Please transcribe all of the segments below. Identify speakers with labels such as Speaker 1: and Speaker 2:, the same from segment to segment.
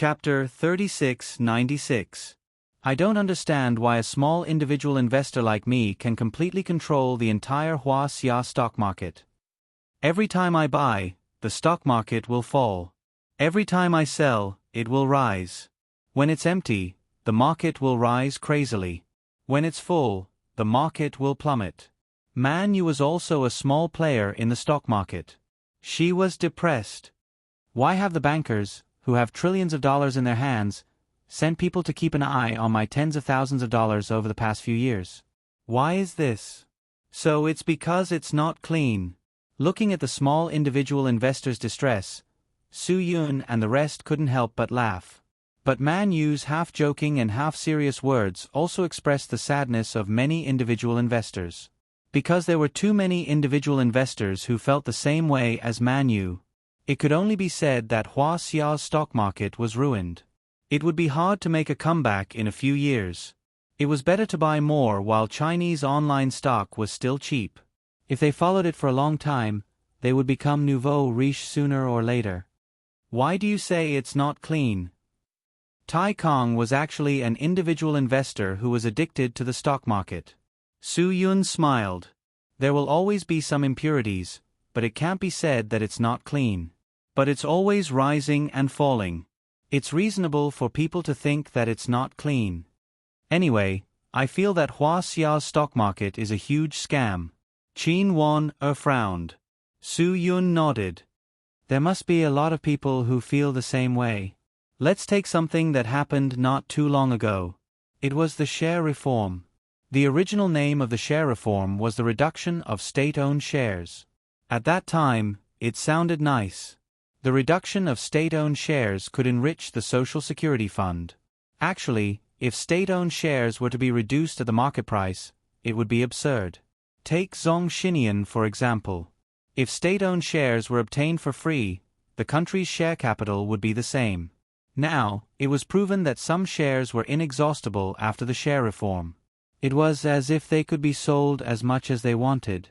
Speaker 1: Chapter 3696. I don't understand why a small individual investor like me can completely control the entire Huaxia stock market. Every time I buy, the stock market will fall. Every time I sell, it will rise. When it's empty, the market will rise crazily. When it's full, the market will plummet. Man Yu was also a small player in the stock market. She was depressed. Why have the bankers, who have trillions of dollars in their hands, sent people to keep an eye on my tens of thousands of dollars over the past few years? Why is this? So it's because it's not clean. Looking at the small individual investor's distress, Su Yun and the rest couldn't help but laugh. But Man Yu's half-joking and half-serious words also expressed the sadness of many individual investors. Because there were too many individual investors who felt the same way as Man Yu, it could only be said that Huaxia's stock market was ruined. It would be hard to make a comeback in a few years. It was better to buy more while Chinese online stock was still cheap. If they followed it for a long time, they would become nouveau riche sooner or later. Why do you say it's not clean? Tai Kong was actually an individual investor who was addicted to the stock market. Su Yun smiled. There will always be some impurities, but it can't be said that it's not clean. But it's always rising and falling. It's reasonable for people to think that it's not clean. Anyway, I feel that Huaxia's stock market is a huge scam. Qin Wan frowned. Su Yun nodded. There must be a lot of people who feel the same way. Let's take something that happened not too long ago. It was the share reform. The original name of the share reform was the reduction of state-owned shares. At that time, it sounded nice. The reduction of state-owned shares could enrich the Social Security Fund. Actually, if state-owned shares were to be reduced at the market price, it would be absurd. Take Zhongxinian for example. If state-owned shares were obtained for free, the country's share capital would be the same. Now, it was proven that some shares were inexhaustible after the share reform. It was as if they could be sold as much as they wanted.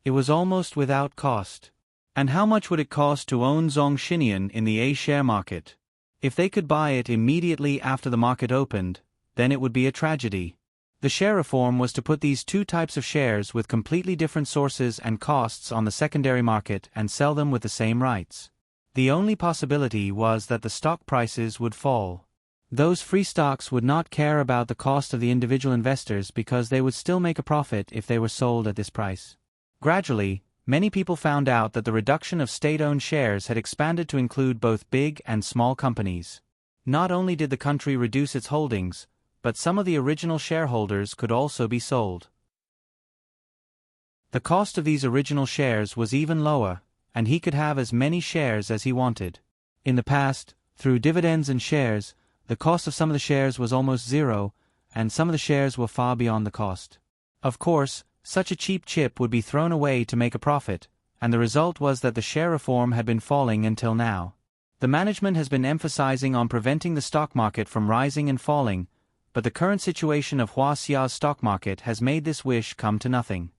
Speaker 1: It was almost without cost. And how much would it cost to own Zhongxinian in the A share market? If they could buy it immediately after the market opened, then it would be a tragedy. The share reform was to put these two types of shares with completely different sources and costs on the secondary market and sell them with the same rights. The only possibility was that the stock prices would fall. Those free stocks would not care about the cost of the individual investors because they would still make a profit if they were sold at this price. Gradually, many people found out that the reduction of state-owned shares had expanded to include both big and small companies. Not only did the country reduce its holdings, but some of the original shareholders could also be sold. The cost of these original shares was even lower, and he could have as many shares as he wanted. In the past, through dividends and shares, the cost of some of the shares was almost zero, and some of the shares were far beyond the cost. Of course, such a cheap chip would be thrown away to make a profit, and the result was that the share reform had been falling until now. The management has been emphasizing on preventing the stock market from rising and falling, but the current situation of Huaxia's stock market has made this wish come to nothing.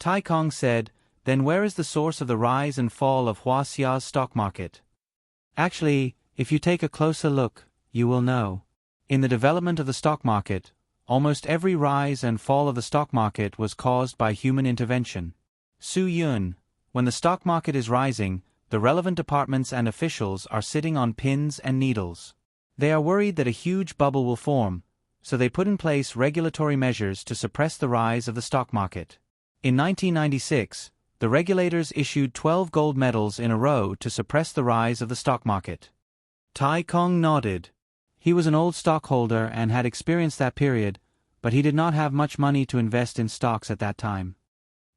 Speaker 1: Tai Kong said, "Then where is the source of the rise and fall of Huaxia's stock market?" Actually, if you take a closer look, you will know. In the development of the stock market, almost every rise and fall of the stock market was caused by human intervention. Su Yun, when the stock market is rising, the relevant departments and officials are sitting on pins and needles. They are worried that a huge bubble will form, so they put in place regulatory measures to suppress the rise of the stock market. In 1996, the regulators issued 12 gold medals in a row to suppress the rise of the stock market. Tai Kong nodded. He was an old stockholder and had experienced that period, but he did not have much money to invest in stocks at that time.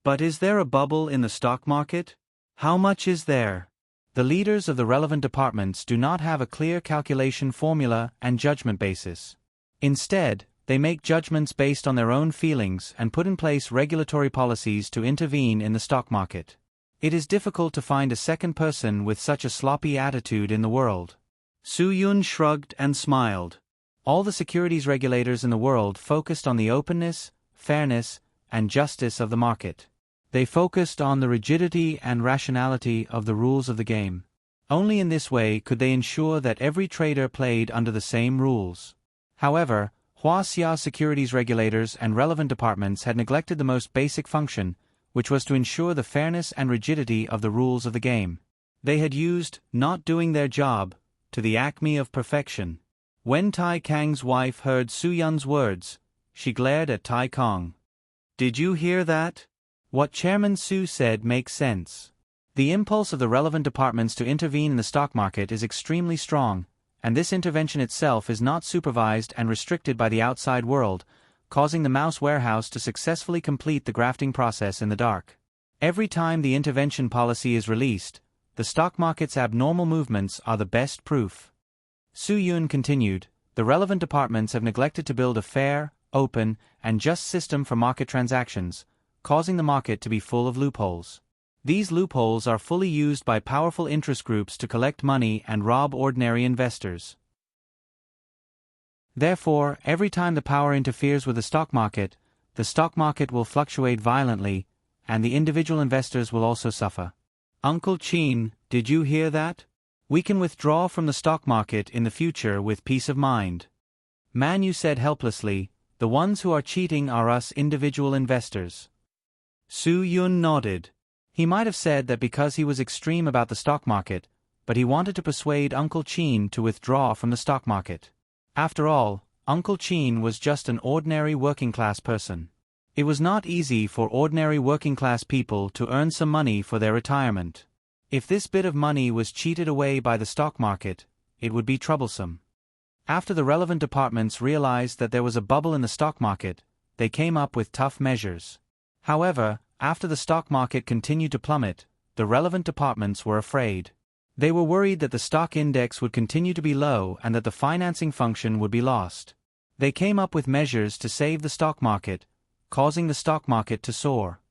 Speaker 1: But is there a bubble in the stock market? How much is there? The leaders of the relevant departments do not have a clear calculation formula and judgment basis. Instead, they make judgments based on their own feelings and put in place regulatory policies to intervene in the stock market. It is difficult to find a second person with such a sloppy attitude in the world. Su Yun shrugged and smiled. All the securities regulators in the world focused on the openness, fairness, and justice of the market. They focused on the rigidity and rationality of the rules of the game. Only in this way could they ensure that every trader played under the same rules. However, Huaxia securities regulators and relevant departments had neglected the most basic function, which was to ensure the fairness and rigidity of the rules of the game. They had used "not doing their job" to the acme of perfection. When Tai Kang's wife heard Su Yun's words, she glared at Tai Kong. "Did you hear that? What Chairman Su said makes sense. The impulse of the relevant departments to intervene in the stock market is extremely strong, and this intervention itself is not supervised and restricted by the outside world, causing the mouse warehouse to successfully complete the grafting process in the dark. Every time the intervention policy is released, the stock market's abnormal movements are the best proof." Su Yun continued, "The relevant departments have neglected to build a fair, open, and just system for market transactions, causing the market to be full of loopholes. These loopholes are fully used by powerful interest groups to collect money and rob ordinary investors. Therefore, every time the power interferes with the stock market will fluctuate violently, and the individual investors will also suffer." "Uncle Chin, did you hear that? We can withdraw from the stock market in the future with peace of mind." Manu said helplessly, "The ones who are cheating are us individual investors." Su Yun nodded. He might have said that because he was extreme about the stock market, but he wanted to persuade Uncle Chin to withdraw from the stock market. After all, Uncle Chin was just an ordinary working-class person. It was not easy for ordinary working-class people to earn some money for their retirement. If this bit of money was cheated away by the stock market, it would be troublesome. After the relevant departments realized that there was a bubble in the stock market, they came up with tough measures. However, after the stock market continued to plummet, the relevant departments were afraid. They were worried that the stock index would continue to be low and that the financing function would be lost. They came up with measures to save the stock market, causing the stock market to soar.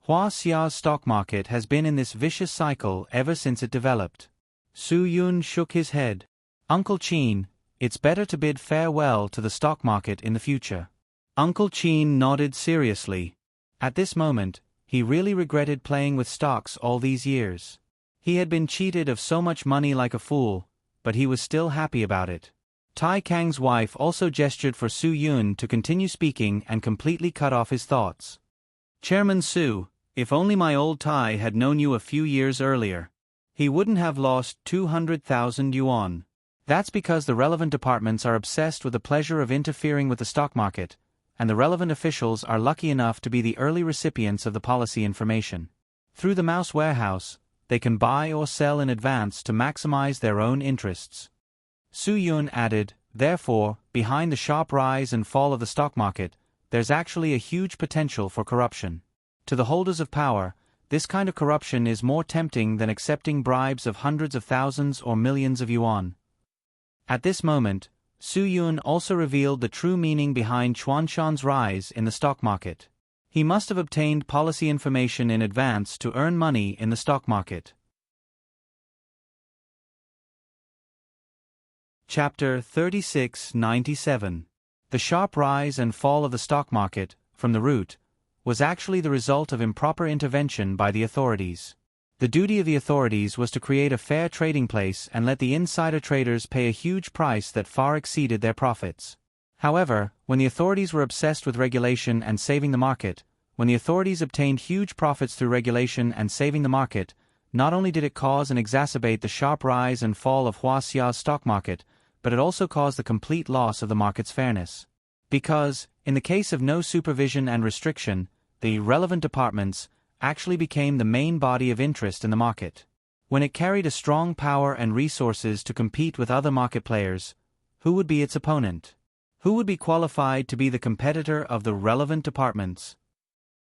Speaker 1: Huaxia's stock market has been in this vicious cycle ever since it developed. Su Yun shook his head. "Uncle Chin, it's better to bid farewell to the stock market in the future." Uncle Chin nodded seriously. At this moment, he really regretted playing with stocks all these years. He had been cheated of so much money like a fool, but he was still happy about it. Tai Kang's wife also gestured for Su Yun to continue speaking and completely cut off his thoughts. "Chairman Su, if only my old Tai had known you a few years earlier. He wouldn't have lost 200,000 yuan. That's because the relevant departments are obsessed with the pleasure of interfering with the stock market, and the relevant officials are lucky enough to be the early recipients of the policy information. Through the mouse warehouse, they can buy or sell in advance to maximize their own interests." Su Yun added, "Therefore, behind the sharp rise and fall of the stock market, there's actually a huge potential for corruption. To the holders of power, this kind of corruption is more tempting than accepting bribes of hundreds of thousands or millions of yuan." At this moment, Su Yun also revealed the true meaning behind Chuanshan's rise in the stock market. He must have obtained policy information in advance to earn money in the stock market. Chapter 3697. The sharp rise and fall of the stock market, from the root, was actually the result of improper intervention by the authorities. The duty of the authorities was to create a fair trading place and let the insider traders pay a huge price that far exceeded their profits. However, when the authorities were obsessed with regulation and saving the market, when the authorities obtained huge profits through regulation and saving the market, not only did it cause and exacerbate the sharp rise and fall of Huaxia's stock market, but it also caused the complete loss of the market's fairness. Because, in the case of no supervision and restriction, the relevant departments actually became the main body of interest in the market. When it carried a strong power and resources to compete with other market players, who would be its opponent? Who would be qualified to be the competitor of the relevant departments?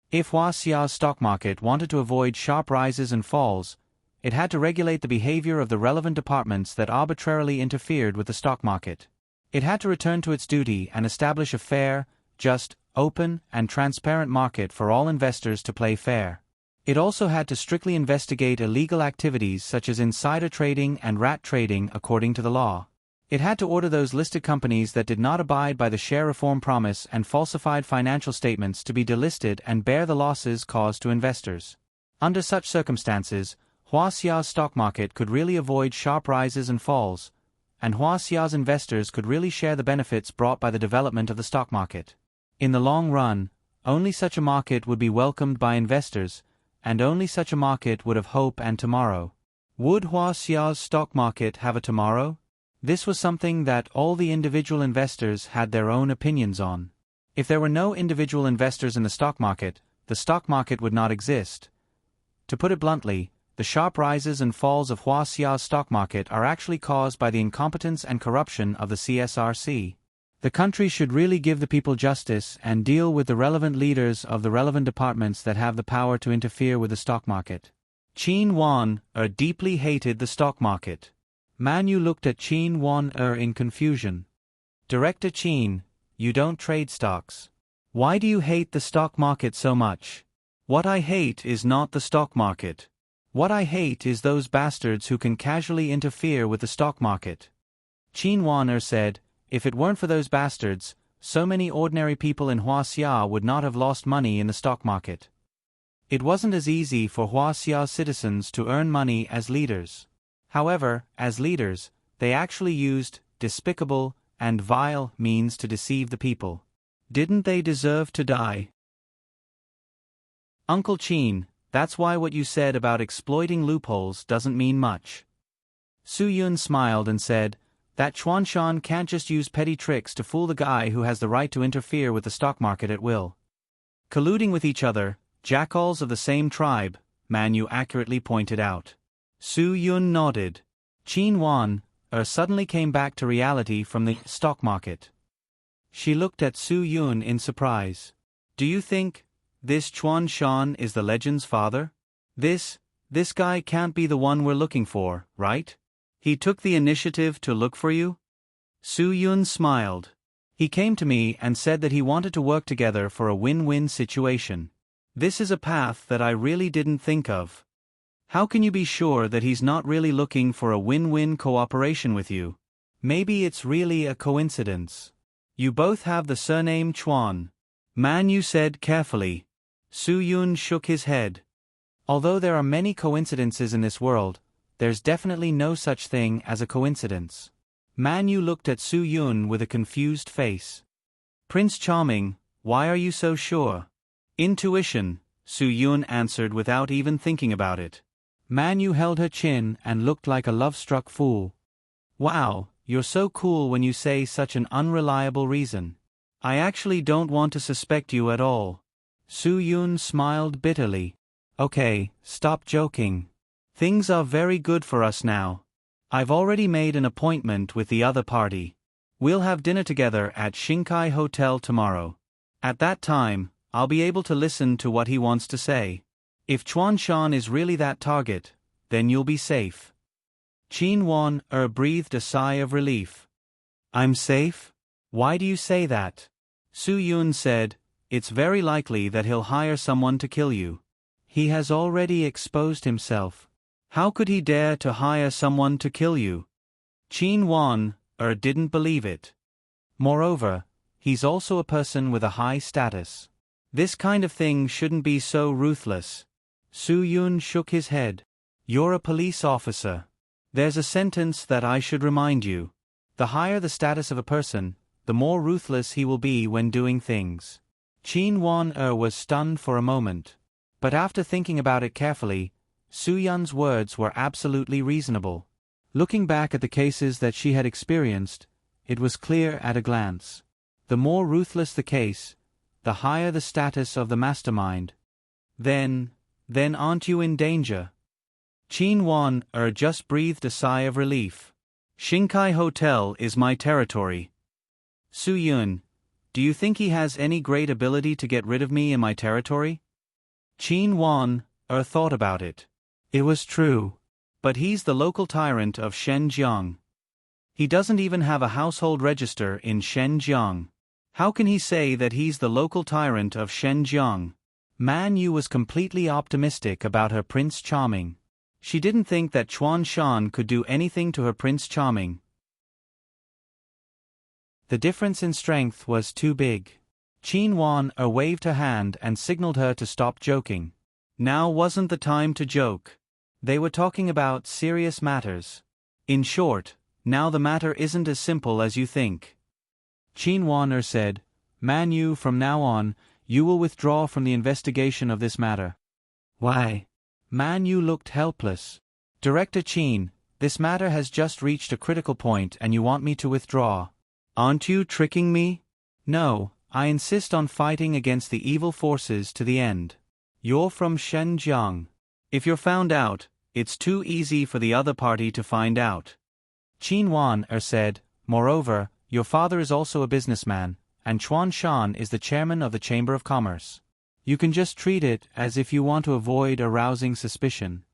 Speaker 1: If Huaxia's stock market wanted to avoid sharp rises and falls, it had to regulate the behavior of the relevant departments that arbitrarily interfered with the stock market. It had to return to its duty and establish a fair, just, open, and transparent market for all investors to play fair. It also had to strictly investigate illegal activities such as insider trading and rat trading according to the law. It had to order those listed companies that did not abide by the share reform promise and falsified financial statements to be delisted and bear the losses caused to investors. Under such circumstances, Huaxia's stock market could really avoid sharp rises and falls, and Huaxia's investors could really share the benefits brought by the development of the stock market. In the long run, only such a market would be welcomed by investors, and only such a market would have hope and tomorrow. Would Huaxia's stock market have a tomorrow? This was something that all the individual investors had their own opinions on. If there were no individual investors in the stock market would not exist. To put it bluntly, the sharp rises and falls of Huaxia's stock market are actually caused by the incompetence and corruption of the CSRC. The country should really give the people justice and deal with the relevant leaders of the relevant departments that have the power to interfere with the stock market. Qin Wan deeply hated the stock market. Manu looked at Qin Wan in confusion. Director Qin, you don't trade stocks. Why do you hate the stock market so much? What I hate is not the stock market. What I hate is those bastards who can casually interfere with the stock market. Qin Wan said, if it weren't for those bastards, so many ordinary people in Huaxia would not have lost money in the stock market. It wasn't as easy for Huaxia's citizens to earn money as leaders. However, as leaders, they actually used despicable and vile means to deceive the people. Didn't they deserve to die? Uncle Qin, that's why what you said about exploiting loopholes doesn't mean much. Su Yun smiled and said, that Chuanshan can't just use petty tricks to fool the guy who has the right to interfere with the stock market at will. Colluding with each other, jackals of the same tribe, Manu accurately pointed out. Su Yun nodded. Qin Wan suddenly came back to reality from the stock market. She looked at Su Yun in surprise. Do you think this Chuanshan is the legend's father? This guy can't be the one we're looking for, right? He took the initiative to look for you? Su Yun smiled. He came to me and said that he wanted to work together for a win-win situation. This is a path that I really didn't think of. How can you be sure that he's not really looking for a win-win cooperation with you? Maybe it's really a coincidence. You both have the surname Chuan. Manu said carefully. Su Yun shook his head. Although there are many coincidences in this world, there's definitely no such thing as a coincidence. Manu looked at Su Yun with a confused face. Prince Charming, why are you so sure? Intuition, Su Yun answered without even thinking about it. Manu held her chin and looked like a love-struck fool. Wow, you're so cool when you say such an unreliable reason. I actually don't want to suspect you at all. Su Yun smiled bitterly. Okay, stop joking. Things are very good for us now. I've already made an appointment with the other party. We'll have dinner together at Shinkai Hotel tomorrow. At that time, I'll be able to listen to what he wants to say. If Chuanshan is really that target, then you'll be safe. Qin Wan breathed a sigh of relief. I'm safe? Why do you say that? Su Yun said, it's very likely that he'll hire someone to kill you. He has already exposed himself. How could he dare to hire someone to kill you? Qin Wan didn't believe it. Moreover, he's also a person with a high status. This kind of thing shouldn't be so ruthless. Su Yun shook his head. You're a police officer. There's a sentence that I should remind you. The higher the status of a person, the more ruthless he will be when doing things. Qin Wan was stunned for a moment. But after thinking about it carefully, Su Yun's words were absolutely reasonable. Looking back at the cases that she had experienced, it was clear at a glance. The more ruthless the case, the higher the status of the mastermind. Then aren't you in danger? Qin Wan just breathed a sigh of relief. Shinkai Hotel is my territory. Su Yun, do you think he has any great ability to get rid of me in my territory? Qin Wan thought about it. It was true. But he's the local tyrant of Shenzhen. He doesn't even have a household register in Shenzhen. How can he say that he's the local tyrant of Shenzhen? Man Yu was completely optimistic about her Prince Charming. She didn't think that Chuanshan could do anything to her Prince Charming. The difference in strength was too big. Qin Wan waved her hand and signaled her to stop joking. Now wasn't the time to joke. They were talking about serious matters. In short, now the matter isn't as simple as you think. Qin Wan said, Man Yu, from now on, you will withdraw from the investigation of this matter. Why? Man Yu looked helpless. Director Qin, this matter has just reached a critical point and you want me to withdraw. Aren't you tricking me? No, I insist on fighting against the evil forces to the end. You're from Shenzhen. If you're found out, it's too easy for the other party to find out. Qin Wan said, Moreover, your father is also a businessman, and Chuan Shan is the chairman of the Chamber of Commerce. You can just treat it as if you want to avoid arousing suspicion.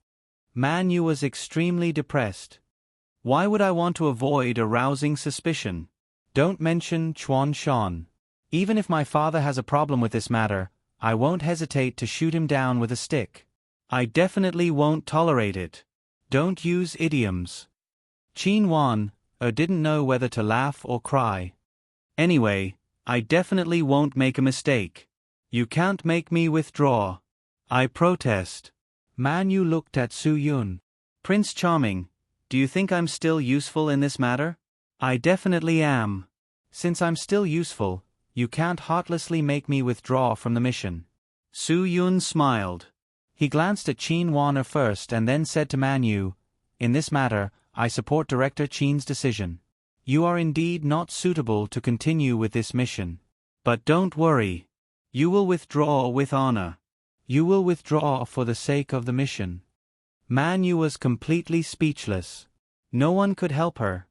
Speaker 1: Man Yu was extremely depressed. Why would I want to avoid arousing suspicion? Don't mention Chuan Shan. Even if my father has a problem with this matter, I won't hesitate to shoot him down with a stick. I definitely won't tolerate it. Don't use idioms. Qin Wan didn't know whether to laugh or cry. Anyway, I definitely won't make a mistake. You can't make me withdraw. I protest. Man Yu looked at Su Yun. Prince Charming, do you think I'm still useful in this matter? I definitely am. Since I'm still useful, you can't heartlessly make me withdraw from the mission. Su Yun smiled. He glanced at Qin Wan first and then said to Man Yu, In this matter, I support Director Qin's decision. You are indeed not suitable to continue with this mission. But don't worry. You will withdraw with honor. You will withdraw for the sake of the mission. Man Yu was completely speechless. No one could help her.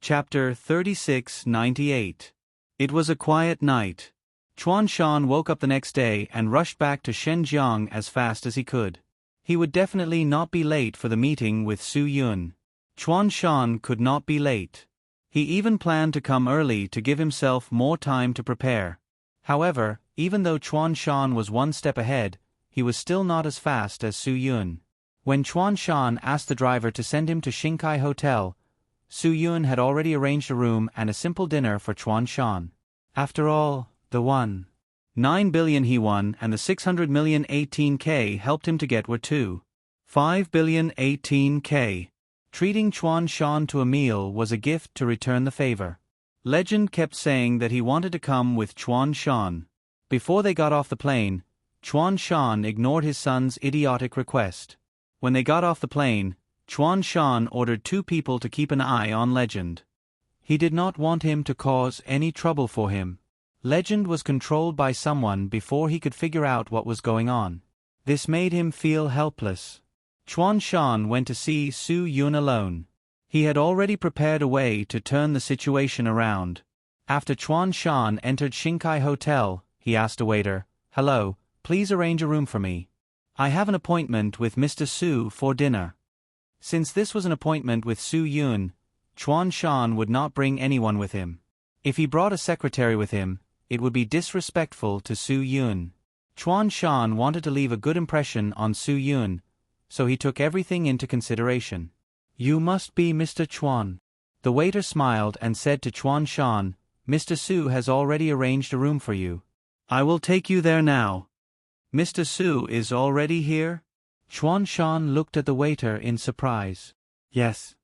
Speaker 1: Chapter 3698. It was a quiet night. Chuan Shan woke up the next day and rushed back to Shenzhen as fast as he could. He would definitely not be late for the meeting with Su Yun. Chuan Shan could not be late. He even planned to come early to give himself more time to prepare. However, even though Chuan Shan was one step ahead, he was still not as fast as Su Yun. When Chuan Shan asked the driver to send him to Xinkai Hotel, Su Yun had already arranged a room and a simple dinner for Chuan Shan. After all, the 1.9 billion he won and the 600 million 18K helped him to get were 2.5 billion 18K. Treating Chuan Shan to a meal was a gift to return the favor. Legend kept saying that he wanted to come with Chuan Shan. Before they got off the plane, Chuan Shan ignored his son's idiotic request. When they got off the plane, Chuan Shan ordered 2 people to keep an eye on Legend. He did not want him to cause any trouble for him. Legend was controlled by someone before he could figure out what was going on. This made him feel helpless. Chuan Shan went to see Su Yun alone. He had already prepared a way to turn the situation around. After Chuan Shan entered Xinkai Hotel, he asked a waiter, Hello, please arrange a room for me. I have an appointment with Mr. Su for dinner. Since this was an appointment with Su Yun, Chuan Shan would not bring anyone with him. If he brought a secretary with him, it would be disrespectful to Su Yun. Chuan Shan wanted to leave a good impression on Su Yun, so he took everything into consideration. You must be Mr. Chuan. The waiter smiled and said to Chuan Shan, Mr. Su has already arranged a room for you. I will take you there now. Mr. Su is already here? Chuan Shan looked at the waiter in surprise. Yes.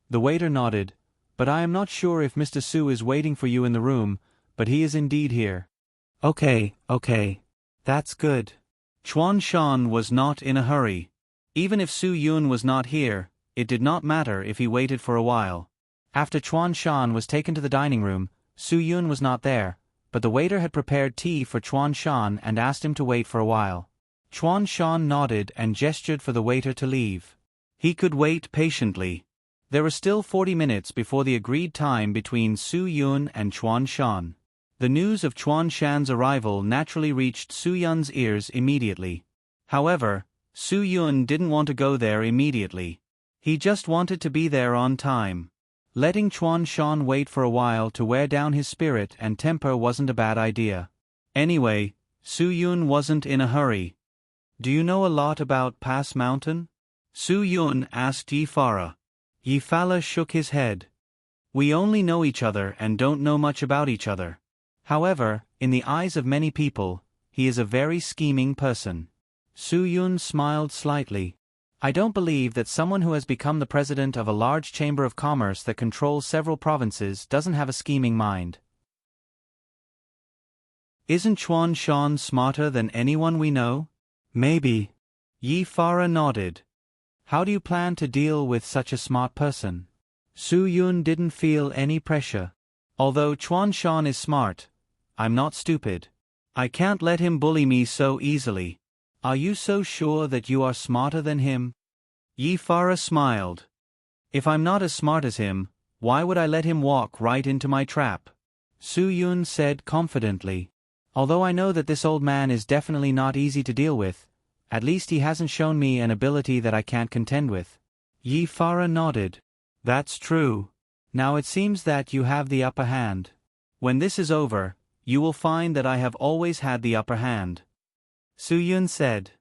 Speaker 1: The waiter nodded, but I am not sure if Mr. Su is waiting for you in the room, but he is indeed here. Okay. That's good. Chuan Shan was not in a hurry. Even if Su Yun was not here, it did not matter if he waited for a while. After Chuan Shan was taken to the dining room, Su Yun was not there, but the waiter had prepared tea for Chuan Shan and asked him to wait for a while. Chuan Shan nodded and gestured for the waiter to leave. He could wait patiently. There were still 40 minutes before the agreed time between Su Yun and Chuan Shan. The news of Chuan Shan's arrival naturally reached Su Yun's ears immediately. However, Su Yun didn't want to go there immediately. He just wanted to be there on time. Letting Chuan Shan wait for a while to wear down his spirit and temper wasn't a bad idea. Anyway, Su Yun wasn't in a hurry. Do you know a lot about Pass Mountain? Su Yun asked Yi Farah. Yi Farah shook his head. We only know each other and don't know much about each other. However, in the eyes of many people, he is a very scheming person. Su Yun smiled slightly. I don't believe that someone who has become the president of a large chamber of commerce that controls several provinces doesn't have a scheming mind. Isn't Chuan Shan smarter than anyone we know? Maybe. Yi Farah nodded. How do you plan to deal with such a smart person? Su Yun didn't feel any pressure. Although Chuan Shan is smart, I'm not stupid. I can't let him bully me so easily. Are you so sure that you are smarter than him? Yi Farah smiled. If I'm not as smart as him, why would I let him walk right into my trap? Su Yun said confidently. Although I know that this old man is definitely not easy to deal with, at least he hasn't shown me an ability that I can't contend with. Yi Farah nodded. That's true. Now it seems that you have the upper hand. When this is over, you will find that I have always had the upper hand. Su Yun said.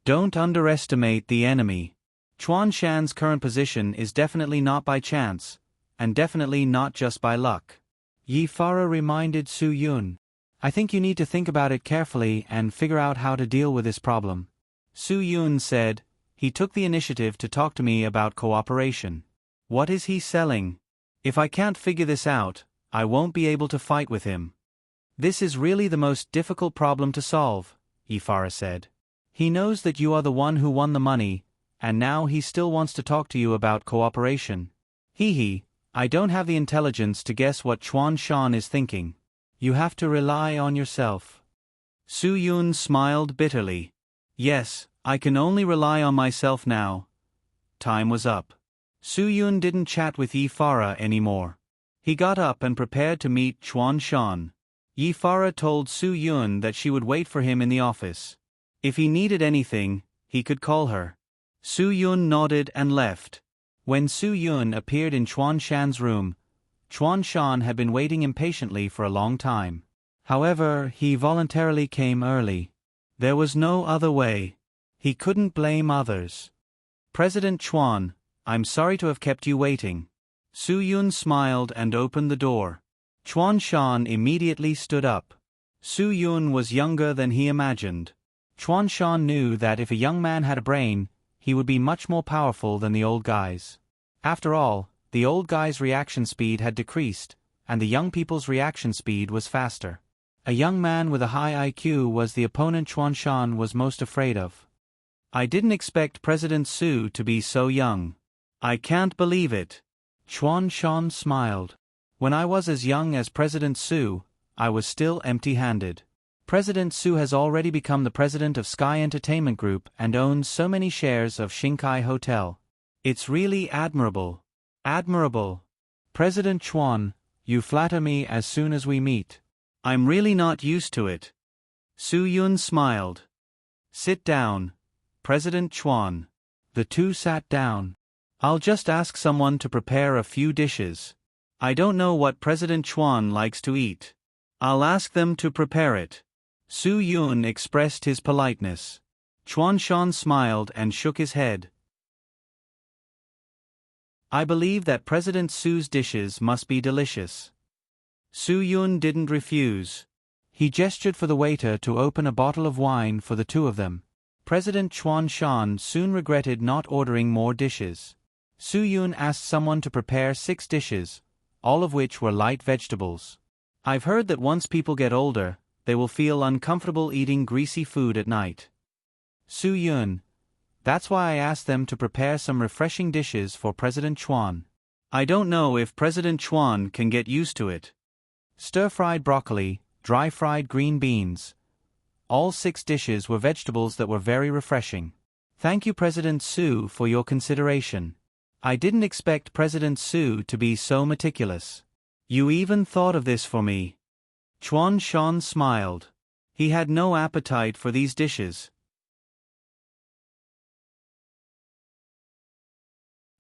Speaker 1: Don't underestimate the enemy. Chuan Shan's current position is definitely not by chance, and definitely not just by luck. Yi Farah reminded Su Yun. I think you need to think about it carefully and figure out how to deal with this problem. Su Yun said. He took the initiative to talk to me about cooperation. What is he selling? If I can't figure this out, I won't be able to fight with him. This is really the most difficult problem to solve, Yi Farah said. He knows that you are the one who won the money, and now he still wants to talk to you about cooperation. I don't have the intelligence to guess what Chuan Shan is thinking. You have to rely on yourself. Su Yun smiled bitterly. Yes, I can only rely on myself now. Time was up. Su Yun didn't chat with Yi Farah anymore. He got up and prepared to meet Chuan Shan. Yi Farah told Su Yun that she would wait for him in the office. If he needed anything, he could call her. Su Yun nodded and left. When Su Yun appeared in Chuan Shan's room, Chuan Shan had been waiting impatiently for a long time. However, he voluntarily came early. There was no other way. He couldn't blame others. President Chuan, I'm sorry to have kept you waiting. Su Yun smiled and opened the door. Chuan Shan immediately stood up. Su Yun was younger than he imagined. Chuan Shan knew that if a young man had a brain, he would be much more powerful than the old guys. After all, the old guy's reaction speed had decreased, and the young people's reaction speed was faster. A young man with a high IQ was the opponent Chuan Shan was most afraid of. I didn't expect President Su to be so young. I can't believe it. Chuan Shan smiled. When I was as young as President Su, I was still empty-handed. President Su has already become the president of Sky Entertainment Group and owns so many shares of Shinkai Hotel. It's really admirable. Admirable. President Chuan, you flatter me as soon as we meet. I'm really not used to it. Su Yun smiled. Sit down, President Chuan. The two sat down. I'll just ask someone to prepare a few dishes. I don't know what President Chuan likes to eat. I'll ask them to prepare it. Su Yun expressed his politeness. Chuan Shan smiled and shook his head. I believe that President Su's dishes must be delicious. Su Yun didn't refuse. He gestured for the waiter to open a bottle of wine for the two of them. President Chuan Shan soon regretted not ordering more dishes. Su Yun asked someone to prepare 6 dishes, all of which were light vegetables. I've heard that once people get older, they will feel uncomfortable eating greasy food at night. Su Yun. That's why I asked them to prepare some refreshing dishes for President Chuan. I don't know if President Chuan can get used to it. Stir-fried broccoli, dry-fried green beans. All 6 dishes were vegetables that were very refreshing. Thank you, President Su, for your consideration. I didn't expect President Su to be so meticulous. You even thought of this for me. Chuan Shan smiled. He had no appetite for these dishes.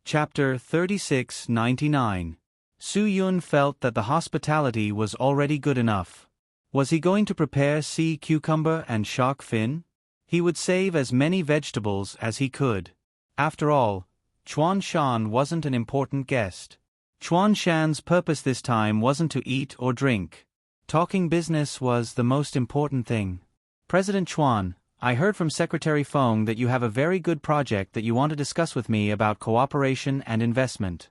Speaker 1: Chapter 3699. Su Yun felt that the hospitality was already good enough. Was he going to prepare sea cucumber and shark fin? He would save as many vegetables as he could. After all, Chuan Shan wasn't an important guest. Chuan Shan's purpose this time wasn't to eat or drink. Talking business was the most important thing. President Chuan, I heard from Secretary Feng that you have a very good project that you want to discuss with me about cooperation and investment.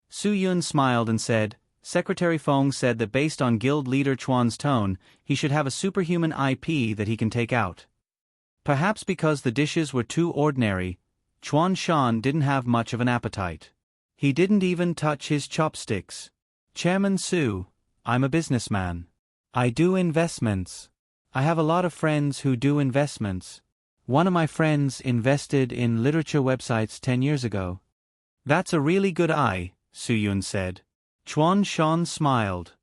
Speaker 1: Su Yun smiled and said, Secretary Feng said that based on guild leader Chuan's tone, he should have a superhuman IP that he can take out. Perhaps because the dishes were too ordinary, Chuan Shan didn't have much of an appetite. He didn't even touch his chopsticks. Chairman Su, I'm a businessman. I do investments. I have a lot of friends who do investments. One of my friends invested in literature websites 10 years ago. That's a really good eye, Su Yun said. Chuan Shan smiled.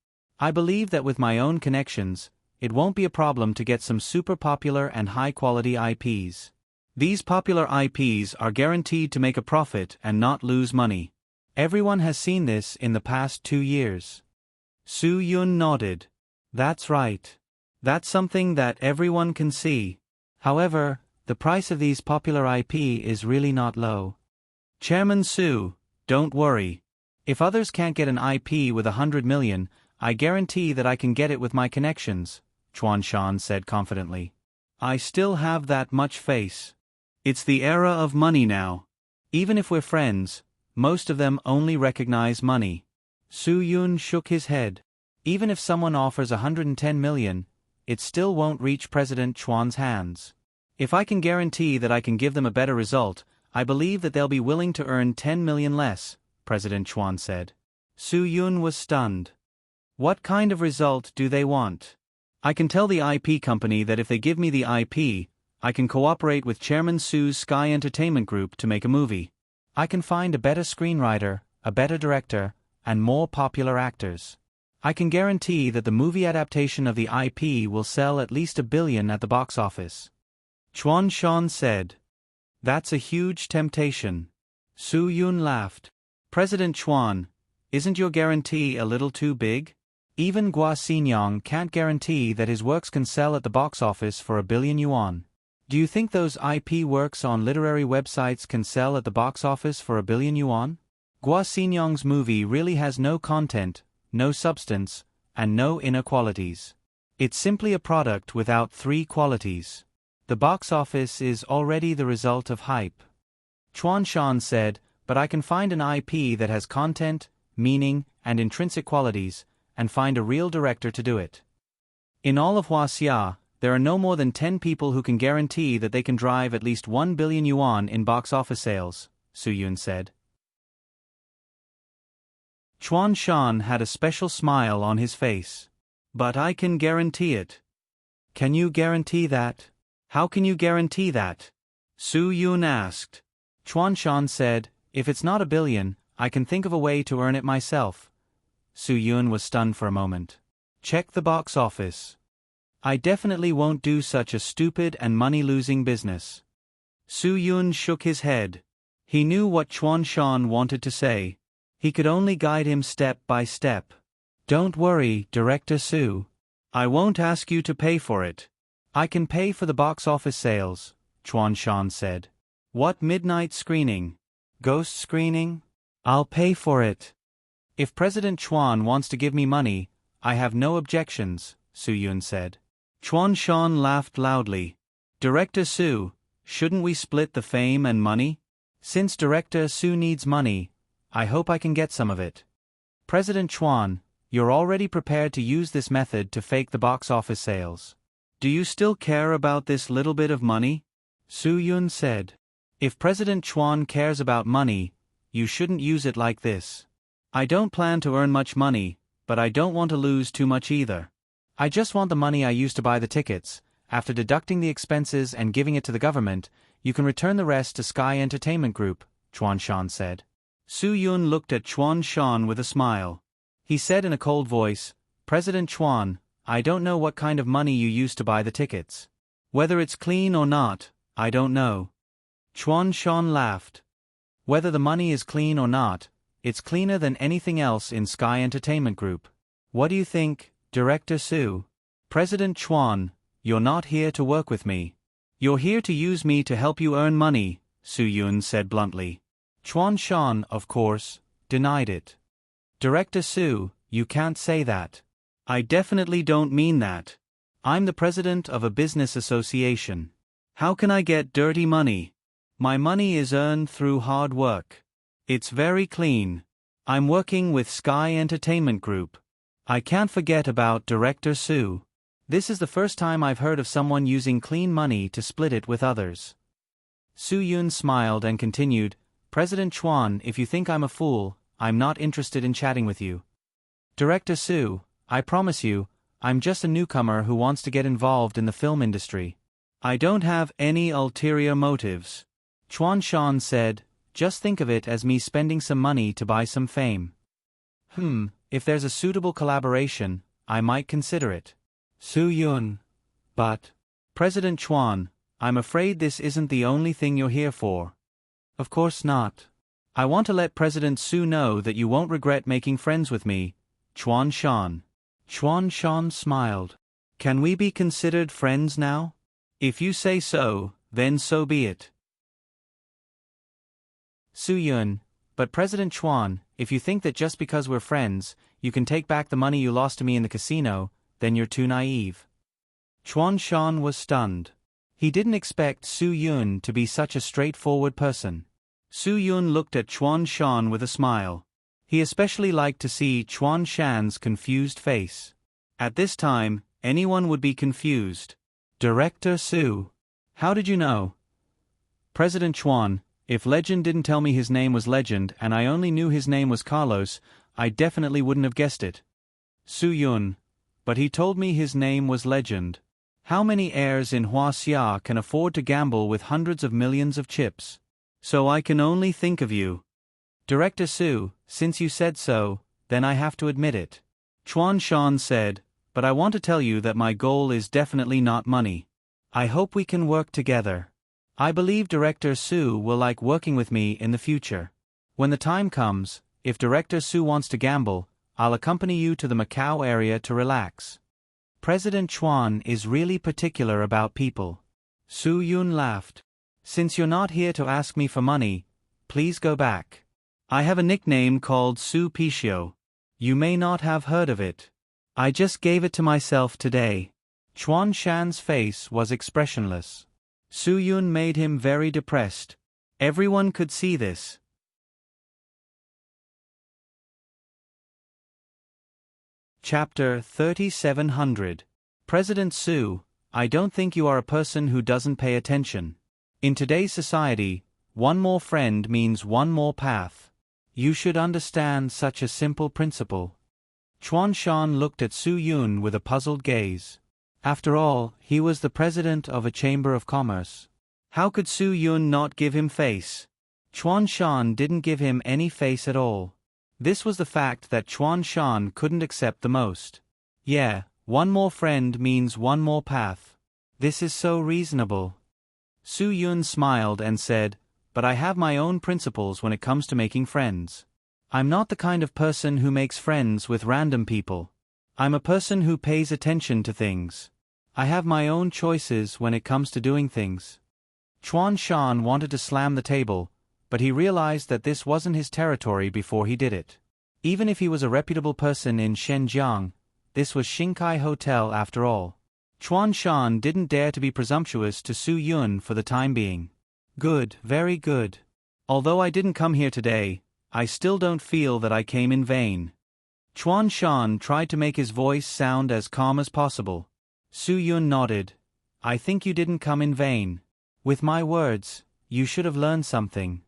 Speaker 1: I believe that with my own connections, it won't be a problem to get some super popular and high-quality IPs. These popular IPs are guaranteed to make a profit and not lose money. Everyone has seen this in the past 2 years. Su Yun nodded. That's right. That's something that everyone can see. However, the price of these popular IP is really not low. Chairman Su, don't worry. If others can't get an IP with 100 million, I guarantee that I can get it with my connections, Chuan Shan said confidently. I still have that much face. It's the era of money now. Even if we're friends, most of them only recognize money. Su Yun shook his head. Even if someone offers 110 million, it still won't reach President Chuan's hands. If I can guarantee that I can give them a better result, I believe that they'll be willing to earn 10 million less, President Chuan said. Su Yun was stunned. What kind of result do they want? I can tell the IP company that if they give me the IP, I can cooperate with Chairman Su's Sky Entertainment Group to make a movie. I can find a better screenwriter, a better director, and more popular actors. I can guarantee that the movie adaptation of the IP will sell at least 1 billion at the box office. Chuan Shan said. That's a huge temptation. Su Yun laughed. President Chuan, isn't your guarantee a little too big? Even Gua Xinyang can't guarantee that his works can sell at the box office for 1 billion yuan. Do you think those IP works on literary websites can sell at the box office for 1 billion yuan? Gua Xinyang's movie really has no content, no substance, and no inner qualities. It's simply a product without 3 qualities. The box office is already the result of hype. Chuan Shan said, but I can find an IP that has content, meaning, and intrinsic qualities, and find a real director to do it. In all of Huaxia, there are no more than 10 people who can guarantee that they can drive at least 1 billion yuan in box office sales, Su Yun said. Chuan Shan had a special smile on his face. But I can guarantee it. Can you guarantee that? How can you guarantee that? Su Yun asked. Chuan Shan said, if it's not 1 billion, I can think of a way to earn it myself. Su Yun was stunned for a moment. Check the box office. I definitely won't do such a stupid and money-losing business. Su Yun shook his head. He knew what Chuan Shan wanted to say. He could only guide him step by step. Don't worry, Director Su. I won't ask you to pay for it. I can pay for the box office sales, Chuan Shan said. What midnight screening? Ghost screening? I'll pay for it. If President Chuan wants to give me money, I have no objections, Su Yun said. Chuan Shan laughed loudly. Director Su, shouldn't we split the fame and money? Since Director Su needs money, I hope I can get some of it. President Chuan, you're already prepared to use this method to fake the box office sales. Do you still care about this little bit of money? Su Yun said. If President Chuan cares about money, you shouldn't use it like this. I don't plan to earn much money, but I don't want to lose too much either. I just want the money I used to buy the tickets. After deducting the expenses and giving it to the government, you can return the rest to Sky Entertainment Group, Chuan Shan said. Su Yun looked at Chuan Shan with a smile. He said in a cold voice, President Chuan, I don't know what kind of money you used to buy the tickets. Whether it's clean or not, I don't know. Chuan Shan laughed. Whether the money is clean or not, it's cleaner than anything else in Sky Entertainment Group. What do you think, Director Su? President Chuan, you're not here to work with me. You're here to use me to help you earn money, Su Yun said bluntly. Chuan Shan, of course, denied it. Director Su, you can't say that. I definitely don't mean that. I'm the president of a business association. How can I get dirty money? My money is earned through hard work. It's very clean. I'm working with Sky Entertainment Group. I can't forget about Director Sue. This is the first time I've heard of someone using clean money to split it with others. Su Yun smiled and continued, President Chuan, if you think I'm a fool, I'm not interested in chatting with you. Director Sue, I promise you, I'm just a newcomer who wants to get involved in the film industry. I don't have any ulterior motives. Chuan Shan said, just think of it as me spending some money to buy some fame. If there's a suitable collaboration, I might consider it. Su Yun. But, President Chuan, I'm afraid this isn't the only thing you're here for. Of course not. I want to let President Su know that you won't regret making friends with me, Chuan Shan. Chuan Shan smiled. Can we be considered friends now? If you say so, then so be it. Su Yun, but President Chuan, if you think that just because we're friends, you can take back the money you lost to me in the casino, then you're too naive. Chuan Shan was stunned. He didn't expect Su Yun to be such a straightforward person. Su Yun looked at Chuan Shan with a smile. He especially liked to see Chuan Shan's confused face. At this time, anyone would be confused. Director Su. How did you know? President Chuan, if Legend didn't tell me his name was Legend and I only knew his name was Carlos, I definitely wouldn't have guessed it. Su Yun. But he told me his name was Legend. How many heirs in Huaxia can afford to gamble with hundreds of millions of chips? So I can only think of you. Director Su, since you said so, then I have to admit it. Chuan Shan said, but I want to tell you that my goal is definitely not money. I hope we can work together. I believe Director Su will like working with me in the future. When the time comes, if Director Su wants to gamble, I'll accompany you to the Macau area to relax. President Chuan is really particular about people. Su Yun laughed. Since you're not here to ask me for money, please go back. I have a nickname called Su Pichio. You may not have heard of it. I just gave it to myself today. Chuan Shan's face was expressionless. Su Yun made him very depressed. Everyone could see this. Chapter 3700. President Su, I don't think you are a person who doesn't pay attention. In today's society, one more friend means one more path. You should understand such a simple principle. Chuan Shan looked at Su Yun with a puzzled gaze. After all, he was the president of a chamber of commerce. How could Su Yun not give him face? Chuan Shan didn't give him any face at all. This was the fact that Chuan Shan couldn't accept the most. Yeah, one more friend means one more path. This is so reasonable. Su Yun smiled and said, but I have my own principles when it comes to making friends. I'm not the kind of person who makes friends with random people. I'm a person who pays attention to things. I have my own choices when it comes to doing things. Chuan Shan wanted to slam the table, but he realized that this wasn't his territory before he did it. Even if he was a reputable person in Shenzhen, this was Xingkai Hotel after all. Chuan Shan didn't dare to be presumptuous to Su Yun for the time being. Good, very good. Although I didn't come here today, I still don't feel that I came in vain. Chuan Shan tried to make his voice sound as calm as possible. Su Yun nodded. I think you didn't come in vain. With my words, you should have learned something.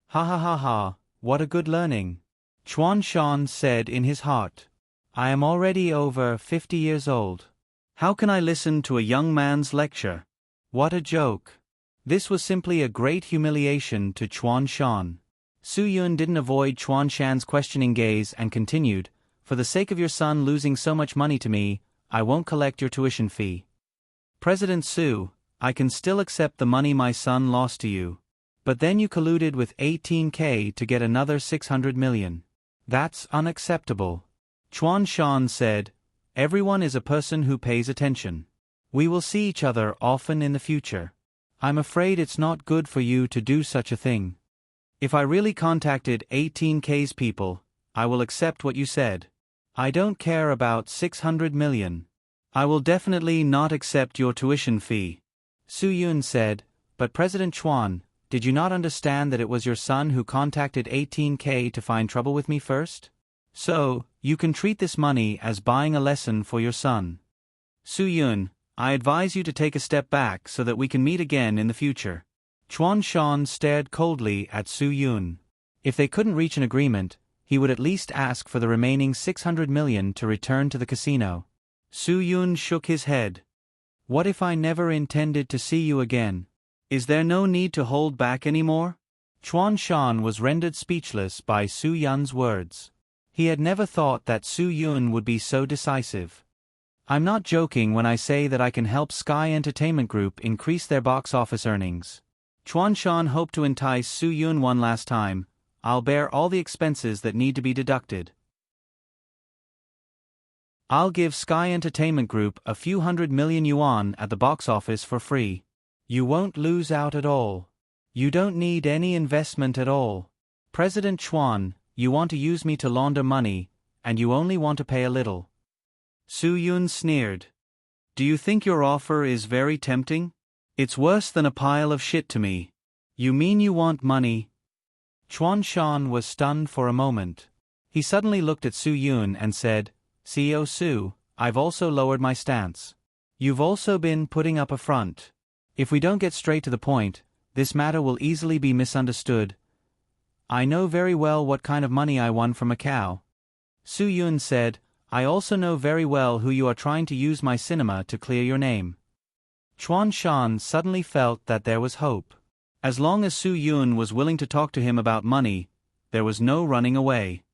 Speaker 1: Ha ha ha ha, what a good learning. Chuan Shan said in his heart. I am already over 50 years old. How can I listen to a young man's lecture? What a joke. This was simply a great humiliation to Chuan Shan. Su Yun didn't avoid Chuan Shan's questioning gaze and continued, for the sake of your son losing so much money to me, I won't collect your tuition fee. President Su, I can still accept the money my son lost to you. But then you colluded with 18K to get another 600 million. That's unacceptable. Chuan Shan said, everyone is a person who pays attention. We will see each other often in the future. I'm afraid it's not good for you to do such a thing. If I really contacted 18K's people, I will accept what you said. I don't care about 600 million. I will definitely not accept your tuition fee. Su Yun said, but President Chuan, did you not understand that it was your son who contacted 18K to find trouble with me first? So, you can treat this money as buying a lesson for your son. Su Yun, I advise you to take a step back so that we can meet again in the future. Chuan Shan stared coldly at Su Yun. If they couldn't reach an agreement, he would at least ask for the remaining 600 million to return to the casino. Su Yun shook his head. What if I never intended to see you again? Is there no need to hold back anymore? Chuan Shan was rendered speechless by Su Yun's words. He had never thought that Su Yun would be so decisive. I'm not joking when I say that I can help Sky Entertainment Group increase their box office earnings. Chuan Shan hoped to entice Su Yun one last time. I'll bear all the expenses that need to be deducted. I'll give Sky Entertainment Group a few $100 million at the box office for free. You won't lose out at all. You don't need any investment at all. President Chuan, you want to use me to launder money, and you only want to pay a little. Su Yun sneered. Do you think your offer is very tempting? It's worse than a pile of shit to me. You mean you want money? Chuan Shan was stunned for a moment. He suddenly looked at Su Yun and said, CEO Su, I've also lowered my stance. You've also been putting up a front. If we don't get straight to the point, this matter will easily be misunderstood. I know very well what kind of money I won from Macau. Su Yun said, I also know very well who you are trying to use my cinema to clear your name. Chuan Shan suddenly felt that there was hope. As long as Su Yun was willing to talk to him about money, there was no running away.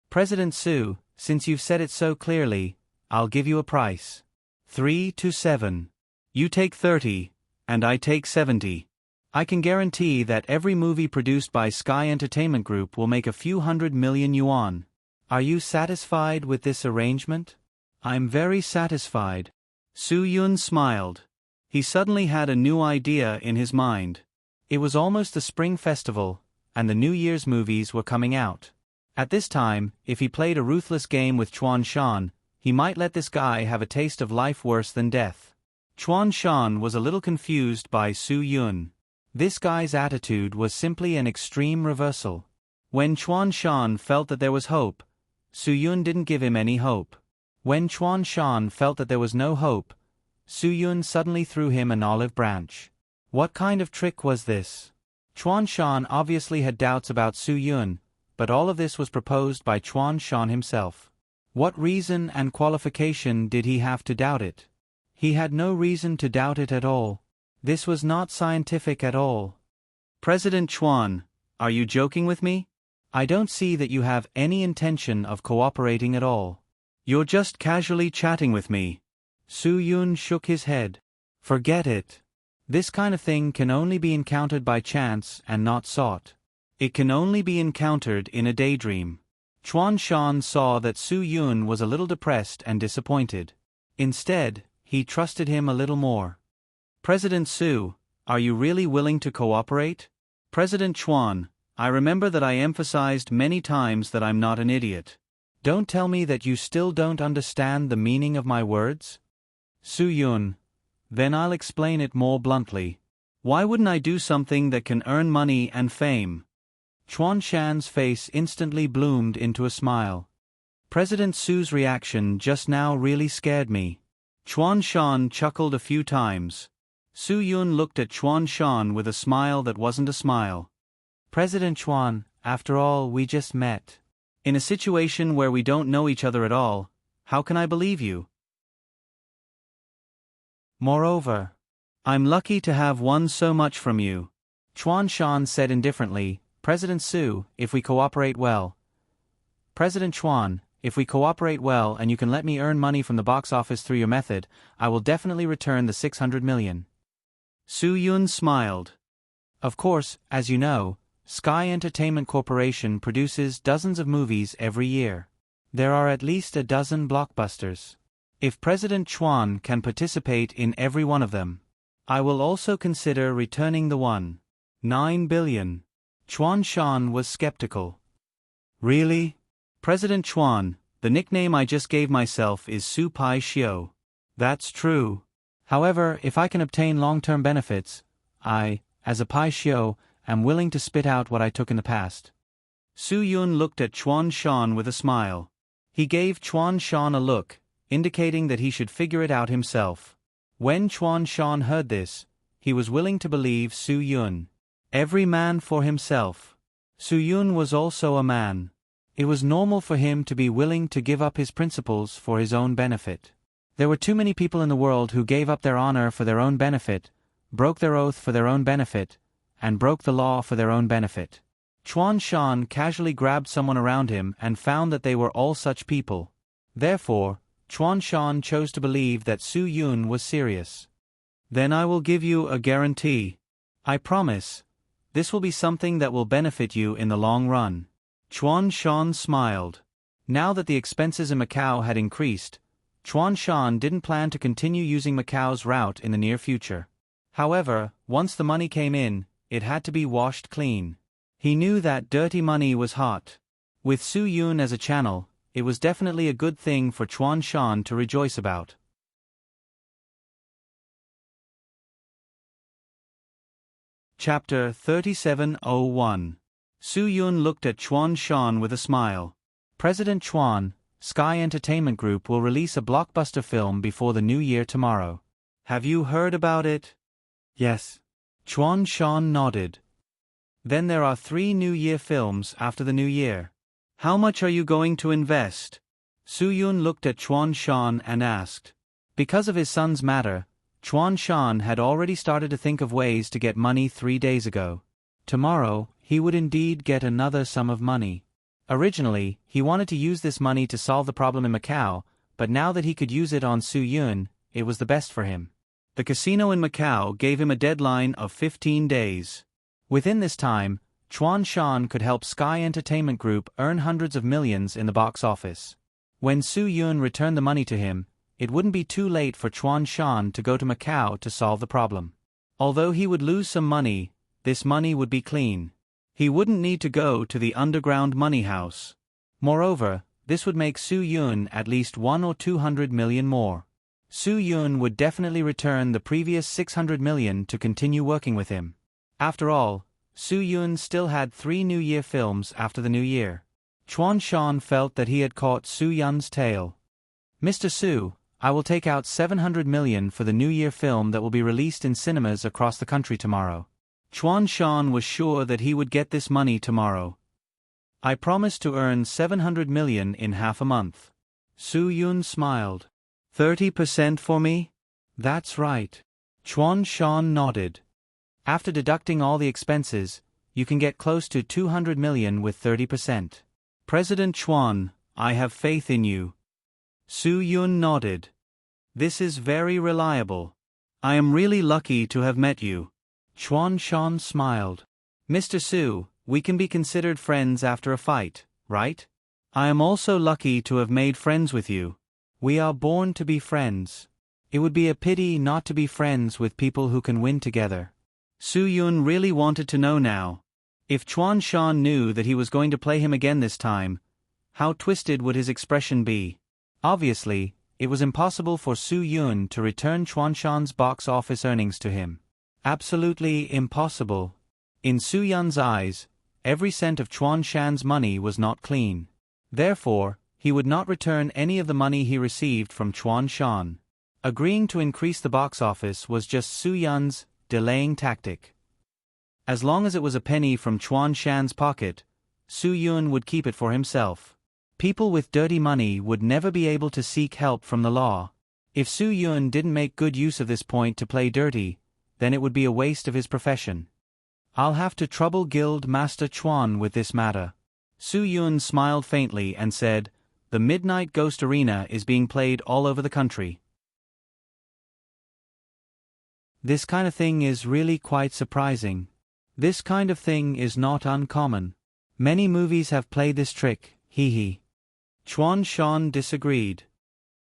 Speaker 1: President Su, since you've said it so clearly, I'll give you a price. 3-7. You take 30, and I take 70. I can guarantee that every movie produced by Sky Entertainment Group will make a few $100 million. Are you satisfied with this arrangement? I'm very satisfied. Su Yun smiled. He suddenly had a new idea in his mind. It was almost the Spring Festival, and the New Year's movies were coming out. At this time, if he played a ruthless game with Chuan Shan, he might let this guy have a taste of life worse than death. Chuan Shan was a little confused by Su Yun. This guy's attitude was simply an extreme reversal. When Chuan Shan felt that there was hope, Su Yun didn't give him any hope. When Chuan Shan felt that there was no hope, Su Yun suddenly threw him an olive branch. What kind of trick was this? Chuan Shan obviously had doubts about Su Yun, but all of this was proposed by Chuan Shan himself. What reason and qualification did he have to doubt it? He had no reason to doubt it at all. This was not scientific at all. President Chuan, are you joking with me? I don't see that you have any intention of cooperating at all. You're just casually chatting with me. Su Yun shook his head. Forget it. This kind of thing can only be encountered by chance and not sought. It can only be encountered in a daydream. Chuan Shan saw that Su Yun was a little depressed and disappointed. Instead, he trusted him a little more. President Su, are you really willing to cooperate? President Chuan, I remember that I emphasized many times that I'm not an idiot. Don't tell me that you still don't understand the meaning of my words? Su Yun, then I'll explain it more bluntly. Why wouldn't I do something that can earn money and fame? Chuan Shan's face instantly bloomed into a smile. President Su's reaction just now really scared me. Chuan Shan chuckled a few times. Su Yun looked at Chuan Shan with a smile that wasn't a smile. President Chuan, after all, we just met. In a situation where we don't know each other at all, how can I believe you? Moreover, I'm lucky to have won so much from you. Chuan Shan said indifferently, President Su, if we cooperate well. President Chuan, if we cooperate well and you can let me earn money from the box office through your method, I will definitely return the 600 million. Su Yun smiled. Of course, as you know, Sky Entertainment Corporation produces dozens of movies every year. There are at least a dozen blockbusters. If President Chuan can participate in every one of them, I will also consider returning the 1.9 billion. Chuan Shan was skeptical. Really? President Chuan, the nickname I just gave myself is Su Pai Xiu. That's true. However, if I can obtain long-term benefits, I, as a Pai Xiu, am willing to spit out what I took in the past. Su Yun looked at Chuan Shan with a smile. He gave Chuan Shan a look, indicating that he should figure it out himself. When Chuan Shan heard this, he was willing to believe Su Yun. Every man for himself. Su Yun was also a man. It was normal for him to be willing to give up his principles for his own benefit. There were too many people in the world who gave up their honor for their own benefit, broke their oath for their own benefit, and broke the law for their own benefit. Chuan Shan casually grabbed someone around him and found that they were all such people. Therefore, Chuan Shan chose to believe that Su Yun was serious. Then I will give you a guarantee. I promise. This will be something that will benefit you in the long run. Chuan Shan smiled. Now that the expenses in Macau had increased, Chuan Shan didn't plan to continue using Macau's route in the near future. However, once the money came in, it had to be washed clean. He knew that dirty money was hot. With Su Yun as a channel, it was definitely a good thing for Chuan Shan to rejoice about. Chapter 3701. Su Yun looked at Chuan Shan with a smile. President Chuan, Sky Entertainment Group will release a blockbuster film before the new year tomorrow. Have you heard about it? Yes. Chuan Shan nodded. Then there are 3 New Year films after the new year. How much are you going to invest? Su Yun looked at Chuan Shan and asked. Because of his son's matter, Chuan Shan had already started to think of ways to get money 3 days ago. Tomorrow, he would indeed get another sum of money. Originally, he wanted to use this money to solve the problem in Macau, but now that he could use it on Su Yun, it was the best for him. The casino in Macau gave him a deadline of 15 days. Within this time, Chuan Shan could help Sky Entertainment Group earn hundreds of millions in the box office. When Su Yun returned the money to him, it wouldn't be too late for Chuan Shan to go to Macau to solve the problem. Although he would lose some money, this money would be clean. He wouldn't need to go to the underground money house. Moreover, this would make Su Yun at least 100 or 200 million more. Su Yun would definitely return the previous 600 million to continue working with him. After all, Su Yun still had 3 New Year films after the new year. Chuan Shan felt that he had caught Su Yun's tail. Mr. Su, I will take out 700 million for the New Year film that will be released in cinemas across the country tomorrow. Chuan Shan was sure that he would get this money tomorrow. I promise to earn 700 million in half a month. Su Yun smiled. 30% for me? That's right. Chuan Shan nodded. After deducting all the expenses, you can get close to 200 million with 30%. President Chuan, I have faith in you. Su Yun nodded. This is very reliable. I am really lucky to have met you. Chuan Shan smiled. Mr. Su, we can be considered friends after a fight, right? I am also lucky to have made friends with you. We are born to be friends. It would be a pity not to be friends with people who can win together. Su Yun really wanted to know now. If Chuan Shan knew that he was going to play him again this time, how twisted would his expression be? Obviously, it was impossible for Su Yun to return Chuan Shan's box office earnings to him. Absolutely impossible. In Su Yun's eyes, every cent of Chuan Shan's money was not clean. Therefore, he would not return any of the money he received from Chuan Shan. Agreeing to increase the box office was just Su Yun's delaying tactic. As long as it was a penny from Chuan Shan's pocket, Su Yun would keep it for himself. People with dirty money would never be able to seek help from the law. If Su Yun didn't make good use of this point to play dirty, then it would be a waste of his profession. I'll have to trouble Guild Master Chuan with this matter. Su Yun smiled faintly and said, The Midnight Ghost Arena is being played all over the country. This kind of thing is really quite surprising. This kind of thing is not uncommon. Many movies have played this trick, hee hee. Chuan Shan disagreed.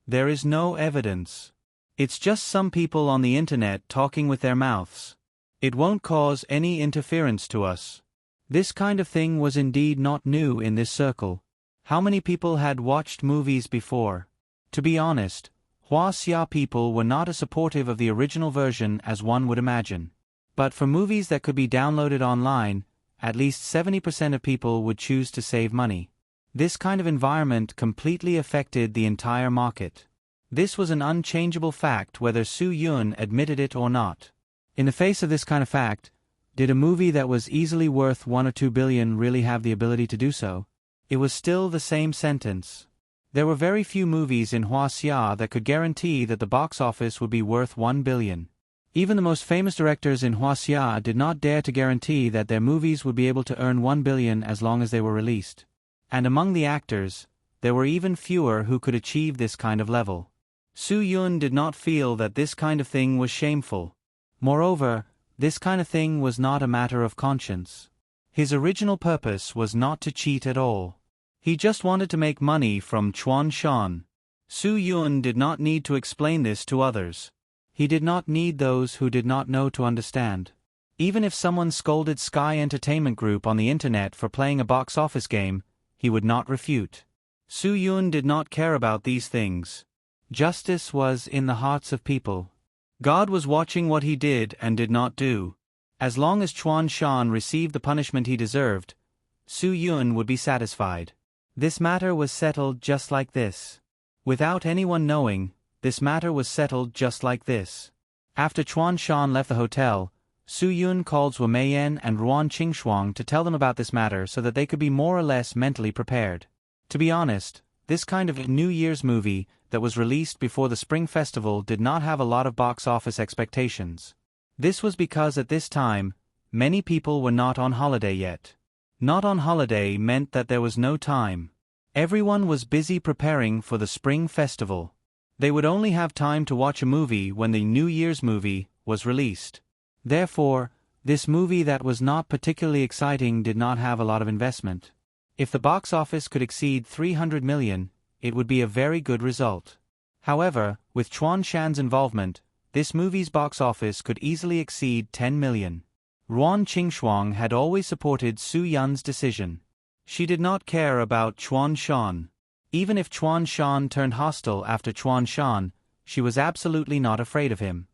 Speaker 1: There is no evidence. It's just some people on the internet talking with their mouths. It won't cause any interference to us. This kind of thing was indeed not new in this circle. How many people had watched movies before? To be honest, Hua Xia people were not as supportive of the original version as one would imagine. But for movies that could be downloaded online, at least 70% of people would choose to save money. This kind of environment completely affected the entire market. This was an unchangeable fact whether Su Yun admitted it or not. In the face of this kind of fact, did a movie that was easily worth 1 or 2 billion really have the ability to do so? It was still the same sentence. There were very few movies in Hua Xia that could guarantee that the box office would be worth 1 billion. Even the most famous directors in Hua Xia did not dare to guarantee that their movies would be able to earn 1 billion as long as they were released. And among the actors, there were even fewer who could achieve this kind of level. Su Yun did not feel that this kind of thing was shameful. Moreover, this kind of thing was not a matter of conscience. His original purpose was not to cheat at all. He just wanted to make money from Chuan Shan. Su Yun did not need to explain this to others. He did not need those who did not know to understand. Even if someone scolded Sky Entertainment Group on the internet for playing a box office game, he would not refute. Su Yun did not care about these things. Justice was in the hearts of people. God was watching what he did and did not do. As long as Chuan Shan received the punishment he deserved, Su Yun would be satisfied. This matter was settled just like this. Without anyone knowing, this matter was settled just like this. After Chuan Shan left the hotel, Su Yun called Zhuo Meiyan and Ruan Qingshuang to tell them about this matter so that they could be more or less mentally prepared. To be honest, this kind of New Year's movie that was released before the Spring Festival did not have a lot of box office expectations. This was because at this time, many people were not on holiday yet. Not on holiday meant that there was no time. Everyone was busy preparing for the Spring Festival. They would only have time to watch a movie when the New Year's movie was released. Therefore, this movie that was not particularly exciting did not have a lot of investment. If the box office could exceed 300 million, it would be a very good result. However, with Chuan Shan's involvement, this movie's box office could easily exceed 10 million. Ruan Qingshuang had always supported Su Yun's decision. She did not care about Chuan Shan. Even if Chuan Shan turned hostile after Chuan Shan, she was absolutely not afraid of him.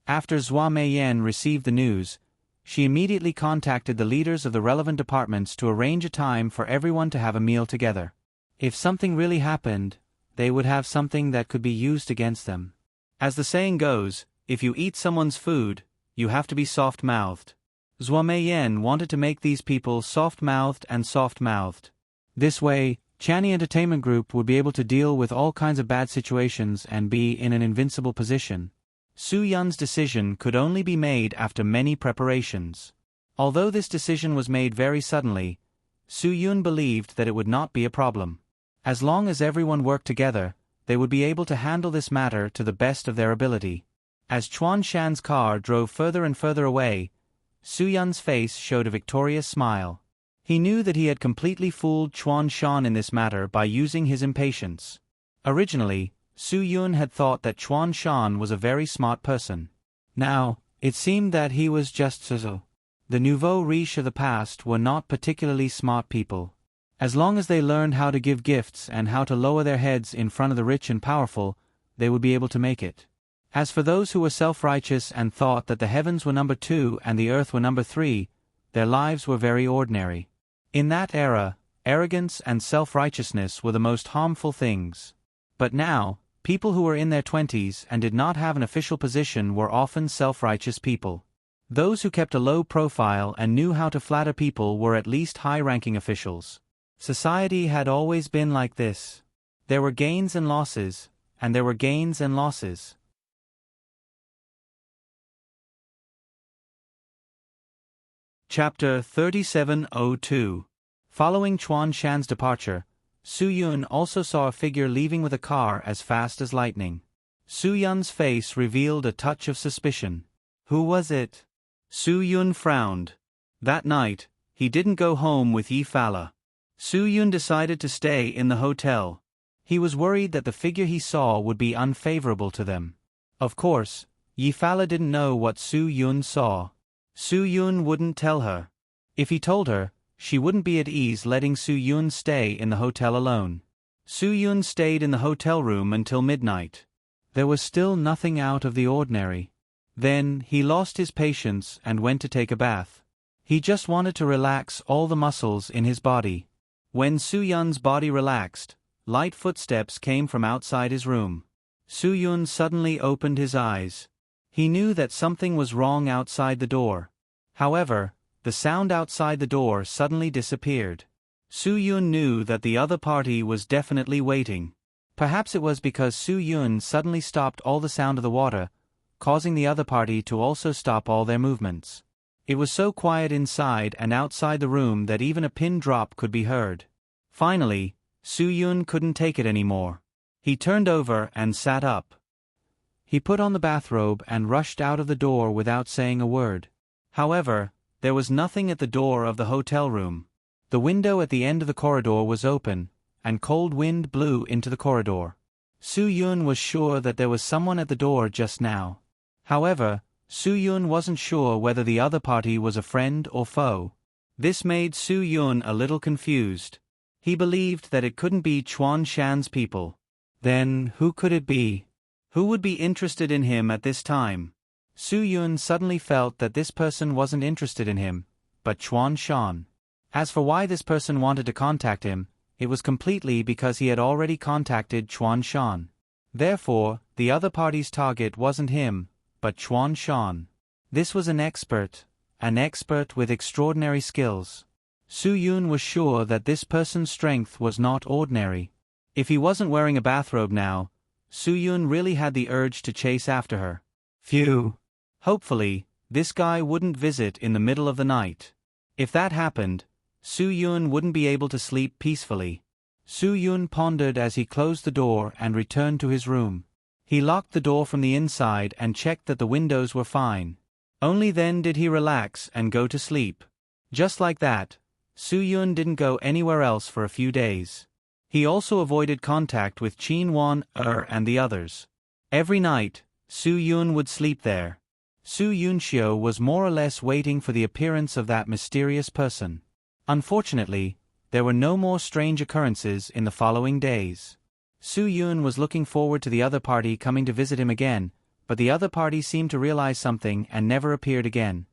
Speaker 1: After Zhuo Meiyan received the news, she immediately contacted the leaders of the relevant departments to arrange a time for everyone to have a meal together. If something really happened, they would have something that could be used against them. As the saying goes, if you eat someone's food, you have to be soft-mouthed. Zhuo Meiyan wanted to make these people soft-mouthed and soft-mouthed. This way, Channy Entertainment Group would be able to deal with all kinds of bad situations and be in an invincible position. Su Yun's decision could only be made after many preparations. Although this decision was made very suddenly, Su Yun believed that it would not be a problem. As long as everyone worked together, they would be able to handle this matter to the best of their ability. As Chuan Shan's car drove further and further away, Su Yun's face showed a victorious smile. He knew that he had completely fooled Chuan Shan in this matter by using his impatience. Originally, Su Yun had thought that Chuan Shan was a very smart person. Now, it seemed that he was just so. The nouveau riche of the past were not particularly smart people. As long as they learned how to give gifts and how to lower their heads in front of the rich and powerful, they would be able to make it. As for those who were self-righteous and thought that the heavens were number 2 and the earth were number 3, their lives were very ordinary. In that era, arrogance and self-righteousness were the most harmful things. But now, people who were in their 20s and did not have an official position were often self-righteous people. Those who kept a low profile and knew how to flatter people were at least high-ranking officials. Society had always been like this. There were gains and losses, and there were gains and losses. Chapter 3702. Following Chuan Shan's departure, Su Yun also saw a figure leaving with a car as fast as lightning. Su Yun's face revealed a touch of suspicion. Who was it? Su Yun frowned. That night, he didn't go home with Yi Fala. Su Yun decided to stay in the hotel. He was worried that the figure he saw would be unfavorable to them. Of course, Yi Fala didn't know what Su Yun saw. Su Yun wouldn't tell her. If he told her, she wouldn't be at ease letting Su Yun stay in the hotel alone. Su-yun stayed in the hotel room until midnight. There was still nothing out of the ordinary. Then, he lost his patience and went to take a bath. He just wanted to relax all the muscles in his body. When Su-yun's body relaxed, light footsteps came from outside his room. Su-yun suddenly opened his eyes. He knew that something was wrong outside the door. However, the sound outside the door suddenly disappeared. Su-yun knew that the other party was definitely waiting. Perhaps it was because Su-yun suddenly stopped all the sound of the water, causing the other party to also stop all their movements. It was so quiet inside and outside the room that even a pin drop could be heard. Finally, Su-yun couldn't take it anymore. He turned over and sat up. He put on the bathrobe and rushed out of the door without saying a word. However, there was nothing at the door of the hotel room. The window at the end of the corridor was open, and cold wind blew into the corridor. Su-yun was sure that there was someone at the door just now. However, Su-yun wasn't sure whether the other party was a friend or foe. This made Su-yun a little confused. He believed that it couldn't be Chuan Shan's people. Then, who could it be? Who would be interested in him at this time? Su-yun suddenly felt that this person wasn't interested in him, but Chuan Shan. As for why this person wanted to contact him, it was completely because he had already contacted Chuan Shan. Therefore, the other party's target wasn't him, but Chuan Shan. This was an expert with extraordinary skills. Su-yun was sure that this person's strength was not ordinary. If he wasn't wearing a bathrobe now, Su-yun really had the urge to chase after her. Phew! Hopefully, this guy wouldn't visit in the middle of the night. If that happened, Su-yun wouldn't be able to sleep peacefully. Su-yun pondered as he closed the door and returned to his room. He locked the door from the inside and checked that the windows were fine. Only then did he relax and go to sleep. Just like that, Su-yun didn't go anywhere else for a few days. He also avoided contact with Qin Wan and the others. Every night, Su-yun would sleep there. Su-yunxiu was more or less waiting for the appearance of that mysterious person. Unfortunately, there were no more strange occurrences in the following days. Su-yun was looking forward to the other party coming to visit him again, but the other party seemed to realize something and never appeared again.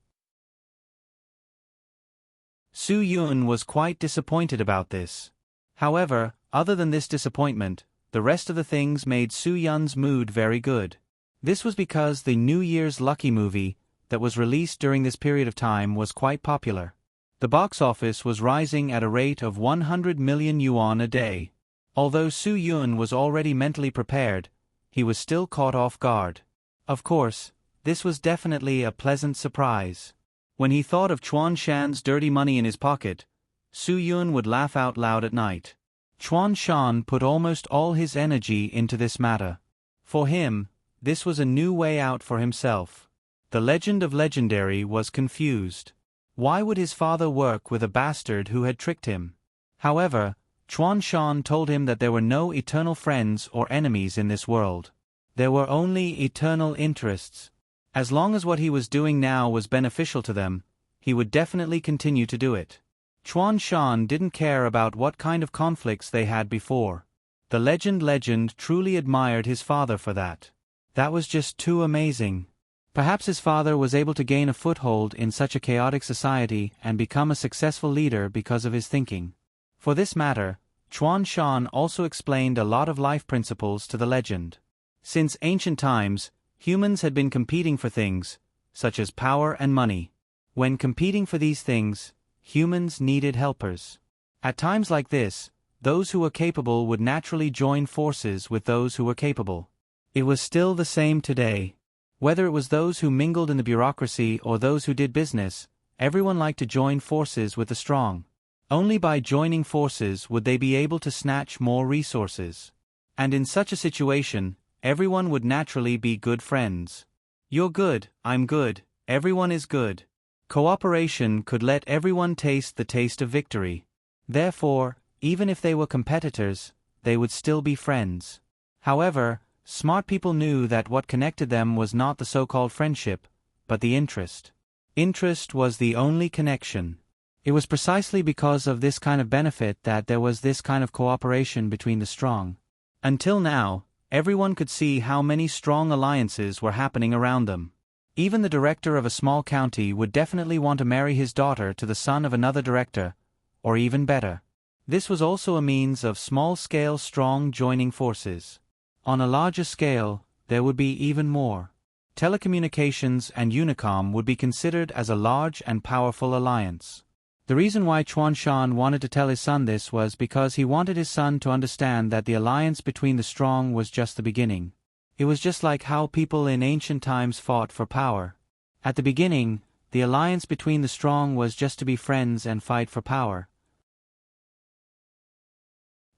Speaker 1: Su-yun was quite disappointed about this. However, other than this disappointment, the rest of the things made Su-yun's mood very good. This was because the New Year's Lucky movie that was released during this period of time was quite popular. The box office was rising at a rate of 100 million yuan a day. Although Su-yun was already mentally prepared, he was still caught off guard. Of course, this was definitely a pleasant surprise. When he thought of Chuan Shan's dirty money in his pocket, Su-yun would laugh out loud at night. Chuan Shan put almost all his energy into this matter. For him, this was a new way out for himself. The legend of legendary was confused. Why would his father work with a bastard who had tricked him? However, Chuan Shan told him that there were no eternal friends or enemies in this world. There were only eternal interests. As long as what he was doing now was beneficial to them, he would definitely continue to do it. Chuan Shan didn't care about what kind of conflicts they had before. The legend truly admired his father for that. That was just too amazing. Perhaps his father was able to gain a foothold in such a chaotic society and become a successful leader because of his thinking. For this matter, Chuan Shan also explained a lot of life principles to the legend. Since ancient times, humans had been competing for things, such as power and money. When competing for these things, humans needed helpers. At times like this, those who were capable would naturally join forces with those who were capable. It was still the same today. Whether it was those who mingled in the bureaucracy or those who did business, everyone liked to join forces with the strong. Only by joining forces would they be able to snatch more resources. And in such a situation, everyone would naturally be good friends. You're good, I'm good, everyone is good. Cooperation could let everyone taste the taste of victory. Therefore, even if they were competitors, they would still be friends. However, smart people knew that what connected them was not the so-called friendship, but the interest. Interest was the only connection. It was precisely because of this kind of benefit that there was this kind of cooperation between the strong. Until now, everyone could see how many strong alliances were happening around them. Even the director of a small county would definitely want to marry his daughter to the son of another director, or even better. This was also a means of small-scale strong joining forces. On a larger scale, there would be even more. Telecommunications and Unicom would be considered as a large and powerful alliance. The reason why Chuan Shan wanted to tell his son this was because he wanted his son to understand that the alliance between the strong was just the beginning. It was just like how people in ancient times fought for power. At the beginning, the alliance between the strong was just to be friends and fight for power.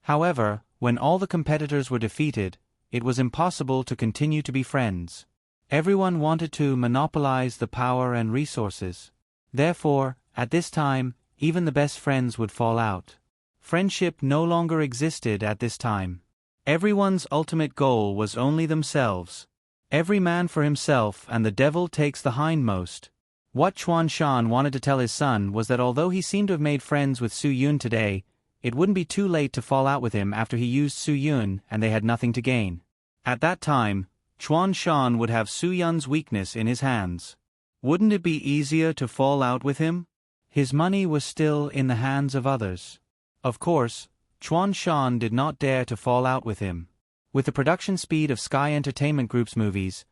Speaker 1: However, when all the competitors were defeated, it was impossible to continue to be friends. Everyone wanted to monopolize the power and resources. Therefore, at this time, even the best friends would fall out. Friendship no longer existed at this time. Everyone's ultimate goal was only themselves. Every man for himself, and the devil takes the hindmost. What Chuan Shan wanted to tell his son was that although he seemed to have made friends with Su Yun today, it wouldn't be too late to fall out with him after he used Su Yun and they had nothing to gain. At that time, Chuan Shan would have Su Yun's weakness in his hands. Wouldn't it be easier to fall out with him? His money was still in the hands of others. Of course, Chuan Shan did not dare to fall out with him. With the production speed of Sky Entertainment Group's movies,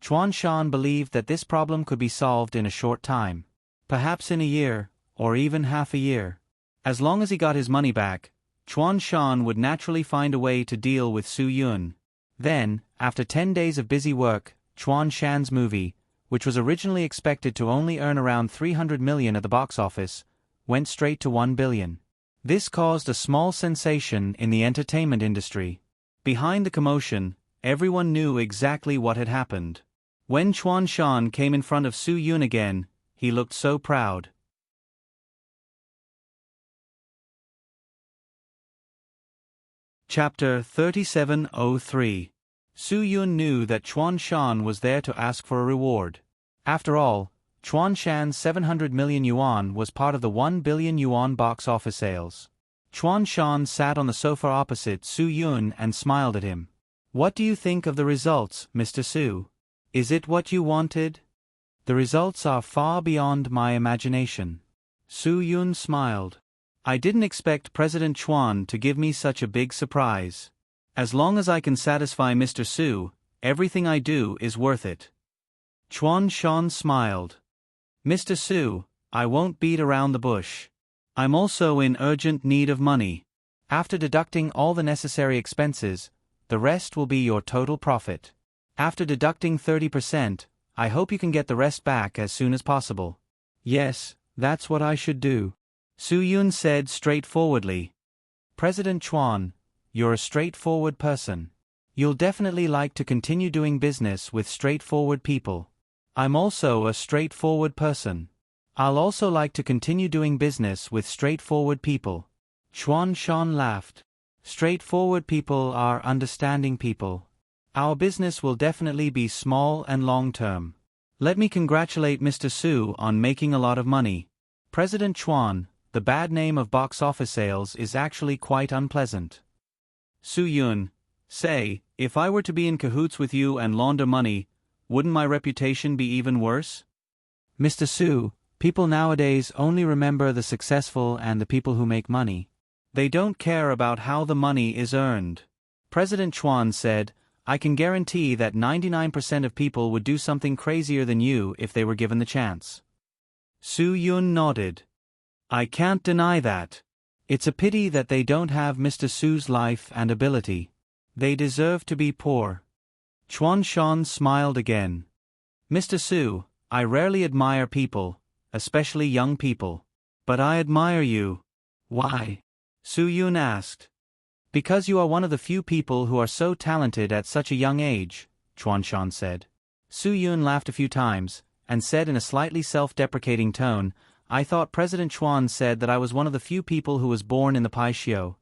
Speaker 1: Chuan Shan believed that this problem could be solved in a short time. Perhaps in a year, or even half a year. As long as he got his money back, Chuan Shan would naturally find a way to deal with Su Yun. Then, after 10 days of busy work, Chuan Shan's movie, which was originally expected to only earn around 300 million at the box office, went straight to 1 billion. This caused a small sensation in the entertainment industry. Behind the commotion, everyone knew exactly what had happened. When Chuan Shan came in front of Su Yun again, he looked so proud. Chapter 3703. Su Yun knew that Chuan Shan was there to ask for a reward. After all, Chuan Shan's 700 million yuan was part of the 1 billion yuan box office sales. Chuan Shan sat on the sofa opposite Su Yun and smiled at him. "What do you think of the results, Mr. Su? Is it what you wanted?" "The results are far beyond my imagination." Su Yun smiled. "I didn't expect President Chuan to give me such a big surprise. As long as I can satisfy Mr. Su, everything I do is worth it." Chuan Shan smiled. "Mr. Su, I won't beat around the bush. I'm also in urgent need of money. After deducting all the necessary expenses, the rest will be your total profit. After deducting 30%, I hope you can get the rest back as soon as possible." "Yes, that's what I should do," Su Yun said straightforwardly. "President Chuan, you're a straightforward person. You'll definitely like to continue doing business with straightforward people. I'm also a straightforward person. I'll also like to continue doing business with straightforward people." Chuan Shan laughed. "Straightforward people are understanding people. Our business will definitely be small and long-term. Let me congratulate Mr. Su on making a lot of money. President Chuan, the bad name of box office sales is actually quite unpleasant." Su Yun, "Say, if I were to be in cahoots with you and launder money, wouldn't my reputation be even worse?" "Mr. Su, people nowadays only remember the successful and the people who make money. They don't care about how the money is earned." President Chuan said, "I can guarantee that 99% of people would do something crazier than you if they were given the chance." Su Yun nodded. "I can't deny that. It's a pity that they don't have Mr. Su's life and ability. They deserve to be poor." Chuan Shan smiled again. "Mr. Su, I rarely admire people, especially young people. But I admire you." "Why?" Su Yun asked. "Because you are one of the few people who are so talented at such a young age," Chuan Shan said. Su Yun laughed a few times, and said in a slightly self-deprecating tone, "I thought President Chuan said that I was one of the few people who was born in the Pai Xiu."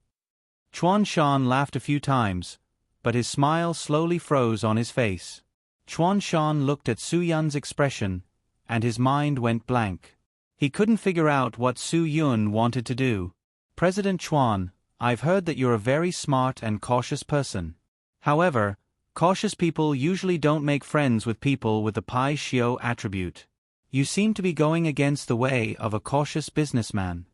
Speaker 1: Chuan Shan laughed a few times, but his smile slowly froze on his face. Chuan Shan looked at Su Yun's expression, and his mind went blank. He couldn't figure out what Su Yun wanted to do. President Chuan, I've heard that you're a very smart and cautious person. However, cautious people usually don't make friends with people with the Pai Xiao attribute. You seem to be going against the way of a cautious businessman.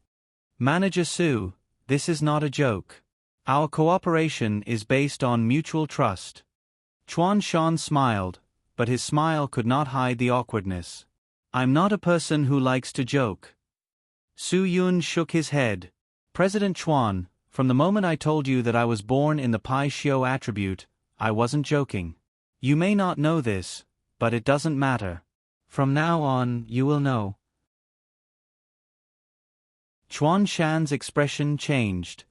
Speaker 1: Manager Su, this is not a joke. Our cooperation is based on mutual trust. Chuan Shan smiled, but his smile could not hide the awkwardness. I'm not a person who likes to joke. Su Yun shook his head. President Chuan, from the moment I told you that I was born in the Pai Xiao attribute, I wasn't joking. You may not know this, but it doesn't matter. From now on, you will know. Chuan Shan's expression changed.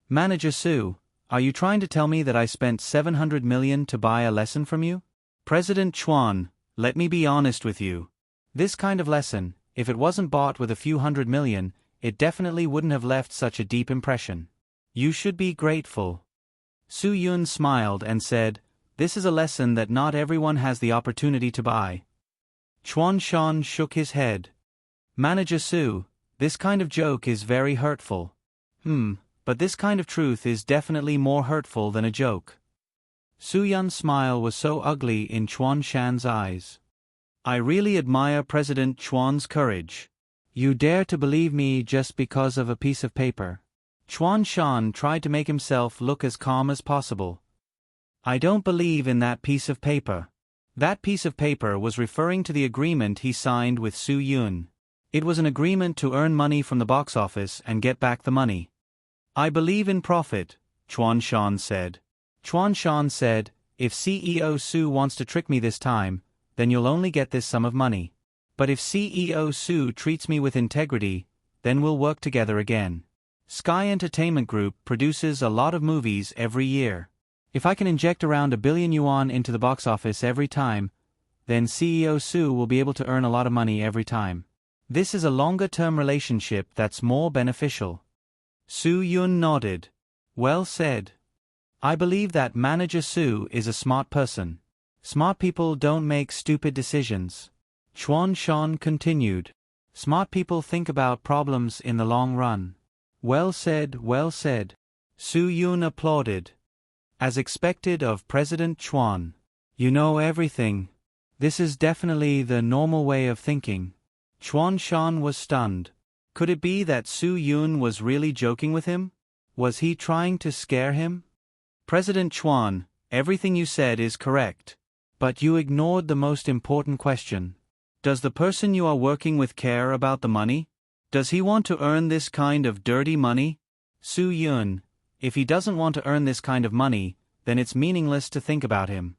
Speaker 1: Manager Su, are you trying to tell me that I spent 700 million to buy a lesson from you? President Chuan, let me be honest with you. This kind of lesson, if it wasn't bought with a few hundred million, it definitely wouldn't have left such a deep impression. You should be grateful. Su Yun smiled and said, this is a lesson that not everyone has the opportunity to buy. Chuan Shan shook his head. Manager Su, this kind of joke is very hurtful. But this kind of truth is definitely more hurtful than a joke. Su Yun's smile was so ugly in Chuan Shan's eyes. I really admire President Chuan's courage. You dare to believe me just because of a piece of paper. Chuan Shan tried to make himself look as calm as possible. I don't believe in that piece of paper. That piece of paper was referring to the agreement he signed with Su Yun. It was an agreement to earn money from the box office and get back the money. I believe in profit, Chuan Shan said. Chuan Shan said, if CEO Su wants to trick me this time, then you'll only get this sum of money. But if CEO Su treats me with integrity, then we'll work together again. Sky Entertainment Group produces a lot of movies every year. If I can inject around 1 billion yuan into the box office every time, then CEO Su will be able to earn a lot of money every time. This is a longer-term relationship that's more beneficial. Su Yun nodded. Well said. I believe that Manager Su is a smart person. Smart people don't make stupid decisions. Chuan Shan continued. Smart people think about problems in the long run. Well said, well said. Su Yun applauded. As expected of President Chuan. You know everything. This is definitely the normal way of thinking. Chuan Shan was stunned. Could it be that Su Yun was really joking with him? Was he trying to scare him? President Chuan, everything you said is correct. But you ignored the most important question. Does the person you are working with care about the money? Does he want to earn this kind of dirty money? Su Yun, if he doesn't want to earn this kind of money, then it's meaningless to think about him.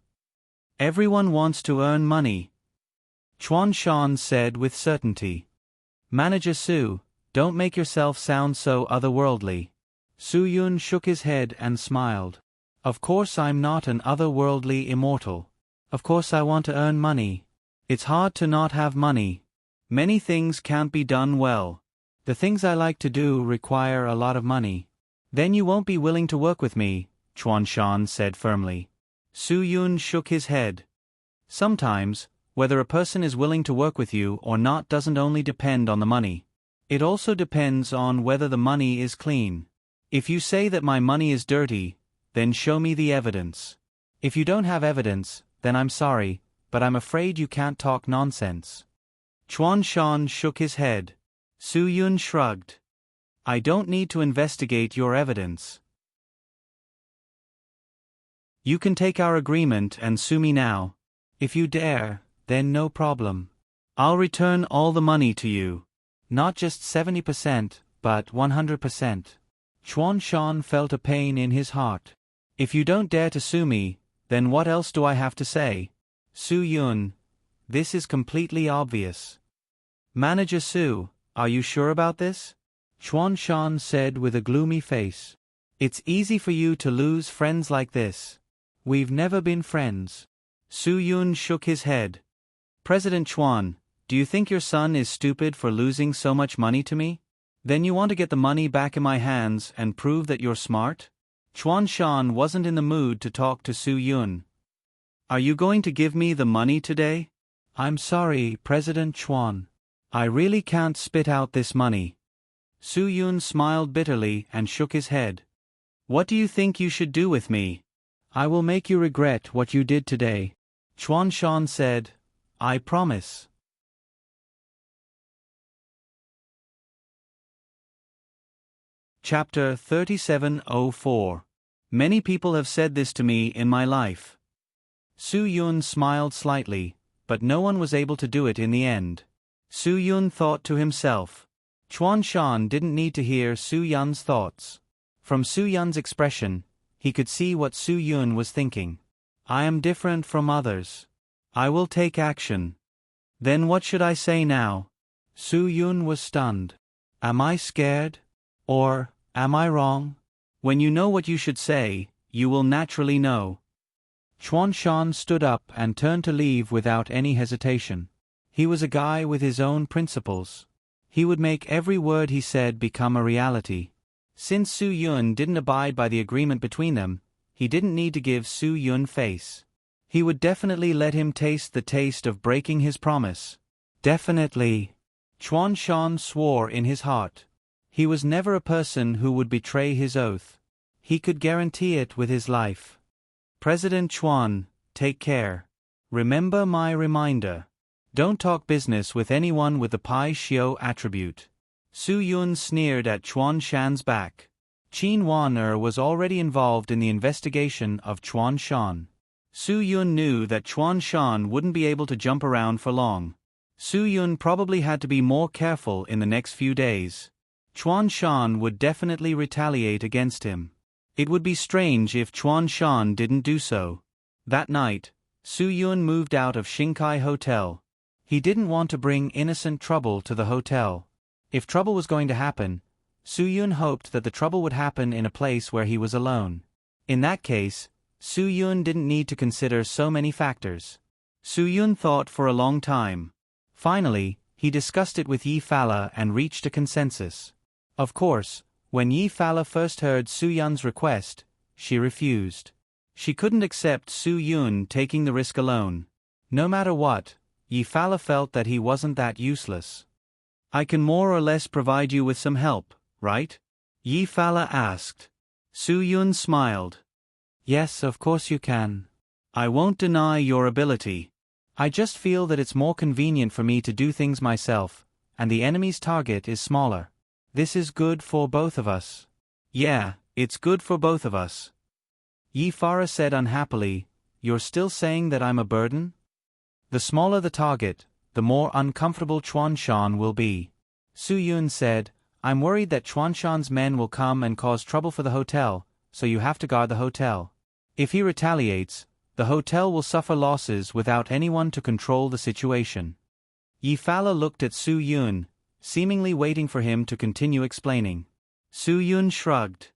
Speaker 1: Everyone wants to earn money. Chuan Shan said with certainty. Manager Su, don't make yourself sound so otherworldly. Su Yun shook his head and smiled. Of course I'm not an otherworldly immortal. Of course I want to earn money. It's hard to not have money. Many things can't be done well. The things I like to do require a lot of money. Then you won't be willing to work with me, Chuan Shan said firmly. Su Yun shook his head. Sometimes, whether a person is willing to work with you or not doesn't only depend on the money. It also depends on whether the money is clean. If you say that my money is dirty, then show me the evidence. If you don't have evidence, then I'm sorry, but I'm afraid you can't talk nonsense. Chuan Shan shook his head. Su Yun shrugged. I don't need to investigate your evidence. You can take our agreement and sue me now. If you dare, then no problem. I'll return all the money to you. Not just 70%, but 100%. Chuan Shan felt a pain in his heart. If you don't dare to sue me, then what else do I have to say? Su Yun, this is completely obvious. Manager Su, are you sure about this? Chuan Shan said with a gloomy face. It's easy for you to lose friends like this. We've never been friends. Su Yun shook his head. President Chuan, do you think your son is stupid for losing so much money to me? Then you want to get the money back in my hands and prove that you're smart? Chuan Shan wasn't in the mood to talk to Su Yun. Are you going to give me the money today? I'm sorry, President Chuan. I really can't spit out this money. Su Yun smiled bitterly and shook his head. What do you think you should do with me? I will make you regret what you did today. Chuan Shan said, I promise. Chapter 3704. Many people have said this to me in my life. Su Yun smiled slightly, but no one was able to do it in the end. Su Yun thought to himself. Chuan Shan didn't need to hear Su Yun's thoughts. From Su Yun's expression, he could see what Su Yun was thinking. I am different from others. I will take action. Then what should I say now? Su Yun was stunned. Am I scared? Or, am I wrong? When you know what you should say, you will naturally know. Chuan Shan stood up and turned to leave without any hesitation. He was a guy with his own principles. He would make every word he said become a reality. Since Su Yun didn't abide by the agreement between them, he didn't need to give Su Yun face. He would definitely let him taste the taste of breaking his promise. Definitely. Chuan Shan swore in his heart. He was never a person who would betray his oath. He could guarantee it with his life. President Chuan, take care. Remember my reminder. Don't talk business with anyone with the Pai Xiao attribute. Su Yun sneered at Chuan Shan's back. Qin Wan was already involved in the investigation of Chuan Shan. Su Yun knew that Chuan Shan wouldn't be able to jump around for long. Su Yun probably had to be more careful in the next few days. Chuan Shan would definitely retaliate against him. It would be strange if Chuan Shan didn't do so. That night, Su Yun moved out of Xingkai Hotel. He didn't want to bring innocent trouble to the hotel. If trouble was going to happen, Su Yun hoped that the trouble would happen in a place where he was alone. In that case, Su Yun didn't need to consider so many factors. Su Yun thought for a long time. Finally, he discussed it with Yi Fala and reached a consensus. Of course, when Yi Fala first heard Su Yun's request, she refused. She couldn't accept Su Yun taking the risk alone. No matter what, Yi Fala felt that he wasn't that useless. I can more or less provide you with some help, right? Yi Fala asked. Su Yun smiled. Yes, of course you can. I won't deny your ability. I just feel that it's more convenient for me to do things myself, and the enemy's target is smaller. This is good for both of us. Yeah, it's good for both of us. Yi Fala said unhappily, You're still saying that I'm a burden? The smaller the target, the more uncomfortable Chuan Shan will be. Su Yun said, I'm worried that Chuan Shan's men will come and cause trouble for the hotel, so you have to guard the hotel. If he retaliates, the hotel will suffer losses without anyone to control the situation. Yi Fala looked at Su Yun, seemingly waiting for him to continue explaining. Su Yun shrugged.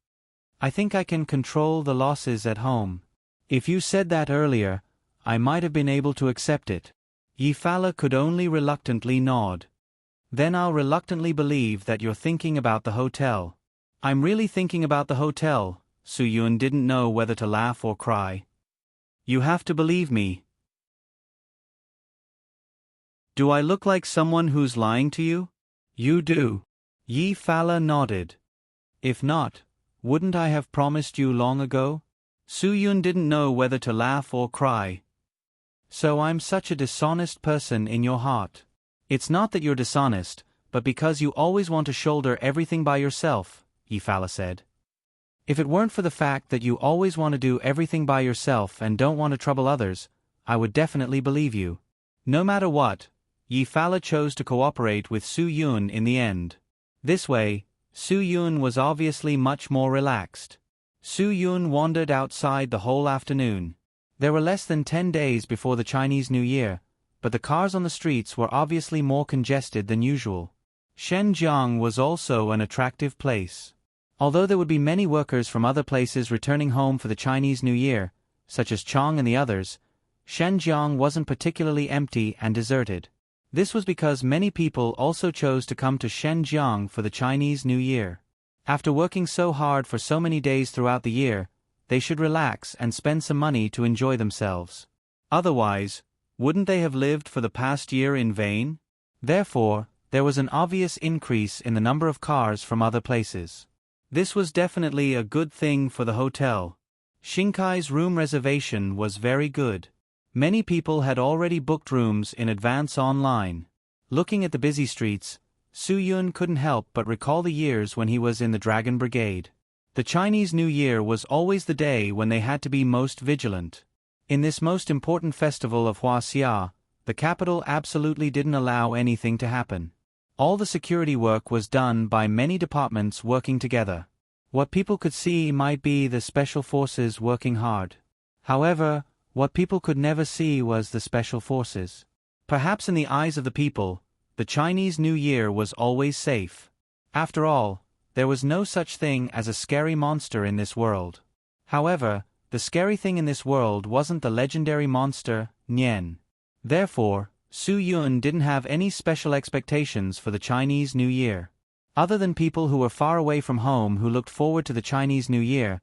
Speaker 1: I think I can control the losses at home. If you said that earlier, I might have been able to accept it. Yi Fala could only reluctantly nod. Then I'll reluctantly believe that you're thinking about the hotel. I'm really thinking about the hotel. Su Yun didn't know whether to laugh or cry. You have to believe me. Do I look like someone who's lying to you? You do. Yi Fala nodded. If not, wouldn't I have promised you long ago? Su Yun didn't know whether to laugh or cry. So I'm such a dishonest person in your heart. It's not that you're dishonest, but because you always want to shoulder everything by yourself, Yi Fala said. If it weren't for the fact that you always want to do everything by yourself and don't want to trouble others, I would definitely believe you. No matter what, Yi Fala chose to cooperate with Su Yun in the end. This way, Su Yun was obviously much more relaxed. Su Yun wandered outside the whole afternoon. There were less than 10 days before the Chinese New Year, but the cars on the streets were obviously more congested than usual. Shenzhen was also an attractive place. Although there would be many workers from other places returning home for the Chinese New Year, such as Chong and the others, Shenzhen wasn't particularly empty and deserted. This was because many people also chose to come to Shenzhen for the Chinese New Year. After working so hard for so many days throughout the year, they should relax and spend some money to enjoy themselves. Otherwise, wouldn't they have lived for the past year in vain? Therefore, there was an obvious increase in the number of cars from other places. This was definitely a good thing for the hotel. Shinkai's room reservation was very good. Many people had already booked rooms in advance online. Looking at the busy streets, Su-yun couldn't help but recall the years when he was in the Dragon Brigade. The Chinese New Year was always the day when they had to be most vigilant. In this most important festival of Huaxia, the capital absolutely didn't allow anything to happen. All the security work was done by many departments working together. What people could see might be the special forces working hard. However, what people could never see was the special forces. Perhaps in the eyes of the people, the Chinese New Year was always safe. After all, there was no such thing as a scary monster in this world. However, the scary thing in this world wasn't the legendary monster, Nian. Therefore, Su-yun didn't have any special expectations for the Chinese New Year. Other than people who were far away from home who looked forward to the Chinese New Year,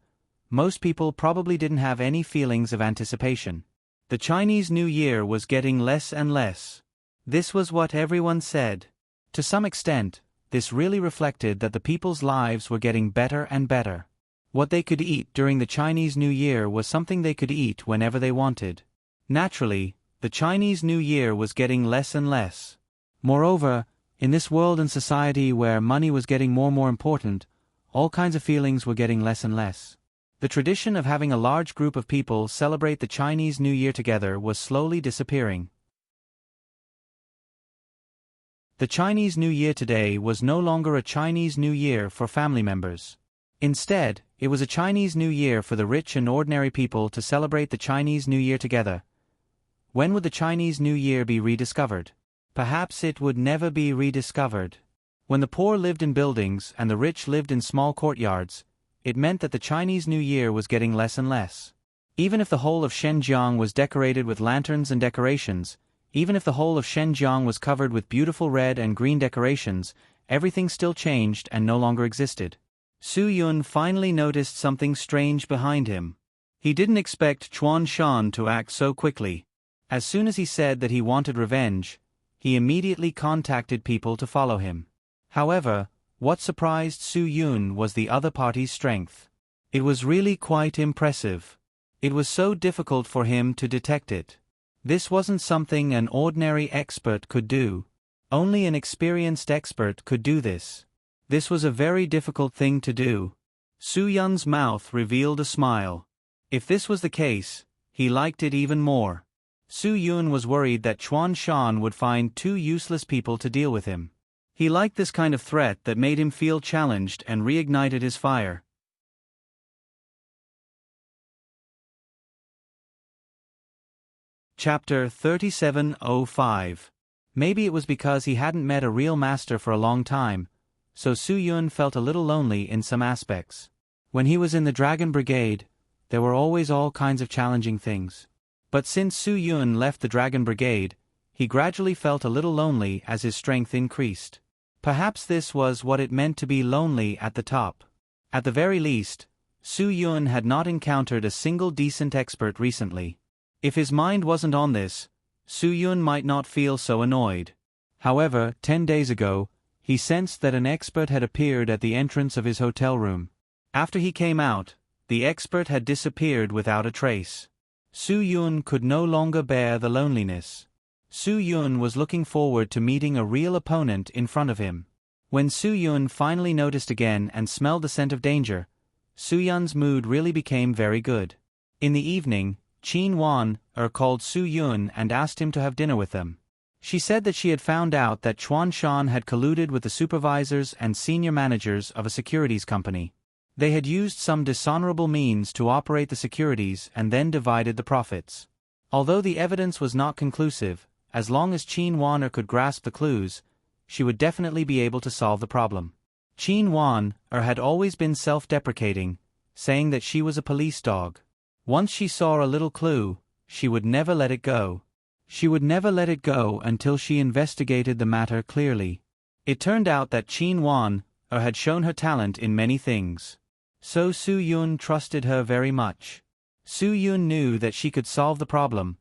Speaker 1: most people probably didn't have any feelings of anticipation. The Chinese New Year was getting less and less. This was what everyone said. To some extent, this really reflected that the people's lives were getting better and better. What they could eat during the Chinese New Year was something they could eat whenever they wanted. Naturally, the Chinese New Year was getting less and less. Moreover, in this world and society where money was getting more and more important, all kinds of feelings were getting less and less. The tradition of having a large group of people celebrate the Chinese New Year together was slowly disappearing. The Chinese New Year today was no longer a Chinese New Year for family members. Instead, it was a Chinese New Year for the rich and ordinary people to celebrate the Chinese New Year together. When would the Chinese New Year be rediscovered? Perhaps it would never be rediscovered. When the poor lived in buildings and the rich lived in small courtyards, it meant that the Chinese New Year was getting less and less. Even if the whole of Shenzhen was decorated with lanterns and decorations, even if the whole of Shenzhen was covered with beautiful red and green decorations, everything still changed and no longer existed. Su-yun finally noticed something strange behind him. He didn't expect Chuan Shan to act so quickly. As soon as he said that he wanted revenge, he immediately contacted people to follow him. However, what surprised Su-yun was the other party's strength. It was really quite impressive. It was so difficult for him to detect it. This wasn't something an ordinary expert could do. Only an experienced expert could do this. This was a very difficult thing to do. Su-yun's mouth revealed a smile. If this was the case, he liked it even more. Su-yun was worried that Chuan Shan would find two useless people to deal with him. He liked this kind of threat that made him feel challenged and reignited his fire. Chapter 3705. Maybe it was because he hadn't met a real master for a long time, so Su-yun felt a little lonely in some aspects. When he was in the Dragon Brigade, there were always all kinds of challenging things. But since Su-yun left the Dragon Brigade, he gradually felt a little lonely as his strength increased. Perhaps this was what it meant to be lonely at the top. At the very least, Su-yun had not encountered a single decent expert recently. If his mind wasn't on this, Su-yun might not feel so annoyed. However, 10 days ago, he sensed that an expert had appeared at the entrance of his hotel room. After he came out, the expert had disappeared without a trace. Su-yun could no longer bear the loneliness. Su-yun was looking forward to meeting a real opponent in front of him. When Su-yun finally noticed again and smelled the scent of danger, Su-yun's mood really became very good. In the evening, Qin Wan called Su-yun and asked him to have dinner with them. She said that she had found out that Chuan Shan had colluded with the supervisors and senior managers of a securities company. They had used some dishonorable means to operate the securities and then divided the profits. Although the evidence was not conclusive, as long as Qin Wan could grasp the clues, she would definitely be able to solve the problem. Qin Wan had always been self-deprecating, saying that she was a police dog. Once she saw a little clue, she would never let it go. She would never let it go until she investigated the matter clearly. It turned out that Qin Wan had shown her talent in many things. So Su-yun trusted her very much. Su-yun knew that she could solve the problem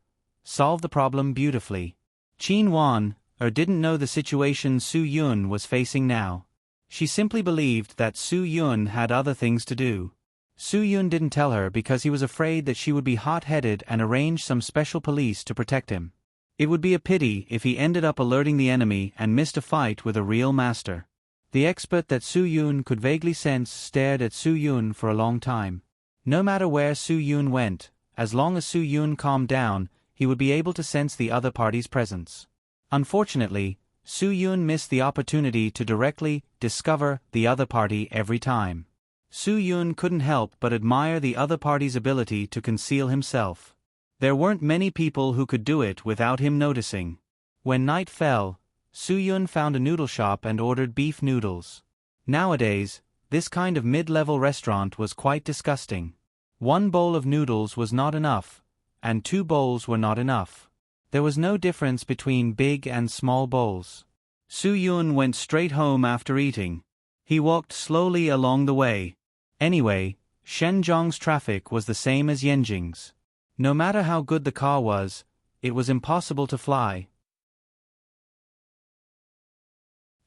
Speaker 1: beautifully. Qin Wan or didn't know the situation Su Yun was facing now. She simply believed that Su Yun had other things to do. Su Yun didn't tell her because he was afraid that she would be hot-headed and arrange some special police to protect him. It would be a pity if he ended up alerting the enemy and missed a fight with a real master. The expert that Su Yun could vaguely sense stared at Su Yun for a long time. No matter where Su Yun went, as long as Su Yun calmed down, he would be able to sense the other party's presence. Unfortunately, Su Yun missed the opportunity to directly discover the other party every time. Su Yun couldn't help but admire the other party's ability to conceal himself. There weren't many people who could do it without him noticing. When night fell, Su Yun found a noodle shop and ordered beef noodles. Nowadays, this kind of mid-level restaurant was quite disgusting. One bowl of noodles was not enough, and 2 bowls were not enough. There was no difference between big and small bowls. Su Yun went straight home after eating. He walked slowly along the way. Anyway, Shenzhong's traffic was the same as Yanjing's. No matter how good the car was, it was impossible to fly.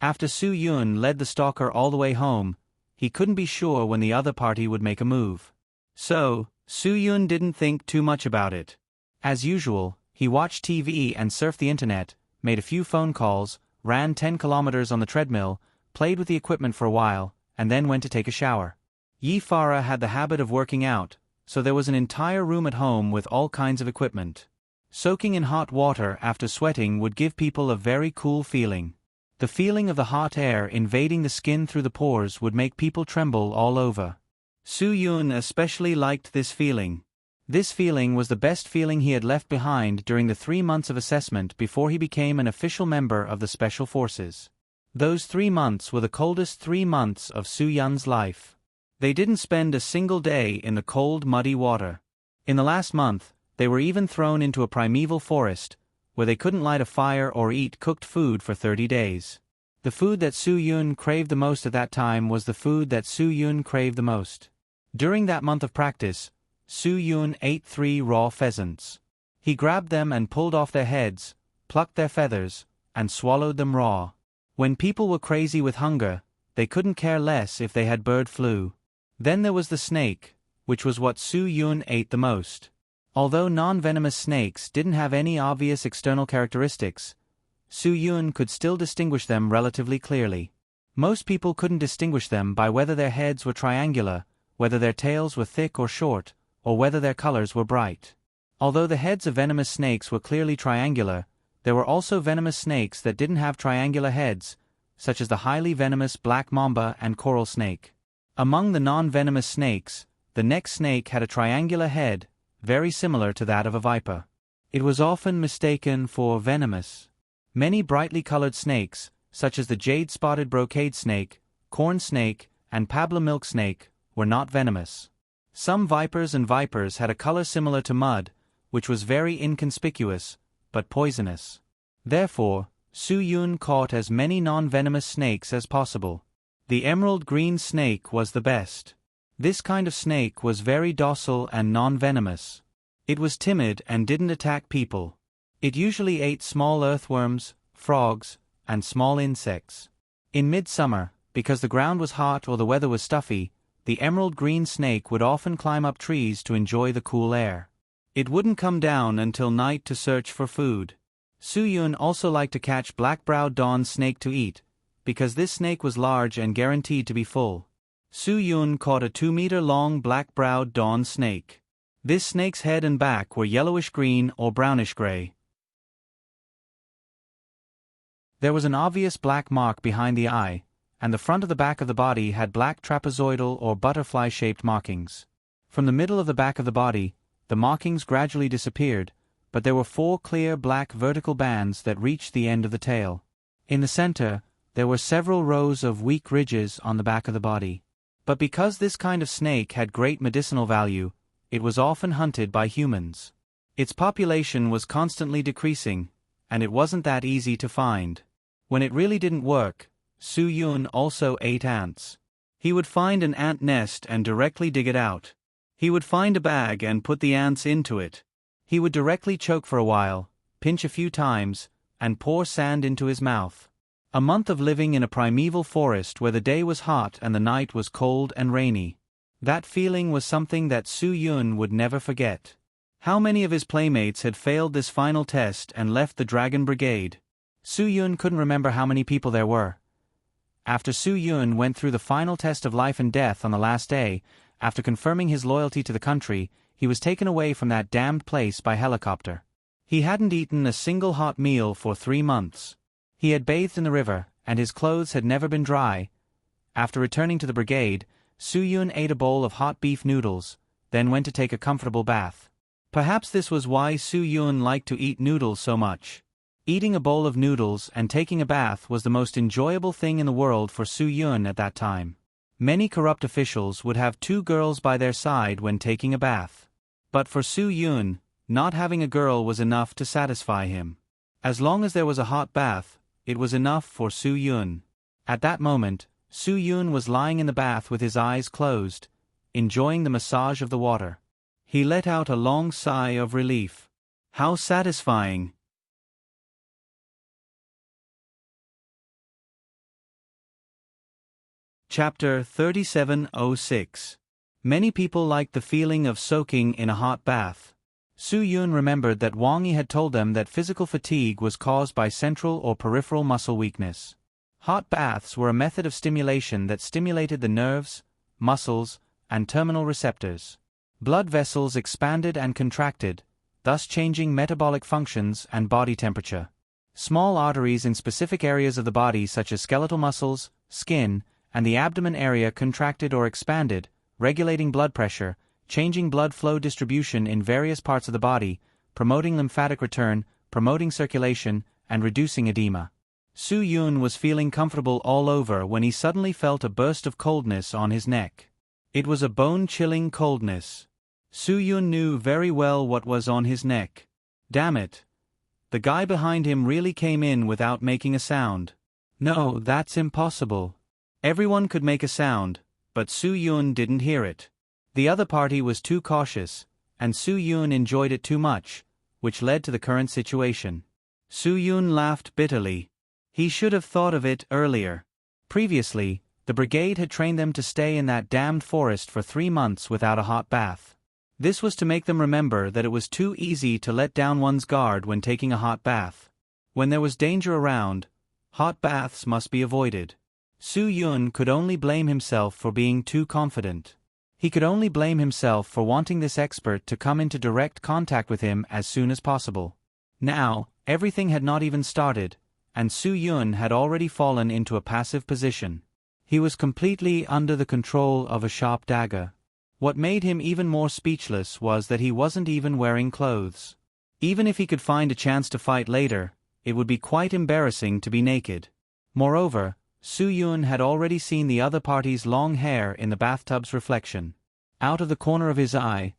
Speaker 1: After Su Yun led the stalker all the way home, he couldn't be sure when the other party would make a move. So, Su Yun didn't think too much about it. As usual, he watched TV and surfed the internet, made a few phone calls, ran 10 kilometers on the treadmill, played with the equipment for a while, and then went to take a shower. Yi Farah had the habit of working out, so there was an entire room at home with all kinds of equipment. Soaking in hot water after sweating would give people a very cool feeling. The feeling of the hot air invading the skin through the pores would make people tremble all over. Su Yun especially liked this feeling. This feeling was the best feeling he had left behind during the 3 months of assessment before he became an official member of the Special Forces. Those 3 months were the coldest 3 months of Su Yun's life. They didn't spend a single day in the cold, muddy water. In the last month, they were even thrown into a primeval forest, where they couldn't light a fire or eat cooked food for 30 days. The food that Su Yun craved the most at that time was the food that Su Yun craved the most. During that month of practice, Su Yun ate 3 raw pheasants. He grabbed them and pulled off their heads, plucked their feathers, and swallowed them raw. When people were crazy with hunger, they couldn't care less if they had bird flu. Then there was the snake, which was what Su Yun ate the most. Although non-venomous snakes didn't have any obvious external characteristics, Su Yun could still distinguish them relatively clearly. Most people couldn't distinguish them by whether their heads were triangular, whether their tails were thick or short, or whether their colors were bright. Although the heads of venomous snakes were clearly triangular, there were also venomous snakes that didn't have triangular heads, such as the highly venomous black mamba and coral snake. Among the non-venomous snakes, the neck snake had a triangular head, very similar to that of a viper. It was often mistaken for venomous. Many brightly colored snakes, such as the jade-spotted brocade snake, corn snake, and Pablo milk snake, were not venomous. Some vipers and vipers had a color similar to mud, which was very inconspicuous, but poisonous. Therefore, Su Yun caught as many non-venomous snakes as possible. The emerald green snake was the best. This kind of snake was very docile and non-venomous. It was timid and didn't attack people. It usually ate small earthworms, frogs, and small insects. In midsummer, because the ground was hot or the weather was stuffy, the emerald green snake would often climb up trees to enjoy the cool air. It wouldn't come down until night to search for food. Su Yun also liked to catch black-browed dawn snake to eat, because this snake was large and guaranteed to be full. Su Yun caught a 2-meter-long black-browed dawn snake. This snake's head and back were yellowish-green or brownish-gray. There was an obvious black mark behind the eye, and the front of the back of the body had black trapezoidal or butterfly-shaped markings. From the middle of the back of the body, the markings gradually disappeared, but there were 4 clear black vertical bands that reached the end of the tail. In the center, there were several rows of weak ridges on the back of the body. But because this kind of snake had great medicinal value, it was often hunted by humans. Its population was constantly decreasing, and it wasn't that easy to find. When it really didn't work, Su Yun also ate ants. He would find an ant nest and directly dig it out. He would find a bag and put the ants into it. He would directly choke for a while, pinch a few times, and pour sand into his mouth. A month of living in a primeval forest where the day was hot and the night was cold and rainy. That feeling was something that Su Yun would never forget. How many of his playmates had failed this final test and left the Dragon Brigade? Su Yun couldn't remember how many people there were. After Su Yun went through the final test of life and death on the last day, after confirming his loyalty to the country, he was taken away from that damned place by helicopter. He hadn't eaten a single hot meal for 3 months. He had bathed in the river, and his clothes had never been dry. After returning to the brigade, Su Yun ate a bowl of hot beef noodles, then went to take a comfortable bath. Perhaps this was why Su Yun liked to eat noodles so much. Eating a bowl of noodles and taking a bath was the most enjoyable thing in the world for Su Yun at that time. Many corrupt officials would have 2 girls by their side when taking a bath. But for Su Yun, not having a girl was enough to satisfy him. As long as there was a hot bath, it was enough for Su Yun. At that moment, Su Yun was lying in the bath with his eyes closed, enjoying the massage of the water. He let out a long sigh of relief. How satisfying! Chapter 3706. Many people liked the feeling of soaking in a hot bath. Su Yun remembered that Wang Yi had told them that physical fatigue was caused by central or peripheral muscle weakness. Hot baths were a method of stimulation that stimulated the nerves, muscles, and terminal receptors. Blood vessels expanded and contracted, thus changing metabolic functions and body temperature. Small arteries in specific areas of the body such as skeletal muscles, skin, and the abdomen area contracted or expanded, regulating blood pressure, changing blood flow distribution in various parts of the body, promoting lymphatic return, promoting circulation, and reducing edema. Su Yun was feeling comfortable all over when he suddenly felt a burst of coldness on his neck. It was a bone-chilling coldness. Su Yun knew very well what was on his neck. Damn it! The guy behind him really came in without making a sound. No, that's impossible. Everyone could make a sound, but Su Yun didn't hear it. The other party was too cautious, and Su Yun enjoyed it too much, which led to the current situation. Su Yun laughed bitterly. He should have thought of it earlier. Previously, the brigade had trained them to stay in that damned forest for 3 months without a hot bath. This was to make them remember that it was too easy to let down one's guard when taking a hot bath. When there was danger around, hot baths must be avoided. Su Yun could only blame himself for being too confident. He could only blame himself for wanting this expert to come into direct contact with him as soon as possible. Now, everything had not even started, and Su Yun had already fallen into a passive position. He was completely under the control of a sharp dagger. What made him even more speechless was that he wasn't even wearing clothes. Even if he could find a chance to fight later, it would be quite embarrassing to be naked. Moreover, Su Yun had already seen the other party's long hair in the bathtub's reflection. Out of the corner of his eye,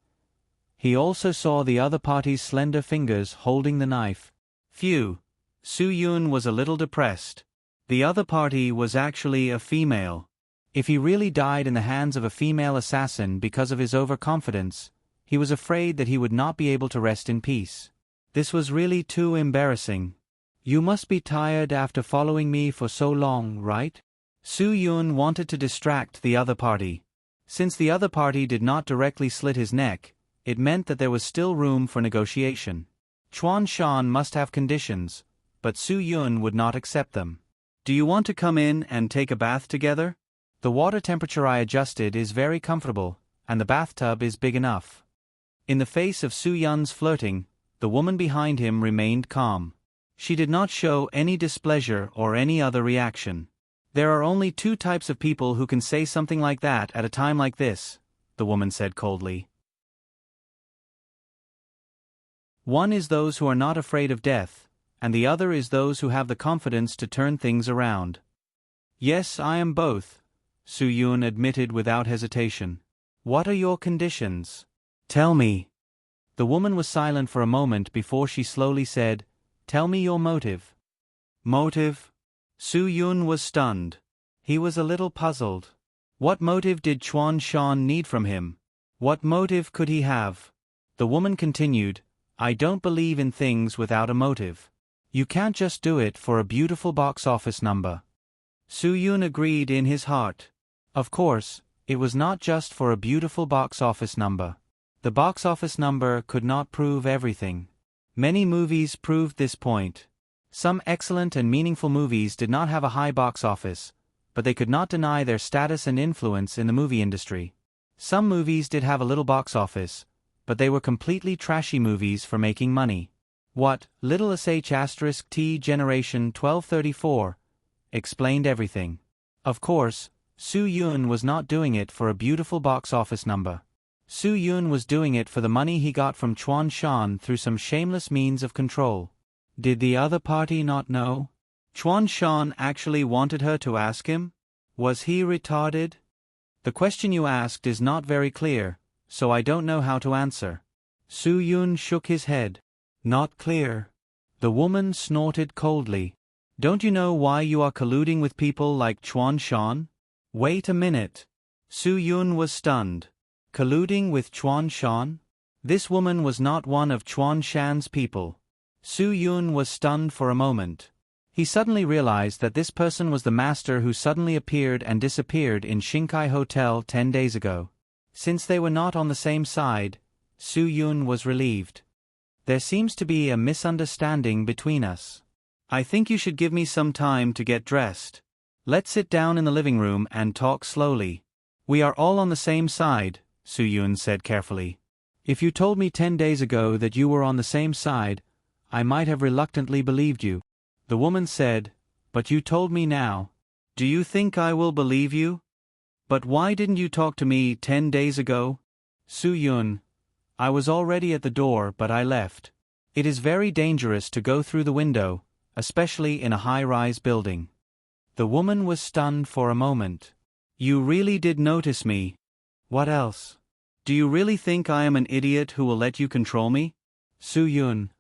Speaker 1: he also saw the other party's slender fingers holding the knife. Phew! Su Yun was a little depressed. The other party was actually a female. If he really died in the hands of a female assassin because of his overconfidence, he was afraid that he would not be able to rest in peace. This was really too embarrassing. You must be tired after following me for so long, right? Su Yun wanted to distract the other party. Since the other party did not directly slit his neck, it meant that there was still room for negotiation. Chuan Shan must have conditions, but Su Yun would not accept them. Do you want to come in and take a bath together? The water temperature I adjusted is very comfortable, and the bathtub is big enough. In the face of Su Yun's flirting, the woman behind him remained calm. She did not show any displeasure or any other reaction. There are only 2 types of people who can say something like that at a time like this, the woman said coldly. One is those who are not afraid of death, and the other is those who have the confidence to turn things around. Yes, I am both, Su Yun admitted without hesitation. What are your conditions? Tell me. The woman was silent for a moment before she slowly said, Tell me your motive. Motive? Su Yun was stunned. He was a little puzzled. What motive did Chuan Shan need from him? What motive could he have? The woman continued, I don't believe in things without a motive. You can't just do it for a beautiful box office number. Soo-yoon agreed in his heart. Of course, it was not just for a beautiful box office number. The box office number could not prove everything. Many movies proved this point. Some excellent and meaningful movies did not have a high box office, but they could not deny their status and influence in the movie industry. Some movies did have a little box office, but they were completely trashy movies for making money. What, little sh*t Generation 1234, explained everything. Of course, Soo-yoon was not doing it for a beautiful box office number. Soo-yoon was doing it for the money he got from Chwon Shan through some shameless means of control. Did the other party not know? Chwon Shan actually wanted her to ask him? Was he retarded? The question you asked is not very clear, so I don't know how to answer. Soo-yoon shook his head. Not clear. The woman snorted coldly. Don't you know why you are colluding with people like Chwon Shan? Wait a minute. Soo-yoon was stunned. Colluding with Chwon Shan? This woman was not one of Chwon Shan's people. Soo-yoon was stunned for a moment. He suddenly realized that this person was the master who suddenly appeared and disappeared in Shinkai Hotel 10 days ago. Since they were not on the same side, Soo-yoon was relieved. There seems to be a misunderstanding between us. I think you should give me some time to get dressed. Let's sit down in the living room and talk slowly. We are all on the same side, Soo-yoon said carefully. If you told me 10 days ago that you were on the same side, I might have reluctantly believed you. The woman said, but you told me now. Do you think I will believe you? But why didn't you talk to me 10 days ago? Soo-yoon, I was already at the door but I left. It is very dangerous to go through the window, especially in a high-rise building. The woman was stunned for a moment. You really did notice me. What else? Do you really think I am an idiot who will let you control me? Soo-yoon,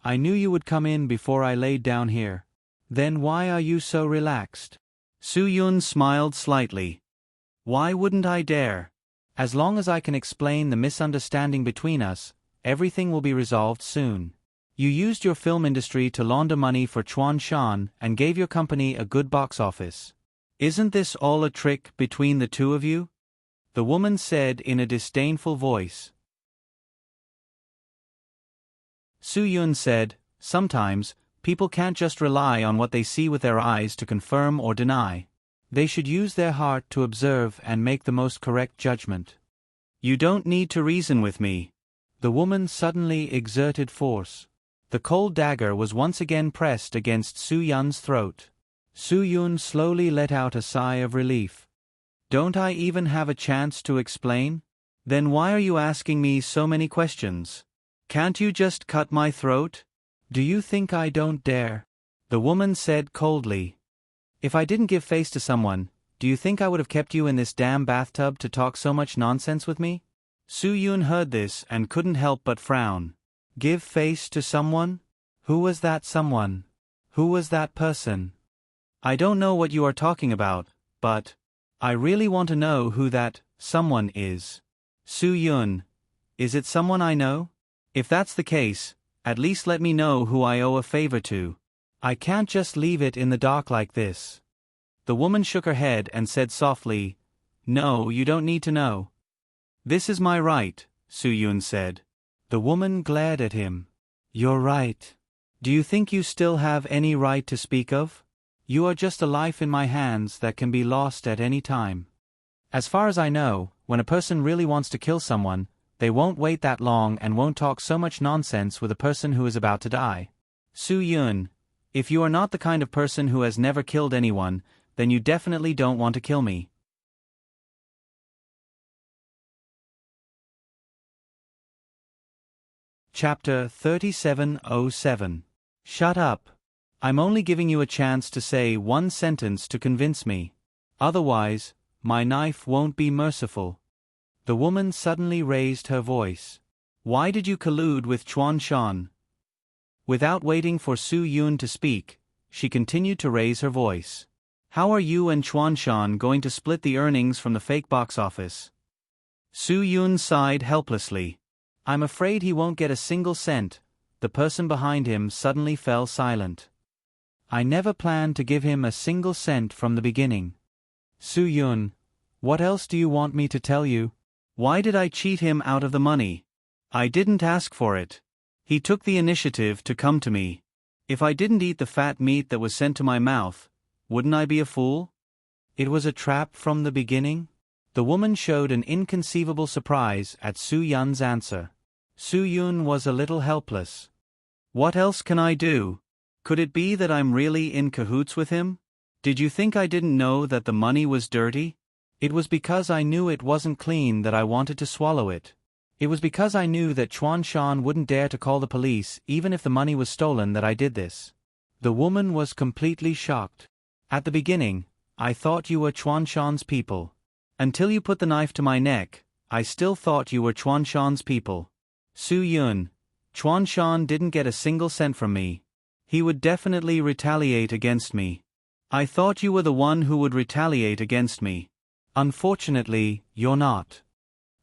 Speaker 1: I knew you would come in before I laid down here. Then why are you so relaxed? Soo-yoon smiled slightly. Why wouldn't I dare? As long as I can explain the misunderstanding between us, everything will be resolved soon. You used your film industry to launder money for Chwon Shan and gave your company a good box office. Isn't this all a trick between the two of you? The woman said in a disdainful voice. Soo-yoon said, sometimes, people can't just rely on what they see with their eyes to confirm or deny. They should use their heart to observe and make the most correct judgment. You don't need to reason with me. The woman suddenly exerted force. The cold dagger was once again pressed against Soo-yoon's throat. Soo-yoon slowly let out a sigh of relief. Don't I even have a chance to explain? Then why are you asking me so many questions? Can't you just cut my throat? Do you think I don't dare? The woman said coldly. If I didn't give face to someone, do you think I would have kept you in this damn bathtub to talk so much nonsense with me? Soo-yoon heard this and couldn't help but frown. Give face to someone? Who was that someone? Who was that person? I don't know what you are talking about, but I really want to know who that someone is. Soo-yoon, is it someone I know? If that's the case, at least let me know who I owe a favor to. I can't just leave it in the dark like this. The woman shook her head and said softly, No, you don't need to know. This is my right, Soo-yoon said. The woman glared at him. You're right. Do you think you still have any right to speak of? You are just a life in my hands that can be lost at any time. As far as I know, when a person really wants to kill someone, they won't wait that long and won't talk so much nonsense with a person who is about to die. Soo-yoon, if you are not the kind of person who has never killed anyone, then you definitely don't want to kill me. Chapter 3707. Shut up. I'm only giving you a chance to say one sentence to convince me. Otherwise, my knife won't be merciful. The woman suddenly raised her voice. Why did you collude with Chwon Shan? Without waiting for Soo-yoon to speak, she continued to raise her voice. How are you and Chwon Shan going to split the earnings from the fake box office? Soo-yoon sighed helplessly. I'm afraid he won't get a single cent, the person behind him suddenly fell silent. I never planned to give him a single cent from the beginning. Su-yun, what else do you want me to tell you? Why did I cheat him out of the money? I didn't ask for it. He took the initiative to come to me. If I didn't eat the fat meat that was sent to my mouth, wouldn't I be a fool? It was a trap from the beginning? The woman showed an inconceivable surprise at Su-yun's answer. Su-yun was a little helpless. What else can I do? Could it be that I'm really in cahoots with him? Did you think I didn't know that the money was dirty? It was because I knew it wasn't clean that I wanted to swallow it. It was because I knew that Chuan Shan wouldn't dare to call the police even if the money was stolen that I did this. The woman was completely shocked. At the beginning, I thought you were Chuan Shan's people. Until you put the knife to my neck, I still thought you were Chuan Shan's people. Su-yun, Chuan Shan didn't get a single cent from me. He would definitely retaliate against me. I thought you were the one who would retaliate against me. Unfortunately, you're not.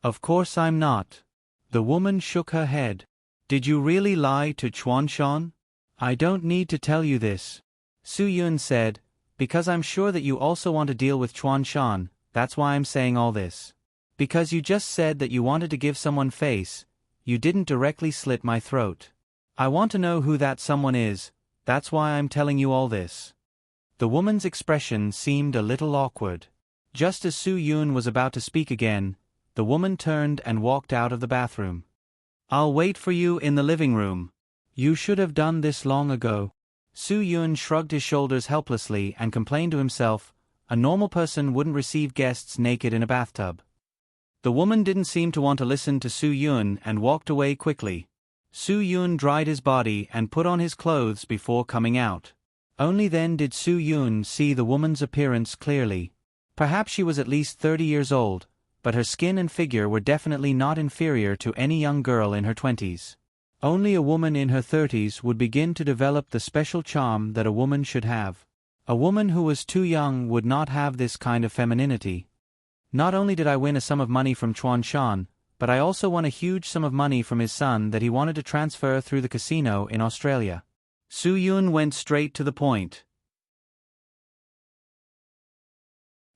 Speaker 1: Of course I'm not. The woman shook her head. Did you really lie to Chuan Shan? I don't need to tell you this. Su-yun said, because I'm sure that you also want to deal with Chuan Shan, that's why I'm saying all this. Because you just said that you wanted to give someone face, you didn't directly slit my throat. I want to know who that someone is, that's why I'm telling you all this. The woman's expression seemed a little awkward. Just as Su-yun was about to speak again, the woman turned and walked out of the bathroom. I'll wait for you in the living room. You should have done this long ago. Su-yun shrugged his shoulders helplessly and complained to himself, a normal person wouldn't receive guests naked in a bathtub. The woman didn't seem to want to listen to Su-yun and walked away quickly. Su-yun dried his body and put on his clothes before coming out. Only then did Su-yun see the woman's appearance clearly. Perhaps she was at least 30 years old, but her skin and figure were definitely not inferior to any young girl in her 20s. Only a woman in her 30s would begin to develop the special charm that a woman should have. A woman who was too young would not have this kind of femininity. Not only did I win a sum of money from Chuan Shan, but I also won a huge sum of money from his son that he wanted to transfer through the casino in Australia. Su-yun went straight to the point.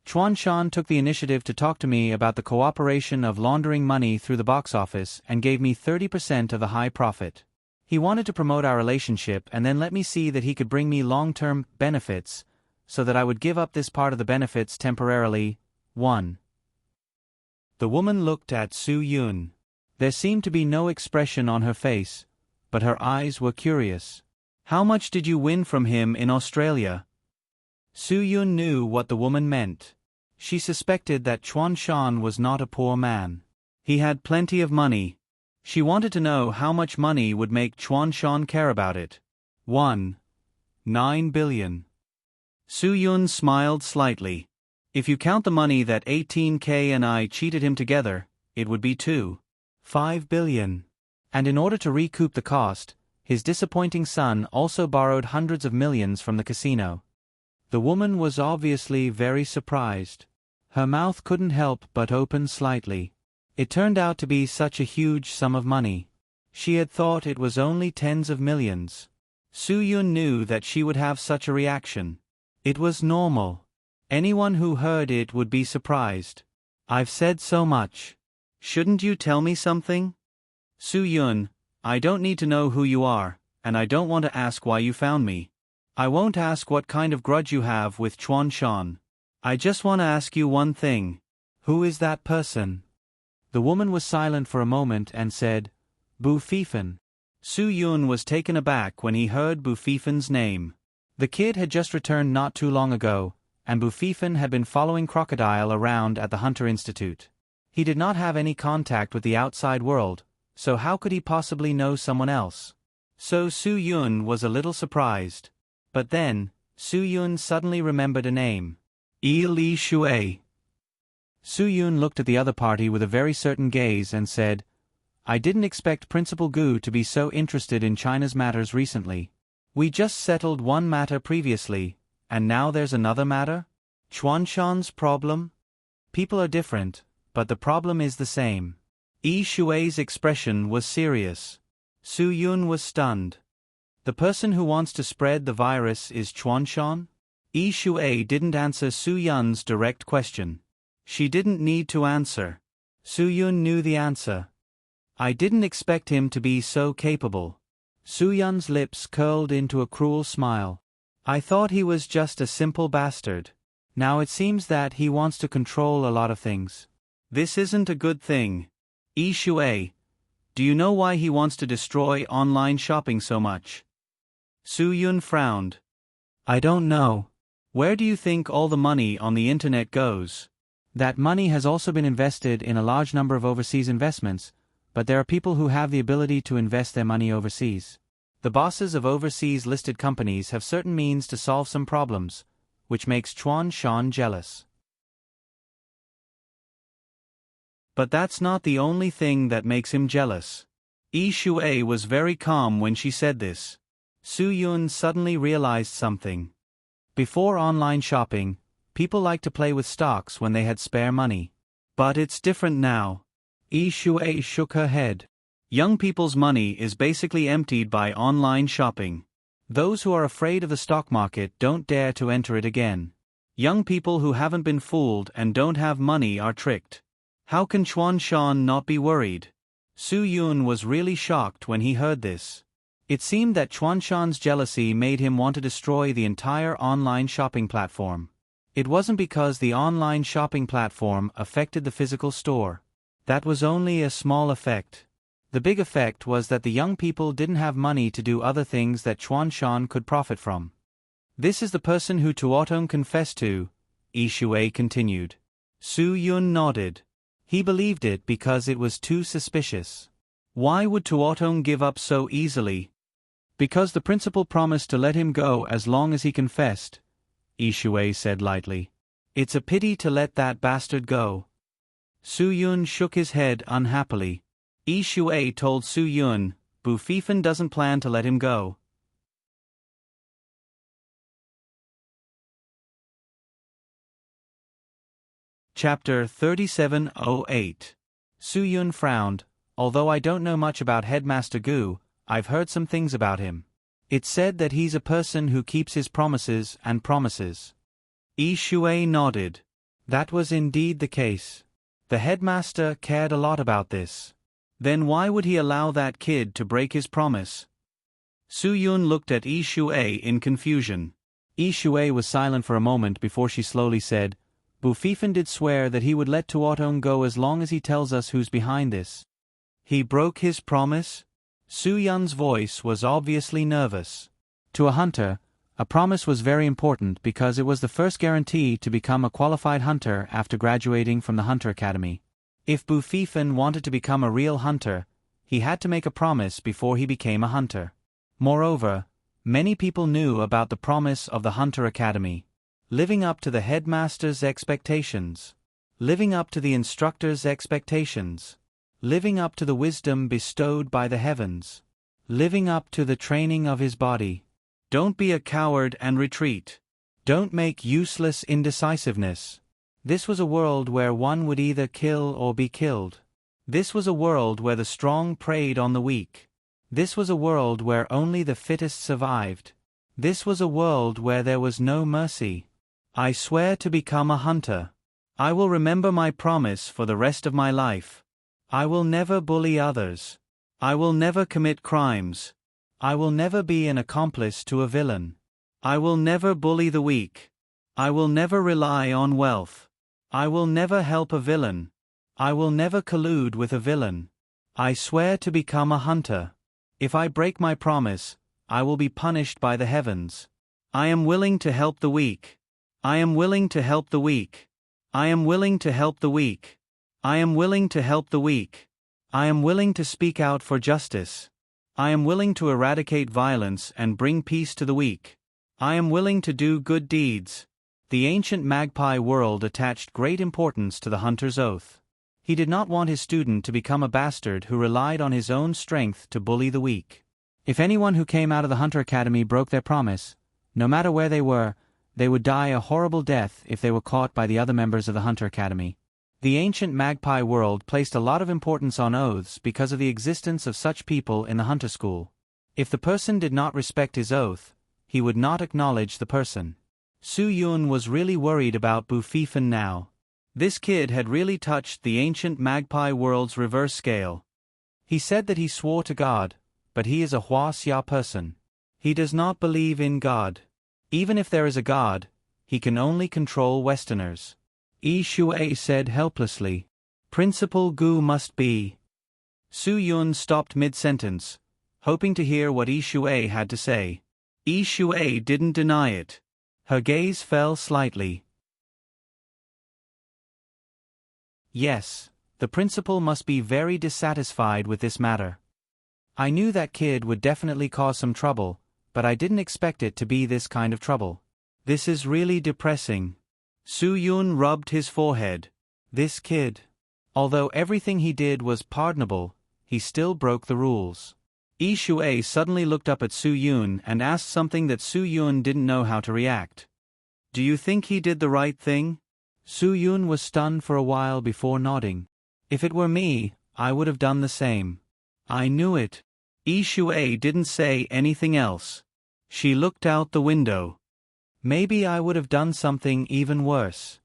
Speaker 1: Chuan Shan took the initiative to talk to me about the cooperation of laundering money through the box office and gave me 30% of the high profit. He wanted to promote our relationship and then let me see that he could bring me long-term benefits, so that I would give up this part of the benefits temporarily. 1. The woman looked at Su-yun. There seemed to be no expression on her face, but her eyes were curious. How much did you win from him in Australia? Su-yun knew what the woman meant. She suspected that Chuan Shan was not a poor man. He had plenty of money. She wanted to know how much money would make Chuan Shan care about it. 9 billion. Su-yun smiled slightly. If you count the money that 18K and I cheated him together, it would be 5 billion. And in order to recoup the cost, his disappointing son also borrowed hundreds of millions from the casino. The woman was obviously very surprised. Her mouth couldn't help but open slightly. It turned out to be such a huge sum of money. She had thought it was only tens of millions. Su-yun knew that she would have such a reaction. It was normal. Anyone who heard it would be surprised. I've said so much. Shouldn't you tell me something? Su-yun, I don't need to know who you are, and I don't want to ask why you found me. I won't ask what kind of grudge you have with Chuan Shan. I just want to ask you one thing. Who is that person? The woman was silent for a moment and said, Bu Fifan. Su-yun was taken aback when he heard Bu Fifan's name. The kid had just returned not too long ago, and Bu Fifan had been following Crocodile around at the Hunter Institute. He did not have any contact with the outside world, so how could he possibly know someone else? So Su-yun was a little surprised. But then, Su-yun suddenly remembered a name. Li Shui. Su-yun looked at the other party with a very certain gaze and said, I didn't expect Principal Gu to be so interested in China's matters recently. We just settled one matter previously, and now there's another matter? Chuan Shan's problem? People are different, but the problem is the same. Yi Shui's expression was serious. Su Yun was stunned. The person who wants to spread the virus is Chuanshan? Yi Shuai didn't answer Su Yun's direct question. She didn't need to answer. Su Yun knew the answer. I didn't expect him to be so capable. Su Yun's lips curled into a cruel smile. I thought he was just a simple bastard. Now it seems that he wants to control a lot of things. This isn't a good thing. Yi Shuai, do you know why he wants to destroy online shopping so much? Su Yun frowned. I don't know. Where do you think all the money on the internet goes? That money has also been invested in a large number of overseas investments, but there are people who have the ability to invest their money overseas. The bosses of overseas listed companies have certain means to solve some problems, which makes Chuan Shan jealous. But that's not the only thing that makes him jealous. Yi Shuai was very calm when she said this. Su Yun suddenly realized something. Before online shopping, people liked to play with stocks when they had spare money. But it's different now. Yi Shuai shook her head. Young people's money is basically emptied by online shopping. Those who are afraid of the stock market don't dare to enter it again. Young people who haven't been fooled and don't have money are tricked. How can Chuan Shan not be worried? Su Yun was really shocked when he heard this. It seemed that Chuan Shan's jealousy made him want to destroy the entire online shopping platform. It wasn't because the online shopping platform affected the physical store. That was only a small effect. The big effect was that the young people didn't have money to do other things that Chuan Shan could profit from. This is the person who Tuotong confessed to, Yi Shuai continued. Su Yun nodded. He believed it because it was too suspicious. Why would Tuotong give up so easily? Because the principal promised to let him go as long as he confessed, Yi Shuai said lightly. It's a pity to let that bastard go. Su Yun shook his head unhappily. Yi Shuai told Su Yun, Bu Fifan doesn't plan to let him go. Chapter 3708. Su Yun frowned. Although I don't know much about Headmaster Gu, I've heard some things about him. It's said that he's a person who keeps his promises and promises. Yi Shuai nodded. That was indeed the case. The headmaster cared a lot about this. Then why would he allow that kid to break his promise? Su Yun looked at Yi Shuai in confusion. Yi Shuai was silent for a moment before she slowly said, Bu Fifan did swear that he would let Tuotong go as long as he tells us who's behind this. He broke his promise? Su Yun's voice was obviously nervous. To a hunter, a promise was very important because it was the first guarantee to become a qualified hunter after graduating from the Hunter Academy. If Bu Fifan wanted to become a real hunter, he had to make a promise before he became a hunter. Moreover, many people knew about the promise of the Hunter Academy. Living up to the headmaster's expectations. Living up to the instructor's expectations. Living up to the wisdom bestowed by the heavens. Living up to the training of his body. Don't be a coward and retreat. Don't make useless indecisiveness. This was a world where one would either kill or be killed. This was a world where the strong preyed on the weak. This was a world where only the fittest survived. This was a world where there was no mercy. I swear to become a hunter. I will remember my promise for the rest of my life. I will never bully others. I will never commit crimes. I will never be an accomplice to a villain. I will never bully the weak. I will never rely on wealth. I will never help a villain. I will never collude with a villain. I swear to become a hunter. If I break my promise, I will be punished by the heavens. I am willing to help the weak. I am willing to help the weak. I am willing to help the weak. I am willing to help the weak. I am willing to speak out for justice. I am willing to eradicate violence and bring peace to the weak. I am willing to do good deeds. The ancient magpie world attached great importance to the hunter's oath. He did not want his student to become a bastard who relied on his own strength to bully the weak. If anyone who came out of the Hunter Academy broke their promise, no matter where they would die a horrible death if they were caught by the other members of the Hunter Academy. The ancient magpie world placed a lot of importance on oaths because of the existence of such people in the hunter school. If the person did not respect his oath, he would not acknowledge the person. Su Yun was really worried about Bu Fifan now. This kid had really touched the ancient magpie world's reverse scale. He said that he swore to God, but he is a Hua Xia person. He does not believe in God. Even if there is a God, he can only control Westerners. Yi Shui said helplessly. Principal Gu must be. Su Yun stopped mid-sentence, hoping to hear what Yi Shui had to say. Yi Shui didn't deny it. Her gaze fell slightly. Yes, the principal must be very dissatisfied with this matter. I knew that kid would definitely cause some trouble, but I didn't expect it to be this kind of trouble. This is really depressing. Su Yun rubbed his forehead. This kid. Although everything he did was pardonable, he still broke the rules. Yi Shui suddenly looked up at Su Yun and asked something that Su Yun didn't know how to react. Do you think he did the right thing? Su Yun was stunned for a while before nodding. If it were me, I would have done the same. I knew it. Yi Shui didn't say anything else. She looked out the window. Maybe I would have done something even worse.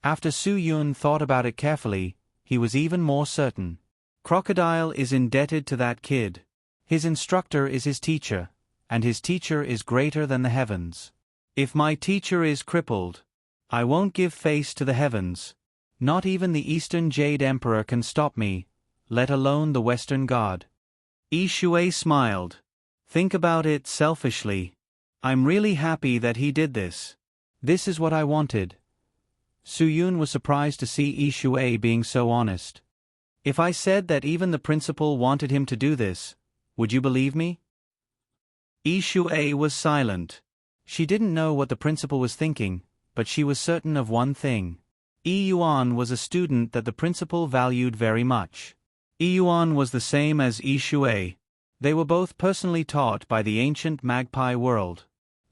Speaker 1: After Su Yun thought about it carefully, he was even more certain. Crocodile is indebted to that kid. His instructor is his teacher, and his teacher is greater than the heavens. If my teacher is crippled, I won't give face to the heavens. Not even the Eastern Jade Emperor can stop me, let alone the Western God. Yi Shui smiled. Think about it selfishly. I'm really happy that he did this. This is what I wanted. Su Yun was surprised to see Yi Shui being so honest. If I said that even the principal wanted him to do this, would you believe me? Yi Shui was silent. She didn't know what the principal was thinking, but she was certain of one thing. Yi Yuan was a student that the principal valued very much. Yi Yuan was the same as Yi Shui. They were both personally taught by the ancient magpie world.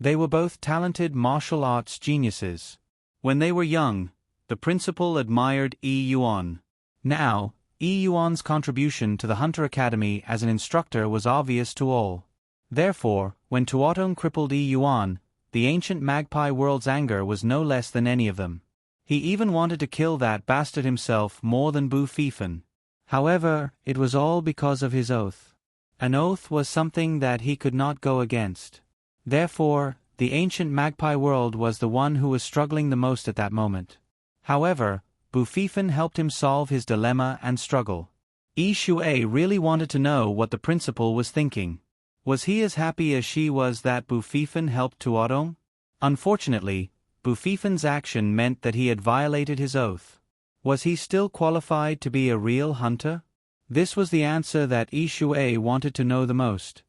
Speaker 1: They were both talented martial arts geniuses. When they were young, the principal admired Yi Yuan. Now, Yi Yuan's contribution to the Hunter Academy as an instructor was obvious to all. Therefore, when Tuotong crippled Yi Yuan, the ancient magpie world's anger was no less than any of them. He even wanted to kill that bastard himself more than Bu Fifan. However, it was all because of his oath. An oath was something that he could not go against. Therefore, the ancient magpie world was the one who was struggling the most at that moment. However, Bu Fifan helped him solve his dilemma and struggle. Yi Shui really wanted to know what the principal was thinking. Was he as happy as she was that Bu Fifan helped Tuotong? Unfortunately, Bu Fifan's action meant that he had violated his oath. Was he still qualified to be a real hunter? This was the answer that Yi Shui wanted to know the most.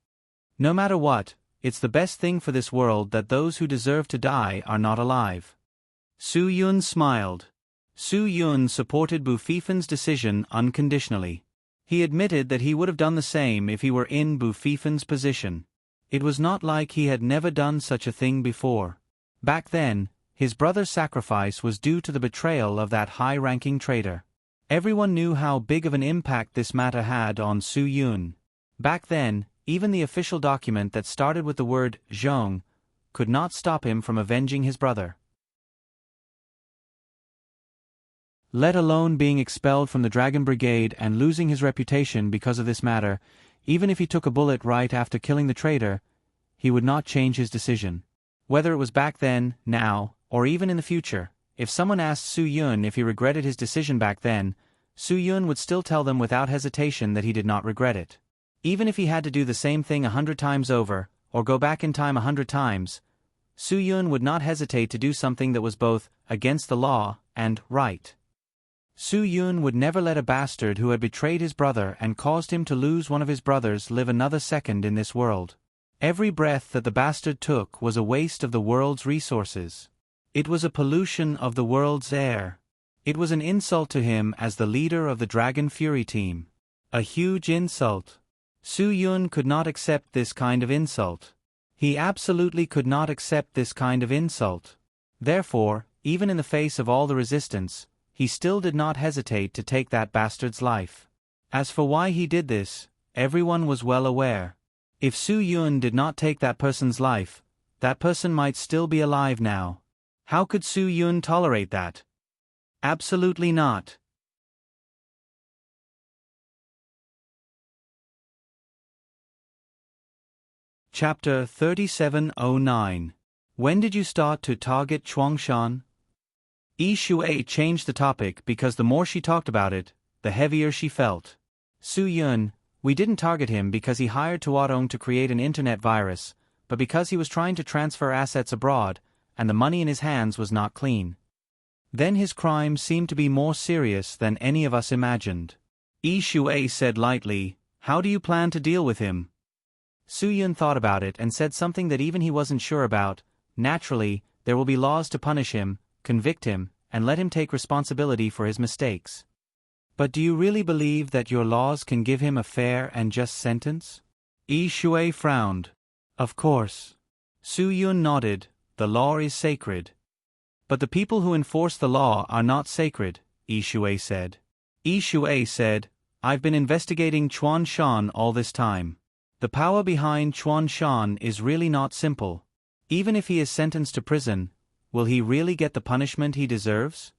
Speaker 1: No matter what, it's the best thing for this world that those who deserve to die are not alive. Su Yun smiled. Su Yun supported Bu Fifan's decision unconditionally. He admitted that he would have done the same if he were in Bu Fifan's position. It was not like he had never done such a thing before. Back then, his brother's sacrifice was due to the betrayal of that high-ranking traitor. Everyone knew how big of an impact this matter had on Su Yun. Back then, even the official document that started with the word Zhong could not stop him from avenging his brother. Let alone being expelled from the Dragon Brigade and losing his reputation because of this matter, even if he took a bullet right after killing the traitor, he would not change his decision. Whether it was back then, now, or even in the future, if someone asked Su Yun if he regretted his decision back then, Su Yun would still tell them without hesitation that he did not regret it. Even if he had to do the same thing 100 times over, or go back in time 100 times, Su Yun would not hesitate to do something that was both against the law and right. Su Yun would never let a bastard who had betrayed his brother and caused him to lose one of his brothers live another second in this world. Every breath that the bastard took was a waste of the world's resources. It was a pollution of the world's air. It was an insult to him as the leader of the Dragon Fury team. A huge insult. Su Yun could not accept this kind of insult. He absolutely could not accept this kind of insult. Therefore, even in the face of all the resistance, he still did not hesitate to take that bastard's life. As for why he did this, everyone was well aware. If Su Yun did not take that person's life, that person might still be alive now. How could Su Yun tolerate that? Absolutely not. Chapter 3709. When did you start to target Chuangshan? Yi Shui changed the topic because the more she talked about it, the heavier she felt. Su Yun, we didn't target him because he hired Tuatong to create an internet virus, but because he was trying to transfer assets abroad, and the money in his hands was not clean. Then his crime seemed to be more serious than any of us imagined. Yi Shui said lightly, how do you plan to deal with him? Su Yun thought about it and said something that even he wasn't sure about. Naturally, there will be laws to punish him, convict him, and let him take responsibility for his mistakes. But do you really believe that your laws can give him a fair and just sentence? Yi Shui frowned. Of course. Su Yun nodded. The law is sacred. But the people who enforce the law are not sacred, Yi Shui said. Yi Shui said, I've been investigating Chuanshan all this time. The power behind Chuanshan is really not simple. Even if he is sentenced to prison, will he really get the punishment he deserves?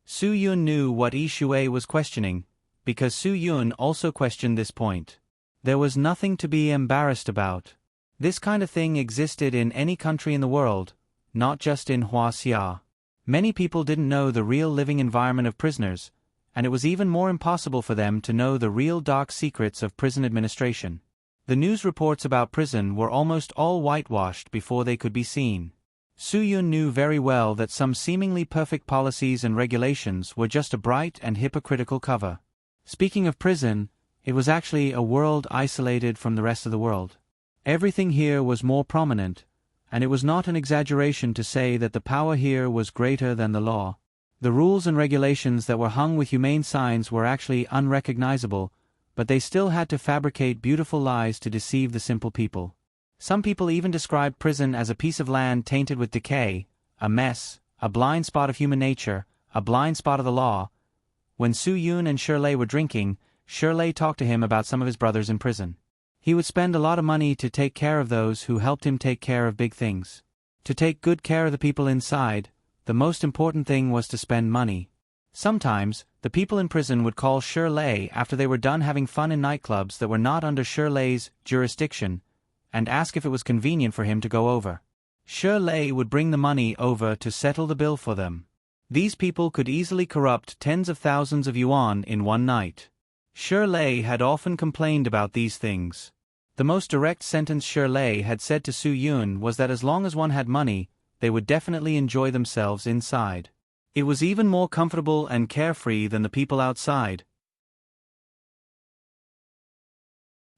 Speaker 1: Su Yun knew what Yi Shui was questioning, because Su Yun also questioned this point. There was nothing to be embarrassed about. This kind of thing existed in any country in the world, not just in Huaxia. Many people didn't know the real living environment of prisoners, and it was even more impossible for them to know the real dark secrets of prison administration. The news reports about prison were almost all whitewashed before they could be seen. Su Yun knew very well that some seemingly perfect policies and regulations were just a bright and hypocritical cover. Speaking of prison, it was actually a world isolated from the rest of the world. Everything here was more prominent, and it was not an exaggeration to say that the power here was greater than the law. The rules and regulations that were hung with humane signs were actually unrecognizable, but they still had to fabricate beautiful lies to deceive the simple people. Some people even described prison as a piece of land tainted with decay, a mess, a blind spot of human nature, a blind spot of the law. When Su Yun and Shirley were drinking, Shirley talked to him about some of his brothers in prison. He would spend a lot of money to take care of those who helped him take care of big things. To take good care of the people inside, the most important thing was to spend money. Sometimes, the people in prison would call Shirley after they were done having fun in nightclubs that were not under Shirley's jurisdiction, and ask if it was convenient for him to go over. Shirley would bring the money over to settle the bill for them. These people could easily corrupt tens of thousands of yuan in one night. Shirley had often complained about these things. The most direct sentence Shirley had said to Su Yun was that as long as one had money, they would definitely enjoy themselves inside. It was even more comfortable and carefree than the people outside.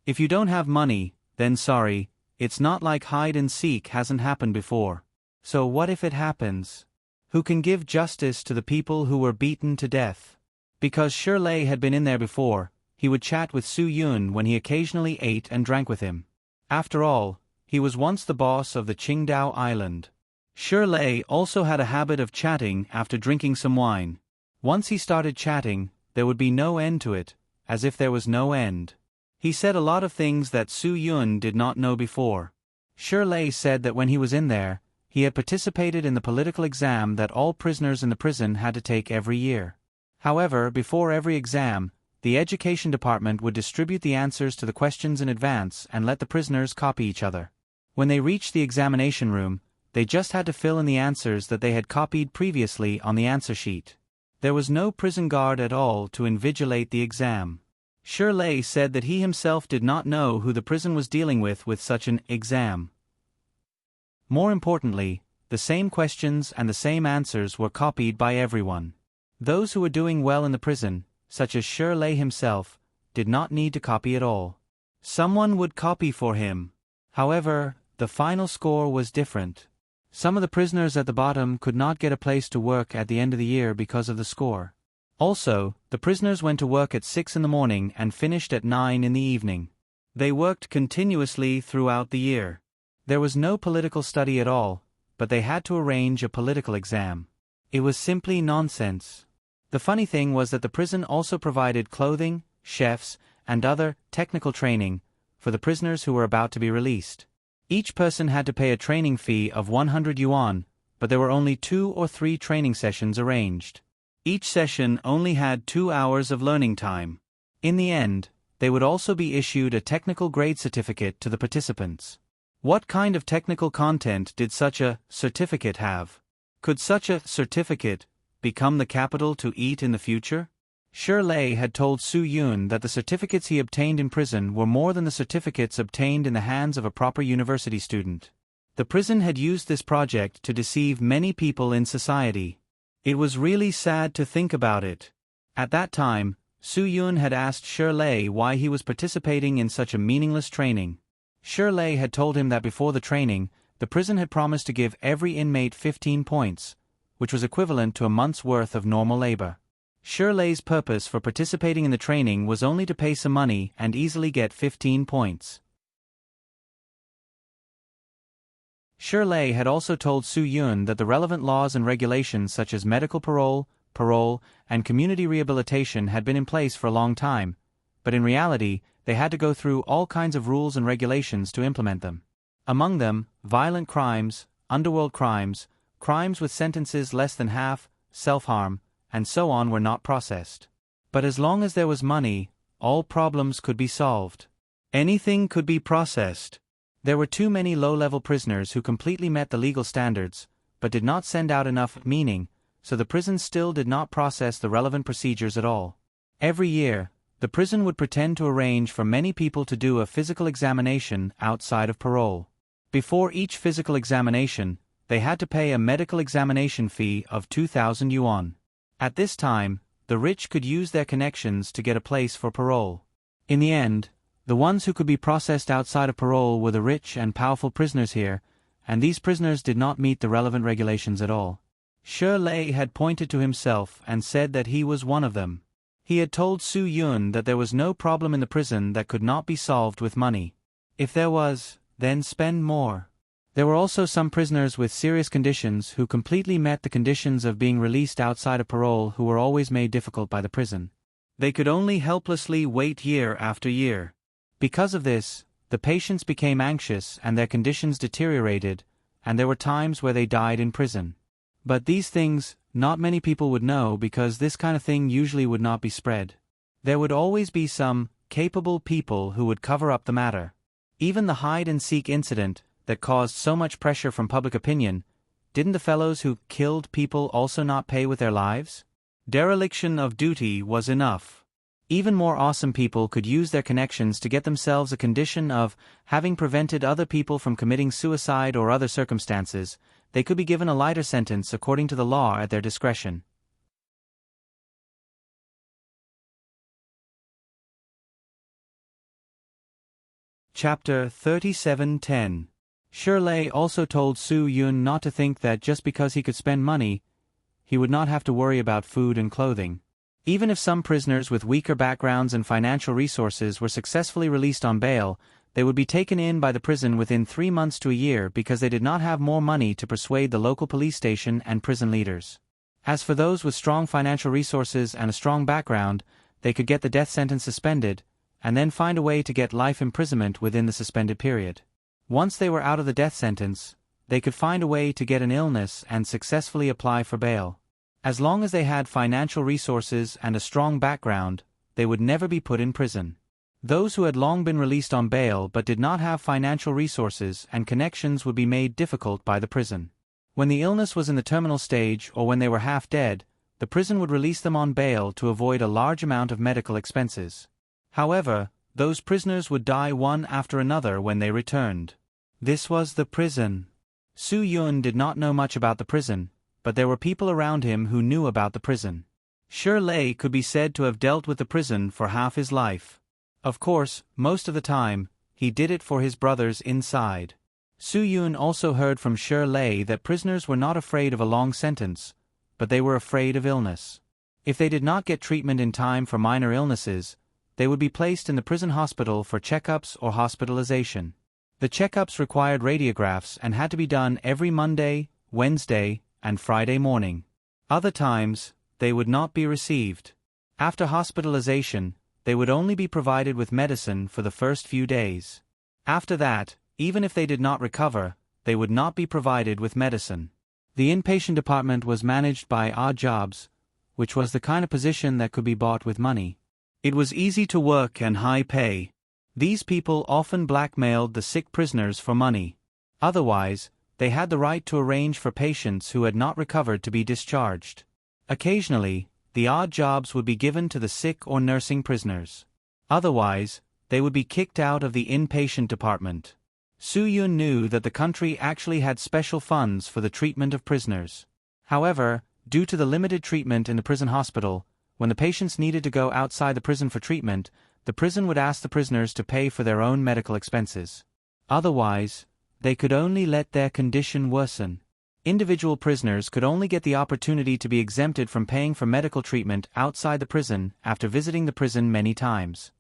Speaker 1: If you don't have money, then sorry, it's not like hide and seek hasn't happened before. So what if it happens? Who can give justice to the people who were beaten to death? Because Shirley had been in there before, he would chat with Su Yun when he occasionally ate and drank with him. After all, he was once the boss of the Qingdao Island. Shirley also had a habit of chatting after drinking some wine. Once he started chatting, there would be no end to it, as if there was no end. He said a lot of things that Su Yun did not know before. Shirley said that when he was in there, he had participated in the political exam that all prisoners in the prison had to take every year. However, before every exam, the education department would distribute the answers to the questions in advance and let the prisoners copy each other. When they reached the examination room, they just had to fill in the answers that they had copied previously on the answer sheet. There was no prison guard at all to invigilate the exam. Shirley said that he himself did not know who the prison was dealing with such an exam. More importantly, the same questions and the same answers were copied by everyone. Those who were doing well in the prison, such as Shirley himself, did not need to copy at all. Someone would copy for him. However, the final score was different. Some of the prisoners at the bottom could not get a place to work at the end of the year because of the score. Also, the prisoners went to work at 6 in the morning and finished at 9 in the evening. They worked continuously throughout the year. There was no political study at all, but they had to arrange a political exam. It was simply nonsense. The funny thing was that the prison also provided clothing, chefs, and other technical training for the prisoners who were about to be released. Each person had to pay a training fee of 100 yuan, but there were only 2 or 3 training sessions arranged. Each session only had 2 hours of learning time. In the end, they would also be issued a technical grade certificate to the participants. What kind of technical content did such a certificate have? Could such a certificate become the capital to eat in the future? Shirley had told Su Yun that the certificates he obtained in prison were more than the certificates obtained in the hands of a proper university student. The prison had used this project to deceive many people in society. It was really sad to think about it. At that time, Su Yun had asked Shirley why he was participating in such a meaningless training. Shirley had told him that before the training, the prison had promised to give every inmate 15 points, which was equivalent to a month's worth of normal labor. Shirley's purpose for participating in the training was only to pay some money and easily get 15 points. Shirley had also told Su Yun that the relevant laws and regulations such as medical parole, and community rehabilitation had been in place for a long time, but in reality, they had to go through all kinds of rules and regulations to implement them. Among them, violent crimes, underworld crimes, crimes with sentences less than half, self-harm, and so on were not processed. But as long as there was money, all problems could be solved. Anything could be processed. There were too many low-level prisoners who completely met the legal standards, but did not send out enough meaning, so the prison still did not process the relevant procedures at all. Every year, the prison would pretend to arrange for many people to do a physical examination outside of parole. Before each physical examination, they had to pay a medical examination fee of 2,000 yuan. At this time, the rich could use their connections to get a place for parole. In the end, the ones who could be processed outside of parole were the rich and powerful prisoners here, and these prisoners did not meet the relevant regulations at all. Shirley had pointed to himself and said that he was one of them. He had told Su Yun that there was no problem in the prison that could not be solved with money. If there was, then spend more. There were also some prisoners with serious conditions who completely met the conditions of being released outside of parole who were always made difficult by the prison. They could only helplessly wait year after year. Because of this, the patients became anxious and their conditions deteriorated, and there were times where they died in prison. But these things, not many people would know because this kind of thing usually would not be spread. There would always be some capable people who would cover up the matter. Even the hide-and-seek incident that caused so much pressure from public opinion, didn't the fellows who killed people also not pay with their lives? Dereliction of duty was enough. Even more awesome people could use their connections to get themselves a condition of having prevented other people from committing suicide or other circumstances. They could be given a lighter sentence according to the law at their discretion. Chapter 37:10. Shirley also told Su Yun not to think that just because he could spend money, he would not have to worry about food and clothing. Even if some prisoners with weaker backgrounds and financial resources were successfully released on bail, they would be taken in by the prison within 3 months to a year because they did not have more money to persuade the local police station and prison leaders. As for those with strong financial resources and a strong background, they could get the death sentence suspended, and then find a way to get life imprisonment within the suspended period. Once they were out of the death sentence, they could find a way to get an illness and successfully apply for bail. As long as they had financial resources and a strong background, they would never be put in prison. Those who had long been released on bail but did not have financial resources and connections would be made difficult by the prison. When the illness was in the terminal stage or when they were half dead, the prison would release them on bail to avoid a large amount of medical expenses. However, those prisoners would die one after another when they returned. This was the prison. Su Yun did not know much about the prison, but there were people around him who knew about the prison. Shirley could be said to have dealt with the prison for half his life. Of course, most of the time, he did it for his brothers inside. Su Yun also heard from Shirley that prisoners were not afraid of a long sentence, but they were afraid of illness. If they did not get treatment in time for minor illnesses, they would be placed in the prison hospital for checkups or hospitalization. The checkups required radiographs and had to be done every Monday, Wednesday, and Friday morning. Other times, they would not be received. After hospitalization, they would only be provided with medicine for the first few days. After that, even if they did not recover, they would not be provided with medicine. The inpatient department was managed by odd jobs, which was the kind of position that could be bought with money. It was easy to work and high pay. These people often blackmailed the sick prisoners for money. Otherwise, they had the right to arrange for patients who had not recovered to be discharged. Occasionally, the odd jobs would be given to the sick or nursing prisoners. Otherwise, they would be kicked out of the inpatient department. Soo-yoon knew that the country actually had special funds for the treatment of prisoners. However, due to the limited treatment in the prison hospital, when the patients needed to go outside the prison for treatment, the prison would ask the prisoners to pay for their own medical expenses. Otherwise, they could only let their condition worsen. Individual prisoners could only get the opportunity to be exempted from paying for medical treatment outside the prison after visiting the prison many times.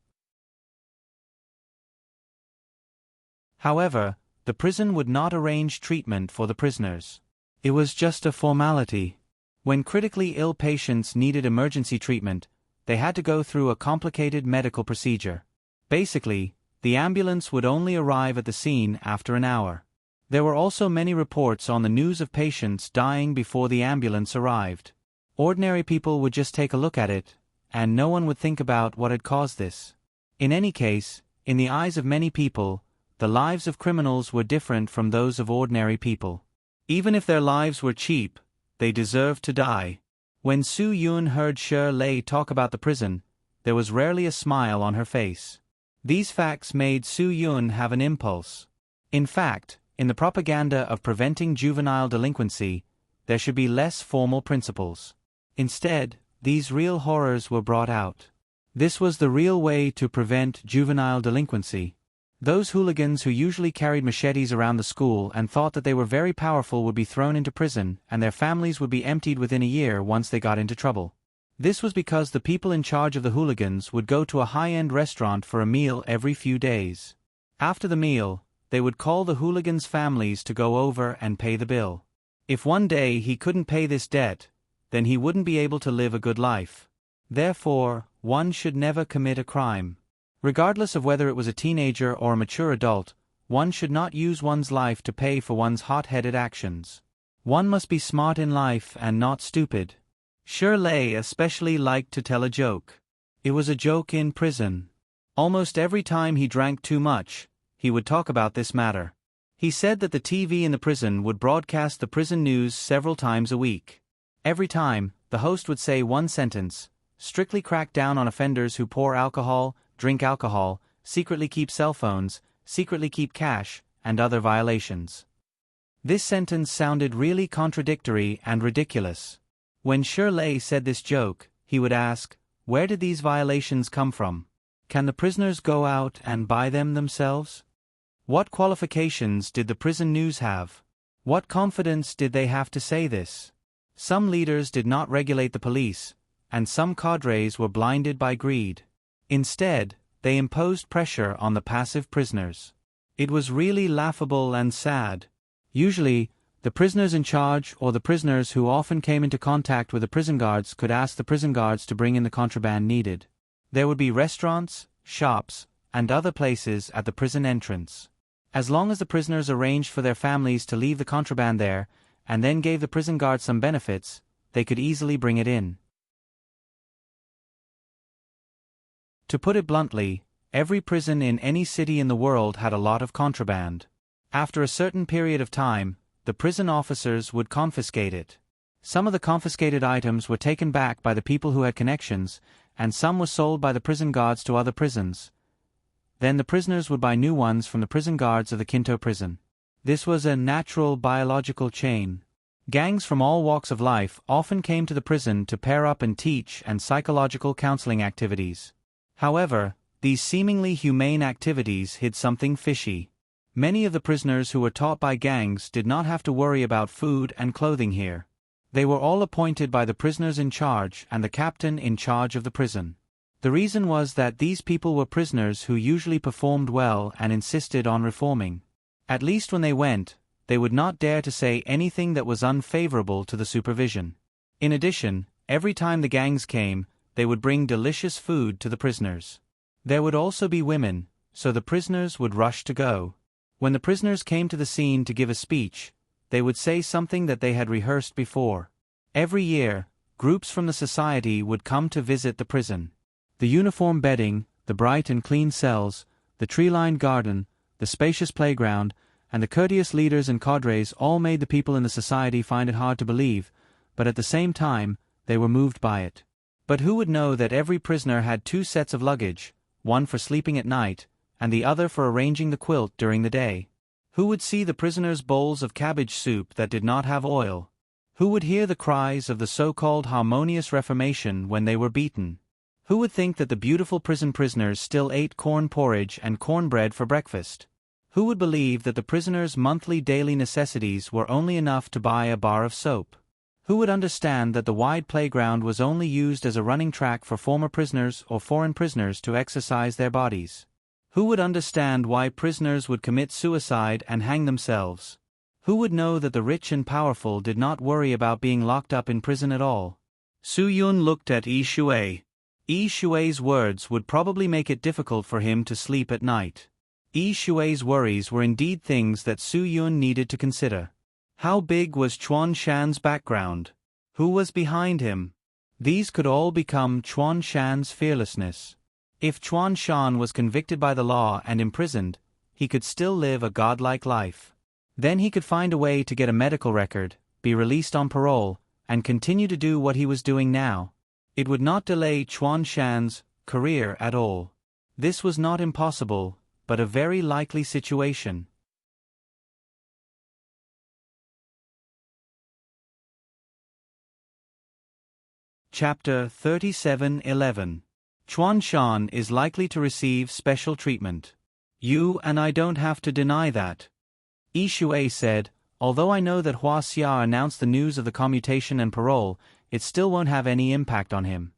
Speaker 1: However, the prison would not arrange treatment for the prisoners. It was just a formality. When critically ill patients needed emergency treatment, they had to go through a complicated medical procedure. Basically, the ambulance would only arrive at the scene after an hour. There were also many reports on the news of patients dying before the ambulance arrived. Ordinary people would just take a look at it, and no one would think about what had caused this. In any case, in the eyes of many people, the lives of criminals were different from those of ordinary people. Even if their lives were cheap, they deserved to die. When Soo-yoon heard Shir-lei talk about the prison, there was rarely a smile on her face. These facts made Soo-yoon have an impulse. In fact, in the propaganda of preventing juvenile delinquency, there should be less formal principles. Instead, these real horrors were brought out. This was the real way to prevent juvenile delinquency. Those hooligans who usually carried machetes around the school and thought that they were very powerful would be thrown into prison, and their families would be emptied within a year once they got into trouble. This was because the people in charge of the hooligans would go to a high-end restaurant for a meal every few days. After the meal, they would call the hooligans' families to go over and pay the bill. If one day he couldn't pay this debt, then he wouldn't be able to live a good life. Therefore, one should never commit a crime. Regardless of whether it was a teenager or a mature adult, one should not use one's life to pay for one's hot-headed actions. One must be smart in life and not stupid. Shir-lei especially liked to tell a joke. It was a joke in prison. Almost every time he drank too much, he would talk about this matter. He said that the TV in the prison would broadcast the prison news several times a week. Every time, the host would say one sentence: strictly crack down on offenders who pour alcohol, drink alcohol, secretly keep cell phones, secretly keep cash, and other violations. This sentence sounded really contradictory and ridiculous. When Shir-lei said this joke, he would ask, where did these violations come from? Can the prisoners go out and buy them themselves? What qualifications did the prison news have? What confidence did they have to say this? Some leaders did not regulate the police, and some cadres were blinded by greed. Instead, they imposed pressure on the passive prisoners. It was really laughable and sad. Usually, the prisoners in charge or the prisoners who often came into contact with the prison guards could ask the prison guards to bring in the contraband needed. There would be restaurants, shops, and other places at the prison entrance. As long as the prisoners arranged for their families to leave the contraband there, and then gave the prison guards some benefits, they could easily bring it in. To put it bluntly, every prison in any city in the world had a lot of contraband. After a certain period of time, the prison officers would confiscate it. Some of the confiscated items were taken back by the people who had connections, and some were sold by the prison guards to other prisons. Then the prisoners would buy new ones from the prison guards of the Kinto prison. This was a natural biological chain. Gangs from all walks of life often came to the prison to pair up and teach and psychological counseling activities. However, these seemingly humane activities hid something fishy. Many of the prisoners who were taught by gangs did not have to worry about food and clothing here. They were all appointed by the prisoners in charge and the captain in charge of the prison. The reason was that these people were prisoners who usually performed well and insisted on reforming. At least when they went, they would not dare to say anything that was unfavorable to the supervision. In addition, Every time the gangs came, they would bring delicious food to the prisoners. There would also be women, so the prisoners would rush to go. When the prisoners came to the scene to give a speech, they would say something that they had rehearsed before. Every year, groups from the society would come to visit the prison. The uniform bedding, the bright and clean cells, the tree-lined garden, the spacious playground, and the courteous leaders and cadres all made the people in the society find it hard to believe, but at the same time, they were moved by it. But who would know that every prisoner had 2 sets of luggage, one for sleeping at night, and the other for arranging the quilt during the day? Who would see the prisoners' bowls of cabbage soup that did not have oil? Who would hear the cries of the so-called harmonious reformation when they were beaten? Who would think that the beautiful prison prisoners still ate corn porridge and cornbread for breakfast? Who would believe that the prisoners' monthly daily necessities were only enough to buy a bar of soap? Who would understand that the wide playground was only used as a running track for former prisoners or foreign prisoners to exercise their bodies? Who would understand why prisoners would commit suicide and hang themselves? Who would know that the rich and powerful did not worry about being locked up in prison at all? Su Yun looked at Yi Shui. Yi Shui's words would probably make it difficult for him to sleep at night. Yi Shui's worries were indeed things that Su Yun needed to consider. How big was Chuan Shan's background? Who was behind him? These could all become Chuan Shan's fearlessness. If Chuan Shan was convicted by the law and imprisoned, he could still live a godlike life. Then he could find a way to get a medical record, be released on parole, and continue to do what he was doing now. It would not delay Chuan Shan's career at all. This was not impossible, but a very likely situation. Chapter 37:11. Chuan Shan is likely to receive special treatment. You and I don't have to deny that. Yi Shui said, although I know that Hua Xia announced the news of the commutation and parole, it still won't have any impact on him.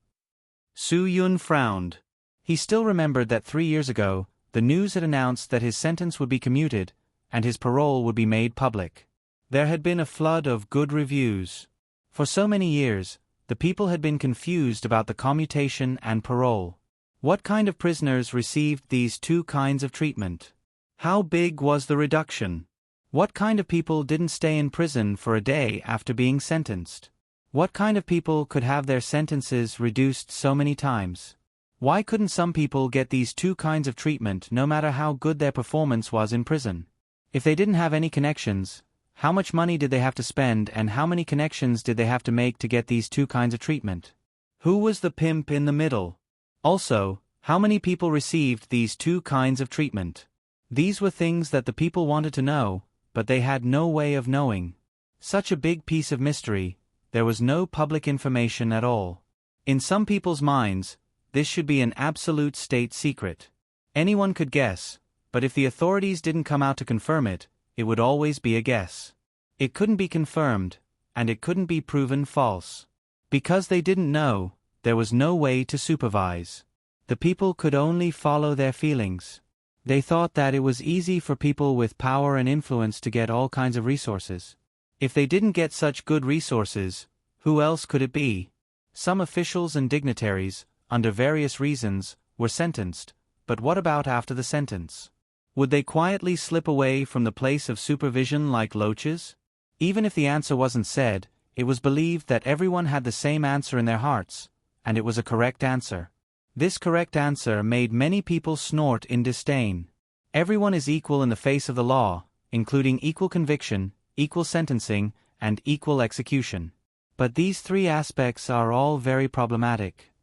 Speaker 1: Su Yun frowned. He still remembered that 3 years ago, the news had announced that his sentence would be commuted, and his parole would be made public. There had been a flood of good reviews. For so many years, the people had been confused about the commutation and parole. What kind of prisoners received these 2 kinds of treatment? How big was the reduction? What kind of people didn't stay in prison for a day after being sentenced? What kind of people could have their sentences reduced so many times? Why couldn't some people get these 2 kinds of treatment no matter how good their performance was in prison? If they didn't have any connections, how much money did they have to spend and how many connections did they have to make to get these 2 kinds of treatment? Who was the pimp in the middle? Also, how many people received these 2 kinds of treatment? These were things that the people wanted to know, but they had no way of knowing. Such a big piece of mystery, there was no public information at all. In some people's minds, this should be an absolute state secret. Anyone could guess, but if the authorities didn't come out to confirm it, it would always be a guess. It couldn't be confirmed, and it couldn't be proven false. Because they didn't know, there was no way to supervise. The people could only follow their feelings. They thought that it was easy for people with power and influence to get all kinds of resources. If they didn't get such good resources, who else could it be? Some officials and dignitaries, under various reasons, were sentenced, but what about after the sentence? Would they quietly slip away from the place of supervision like loaches? Even if the answer wasn't said, it was believed that everyone had the same answer in their hearts, and it was a correct answer. This correct answer made many people snort in disdain. Everyone is equal in the face of the law, including equal conviction, equal sentencing, and equal execution. But these 3 aspects are all very problematic.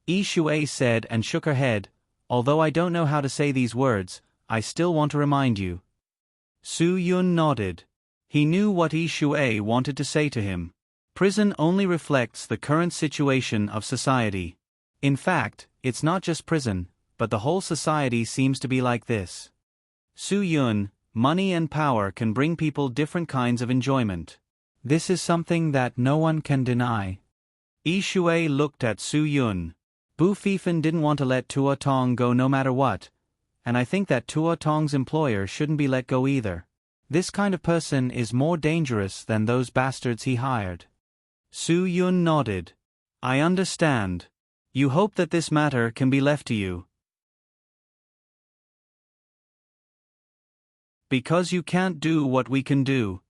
Speaker 1: Yi Shui said and shook her head, although I don't know how to say these words, I still want to remind you. Su Yun nodded. He knew what Yi Shui wanted to say to him. Prison only reflects the current situation of society. In fact, it's not just prison, but the whole society seems to be like this. Su Yun, money and power can bring people different kinds of enjoyment. This is something that no one can deny. Yi Shui looked at Su Yun. Bu Fifan didn't want to let Tua Tong go no matter what, and I think that Tua Tong's employer shouldn't be let go either. This kind of person is more dangerous than those bastards he hired. Su Yun nodded. I understand. You hope that this matter can be left to you. Because you can't do what we can do.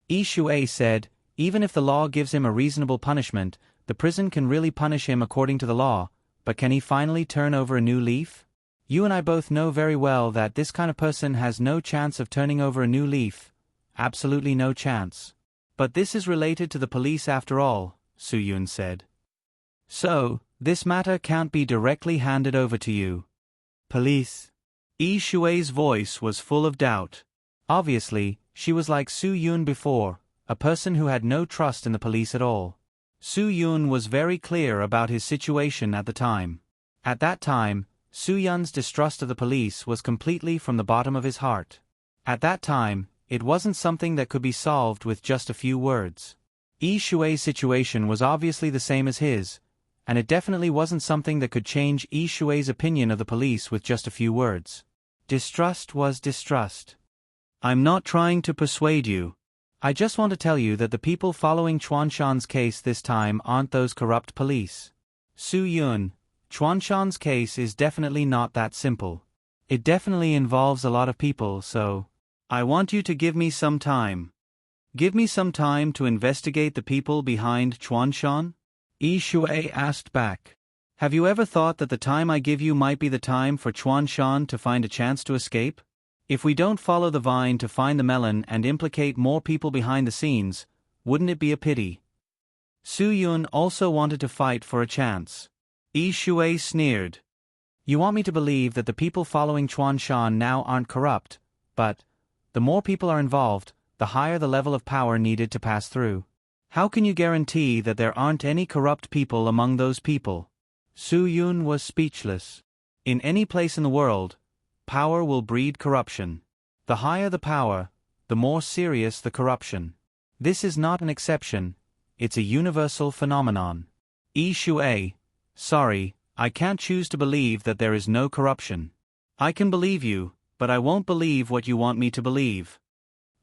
Speaker 1: Yi Shui said, even if the law gives him a reasonable punishment, the prison can really punish him according to the law, but can he finally turn over a new leaf? You and I both know very well that this kind of person has no chance of turning over a new leaf. Absolutely no chance. But this is related to the police after all, Su Yun said. So, this matter can't be directly handed over to you. Police. Yi Shui's voice was full of doubt. Obviously, she was like Su Yun before, a person who had no trust in the police at all. Su Yun was very clear about his situation at the time. At that time, Su Yun's distrust of the police was completely from the bottom of his heart. At that time, it wasn't something that could be solved with just a few words. Yi Shui's situation was obviously the same as his, and it definitely wasn't something that could change Yi Shui's opinion of the police with just a few words. Distrust was distrust. I'm not trying to persuade you. I just want to tell you that the people following Chuanshan's case this time aren't those corrupt police. Su Yun, Chuanshan's case is definitely not that simple. It definitely involves a lot of people, so I want you to give me some time. Give me some time to investigate the people behind Chuanshan? Yi Shui asked back. Have you ever thought that the time I give you might be the time for Chuanshan to find a chance to escape? If we don't follow the vine to find the melon and implicate more people behind the scenes, wouldn't it be a pity? Su Yun also wanted to fight for a chance. Yi Shui sneered. You want me to believe that the people following Chuanshan now aren't corrupt, but the more people are involved, the higher the level of power needed to pass through. How can you guarantee that there aren't any corrupt people among those people? Su Yun was speechless. In any place in the world, power will breed corruption. The higher the power, the more serious the corruption. This is not an exception, it's a universal phenomenon. Yi Shui, sorry, I can't choose to believe that there is no corruption. I can believe you, but I won't believe what you want me to believe.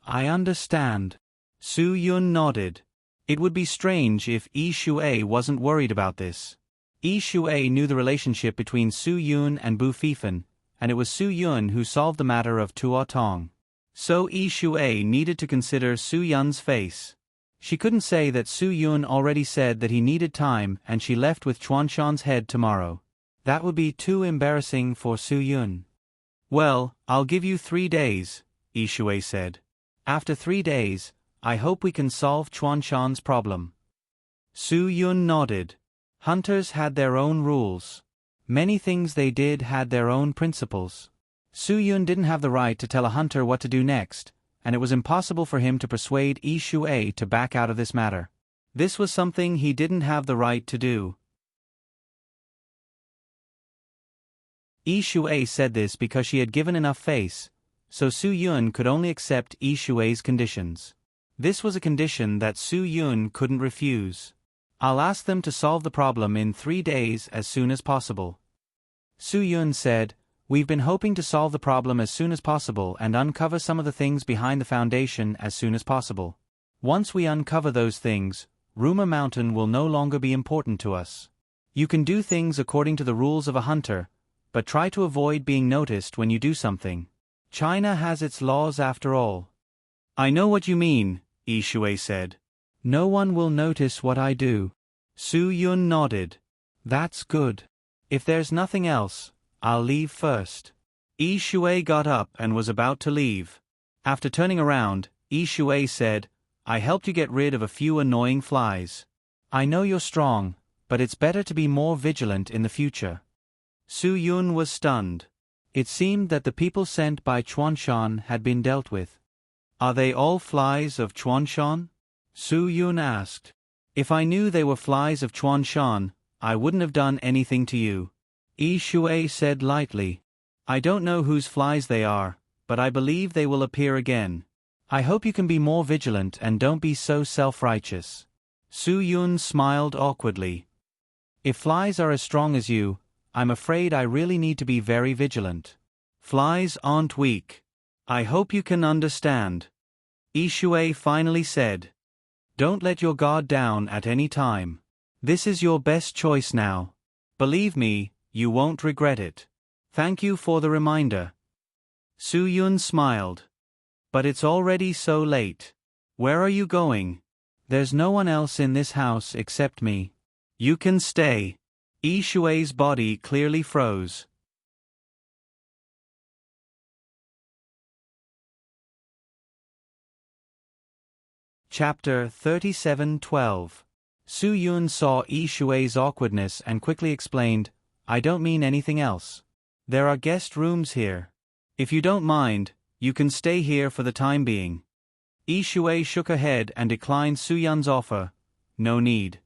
Speaker 1: I understand. Su Yun nodded. It would be strange if Yi Shui wasn't worried about this. Yi Shui knew the relationship between Su Yun and Bu Fifan, and it was Su Yun who solved the matter of Tuo Tong. So Yi Shui needed to consider Su Yun's face. She couldn't say that Su Yun already said that he needed time and she left with Chuanshan's head tomorrow. That would be too embarrassing for Su Yun. Well, I'll give you 3 days, Yi Shui said. After 3 days, I hope we can solve Chuanshan's problem. Su Yun nodded. Hunters had their own rules. Many things they did had their own principles. Su Yun didn't have the right to tell a hunter what to do next, and it was impossible for him to persuade Yi Shui to back out of this matter. This was something he didn't have the right to do. Yi Shui said this because she had given enough face, so Su Yun could only accept Yi Shui's conditions. This was a condition that Su Yun couldn't refuse. I'll ask them to solve the problem in 3 days as soon as possible. Su Yun said, we've been hoping to solve the problem as soon as possible and uncover some of the things behind the foundation as soon as possible. Once we uncover those things, Rumor Mountain will no longer be important to us. You can do things according to the rules of a hunter, but try to avoid being noticed when you do something. China has its laws after all. I know what you mean, Yi Shui said. No one will notice what I do. Su Yun nodded. That's good. If there's nothing else, I'll leave first. Yi Shui got up and was about to leave. After turning around, Yi Shui said, I helped you get rid of a few annoying flies. I know you're strong, but it's better to be more vigilant in the future. Su Yun was stunned. It seemed that the people sent by Chuanshan had been dealt with. Are they all flies of Chuanshan? Su Yun asked. If I knew they were flies of Chuanshan, I wouldn't have done anything to you. Yi Shui said lightly. I don't know whose flies they are, but I believe they will appear again. I hope you can be more vigilant and don't be so self-righteous. Su Yun smiled awkwardly. If flies are as strong as you, I'm afraid I really need to be very vigilant. Flies aren't weak. I hope you can understand. Yi Shui finally said. Don't let your guard down at any time. This is your best choice now. Believe me, you won't regret it. Thank you for the reminder. Su Yun smiled. But it's already so late. Where are you going? There's no one else in this house except me. You can stay. Yi Shui's body clearly froze. Chapter 37:12. Su Yun saw Yi Shui's awkwardness and quickly explained, I don't mean anything else. There are guest rooms here. If you don't mind, you can stay here for the time being. Yi Shui shook her head and declined Su Yun's offer. No need.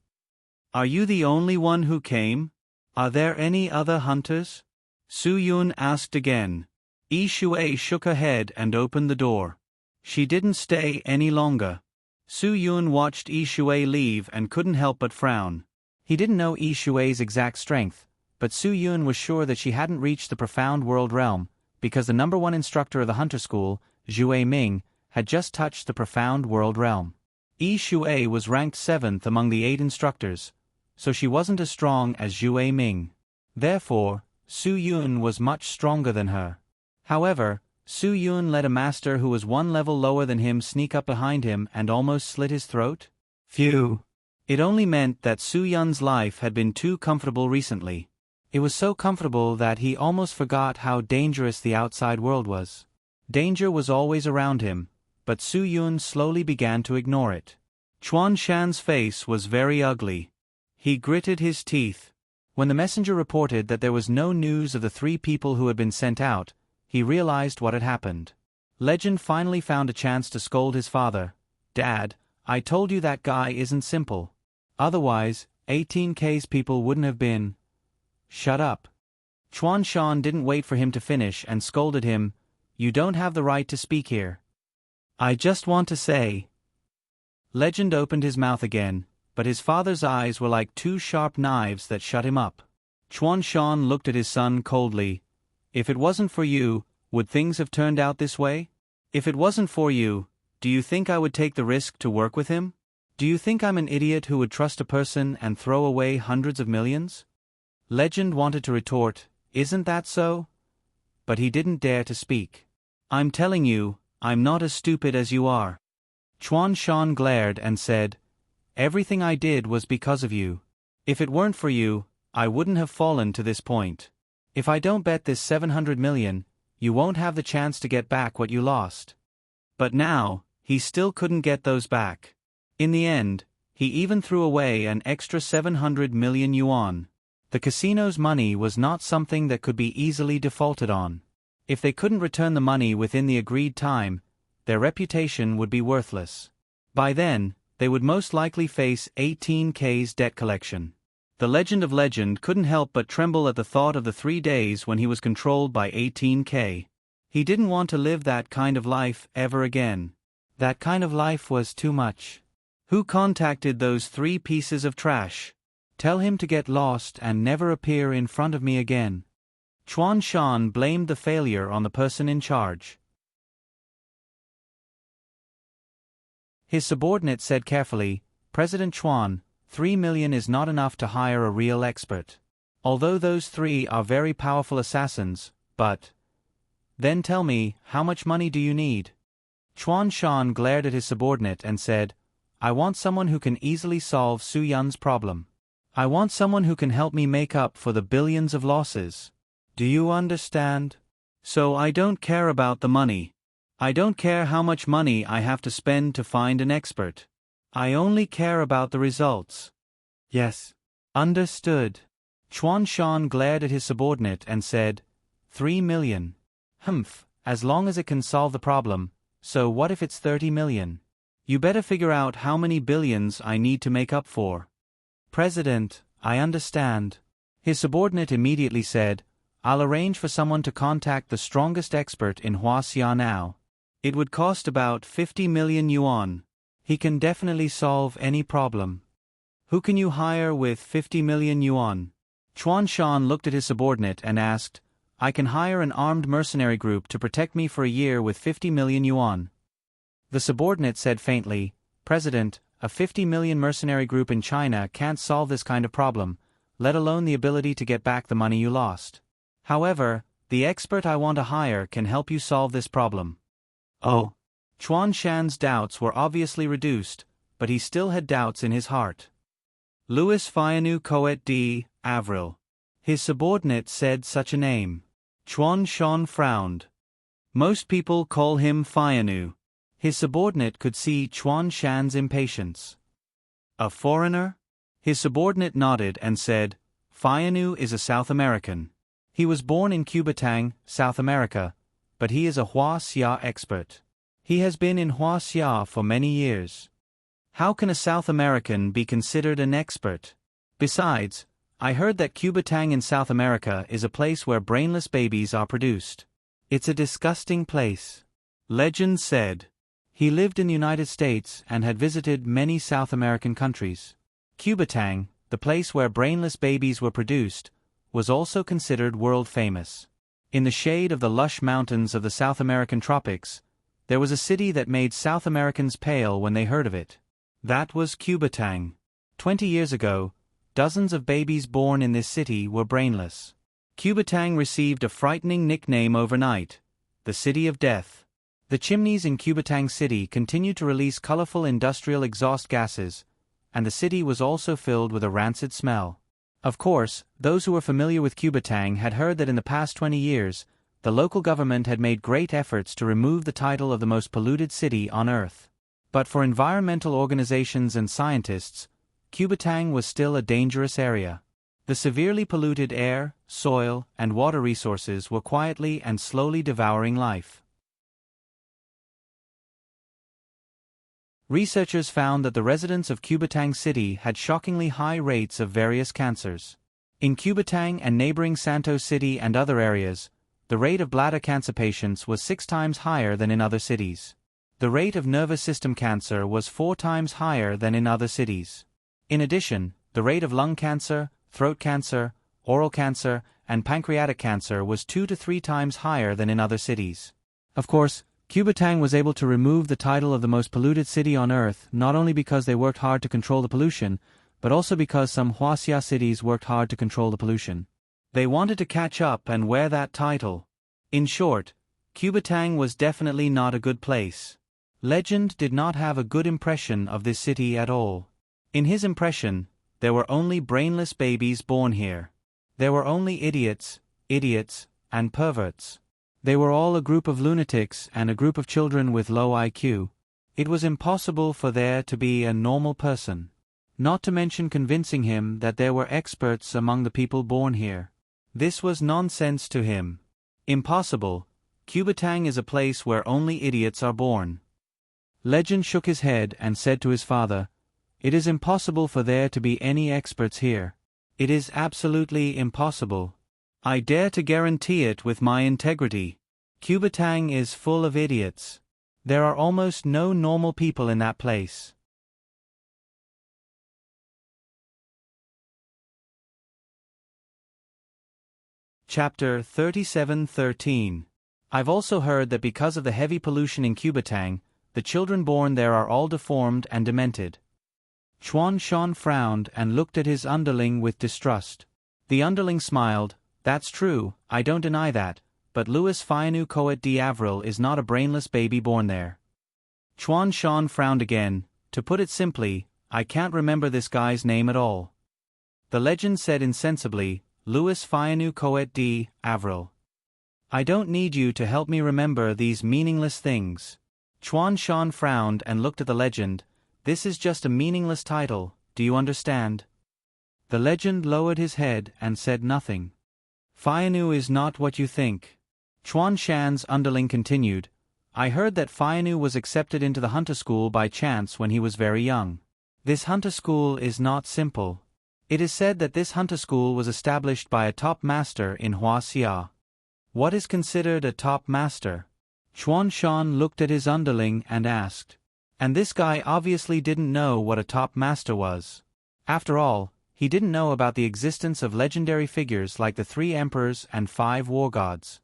Speaker 1: Are you the only one who came? Are there any other hunters? Su Yun asked again. Yi Shui shook her head and opened the door. She didn't stay any longer. Su Yun watched Yi Shui leave and couldn't help but frown. He didn't know Yi Shui's exact strength, but Su Yun was sure that she hadn't reached the profound world realm, because the #1 instructor of the hunter school, Zhue Ming, had just touched the profound world realm. Yi Shui was ranked 7th among the 8 instructors, so she wasn't as strong as Zhue Ming. Therefore, Su Yun was much stronger than her. However, Su Yun let a master who was 1 level lower than him sneak up behind him and almost slit his throat? Phew! It only meant that Su Yun's life had been too comfortable recently. It was so comfortable that he almost forgot how dangerous the outside world was. Danger was always around him, but Su Yun slowly began to ignore it. Chuan Shan's face was very ugly. He gritted his teeth. When the messenger reported that there was no news of the 3 people who had been sent out, he realized what had happened. Legend finally found a chance to scold his father. Dad, I told you that guy isn't simple. Otherwise, 18K's people wouldn't have been. Shut up. Chuan Shan didn't wait for him to finish and scolded him. You don't have the right to speak here. I just want to say. Legend opened his mouth again, but his father's eyes were like 2 sharp knives that shut him up. Chuan Shan looked at his son coldly. If it wasn't for you, would things have turned out this way? If it wasn't for you, do you think I would take the risk to work with him? Do you think I'm an idiot who would trust a person and throw away hundreds of millions? Legend wanted to retort, isn't that so? But he didn't dare to speak. I'm telling you, I'm not as stupid as you are. Chuan Shan glared and said, everything I did was because of you. If it weren't for you, I wouldn't have fallen to this point. If I don't bet this 700 million, you won't have the chance to get back what you lost. But now, he still couldn't get those back. In the end, he even threw away an extra 700 million yuan. The casino's money was not something that could be easily defaulted on. If they couldn't return the money within the agreed time, their reputation would be worthless. By then, they would most likely face 18K's debt collection. The Legend of Legend couldn't help but tremble at the thought of the 3 days when he was controlled by 18K. He didn't want to live that kind of life ever again. That kind of life was too much. Who contacted those 3 pieces of trash? Tell him to get lost and never appear in front of me again. Chuan Shan blamed the failure on the person in charge. His subordinate said carefully, President Chuan, 3 million is not enough to hire a real expert. Although those 3 are very powerful assassins, but... Then tell me, how much money do you need? Chuan Shan glared at his subordinate and said, I want someone who can easily solve Su Yun's problem. I want someone who can help me make up for the billions of losses. Do you understand? So I don't care about the money. I don't care how much money I have to spend to find an expert. I only care about the results. Yes. Understood. Chuan Shan glared at his subordinate and said, 3 million. Humph, as long as it can solve the problem, so what if it's 30 million? You better figure out how many billions I need to make up for. President, I understand. His subordinate immediately said, I'll arrange for someone to contact the strongest expert in Huaxia now. It would cost about 50 million yuan. He can definitely solve any problem. Who can you hire with 50 million yuan? Chuan Shan looked at his subordinate and asked, I can hire an armed mercenary group to protect me for a year with 50 million yuan. The subordinate said faintly, President, a 50 million mercenary group in China can't solve this kind of problem, let alone the ability to get back the money you lost. However, the expert I want to hire can help you solve this problem. Oh. Chuan Shan's doubts were obviously reduced, but he still had doubts in his heart. Louis Fianu Coet D. Avril. His subordinate said such a name. Chuan Shan frowned. Most people call him Fianu. His subordinate could see Chuan Shan's impatience. A foreigner? His subordinate nodded and said, Fianu is a South American. He was born in Cubatang, South America, but he is a Hua Xia expert. He has been in Hua Xia for many years. How can a South American be considered an expert? Besides, I heard that Cubatang in South America is a place where brainless babies are produced. It's a disgusting place. Legend said. He lived in the United States and had visited many South American countries. Cubatang, the place where brainless babies were produced, was also considered world famous. In the shade of the lush mountains of the South American tropics, there was a city that made South Americans pale when they heard of it. That was Cubatang. 20 years ago, dozens of babies born in this city were brainless. Cubatang received a frightening nickname overnight, the City of Death. The chimneys in Cubatang City continued to release colorful industrial exhaust gases, and the city was also filled with a rancid smell. Of course, those who were familiar with Cubatang had heard that in the past 20 years, the local government had made great efforts to remove the title of the most polluted city on Earth. But for environmental organizations and scientists, Cubatang was still a dangerous area. The severely polluted air, soil, and water resources were quietly and slowly devouring life. Researchers found that the residents of Cubatang City had shockingly high rates of various cancers. In Cubatang and neighboring Santos City and other areas, the rate of bladder cancer patients was 6 times higher than in other cities. The rate of nervous system cancer was 4 times higher than in other cities. In addition, the rate of lung cancer, throat cancer, oral cancer, and pancreatic cancer was 2 to 3 times higher than in other cities. Of course, Cubatang was able to remove the title of the most polluted city on Earth not only because they worked hard to control the pollution, but also because some Huaxia cities worked hard to control the pollution. They wanted to catch up and wear that title. In short, Cubatang was definitely not a good place. Legend did not have a good impression of this city at all. In his impression, there were only brainless babies born here. There were only idiots, and perverts. They were all a group of lunatics and a group of children with low IQ. It was impossible for there to be a normal person. Not to mention convincing him that there were experts among the people born here. This was nonsense to him. Impossible. Cubatang is a place where only idiots are born. Legend shook his head and said to his father, "It is impossible for there to be any experts here. It is absolutely impossible. I dare to guarantee it with my integrity. Cubatang is full of idiots. There are almost no normal people in that place." Chapter 37:13. I've also heard that because of the heavy pollution in Cubatang, the children born there are all deformed and demented. Chuan Shan frowned and looked at his underling with distrust. The underling smiled. "That's true, I don't deny that, but Louis Fianu Coet D. Avril is not a brainless baby born there." Chuan Shan frowned again. "To put it simply, I can't remember this guy's name at all." The legend said insensibly, "Louis Fianu Coet D. Avril. I don't need you to help me remember these meaningless things." Chuan Shan frowned and looked at the legend. "This is just a meaningless title, do you understand?" The legend lowered his head and said nothing. "Fianu is not what you think." Chuan Shan's underling continued, "I heard that Fianu was accepted into the hunter school by chance when he was very young. This hunter school is not simple. It is said that this hunter school was established by a top master in Huaxia. What is considered a top master?" Chuan Shan looked at his underling and asked. And this guy obviously didn't know what a top master was. After all, he didn't know about the existence of legendary figures like the 3 emperors and 5 war gods.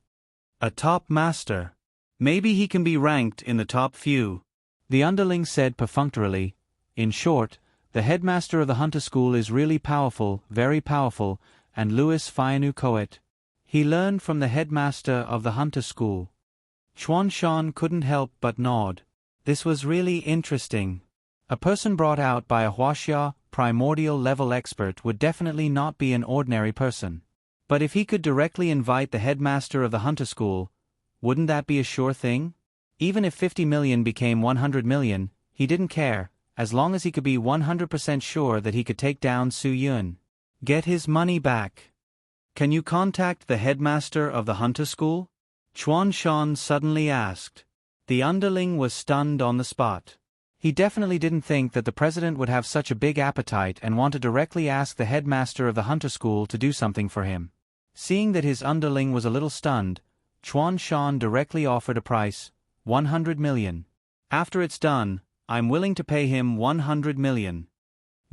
Speaker 1: A top master. Maybe he can be ranked in the top few. The underling said perfunctorily, In short, the headmaster of the hunter school is really powerful, very powerful, and Louis Fayanu Coet. He learned from the headmaster of the hunter school. Chuan Shan couldn't help but nod. This was really interesting. A person brought out by a Huaxia, primordial level expert would definitely not be an ordinary person. But if he could directly invite the headmaster of the hunter school, wouldn't that be a sure thing? Even if 50 million became 100 million, he didn't care, as long as he could be 100% sure that he could take down Su Yun. Get his money back. Can you contact the headmaster of the hunter school? Chuan Shan suddenly asked. The underling was stunned on the spot. He definitely didn't think that the president would have such a big appetite and want to directly ask the headmaster of the hunter school to do something for him. Seeing that his underling was a little stunned, Chuan Shan directly offered a price, 100 million. After it's done, I'm willing to pay him 100 million.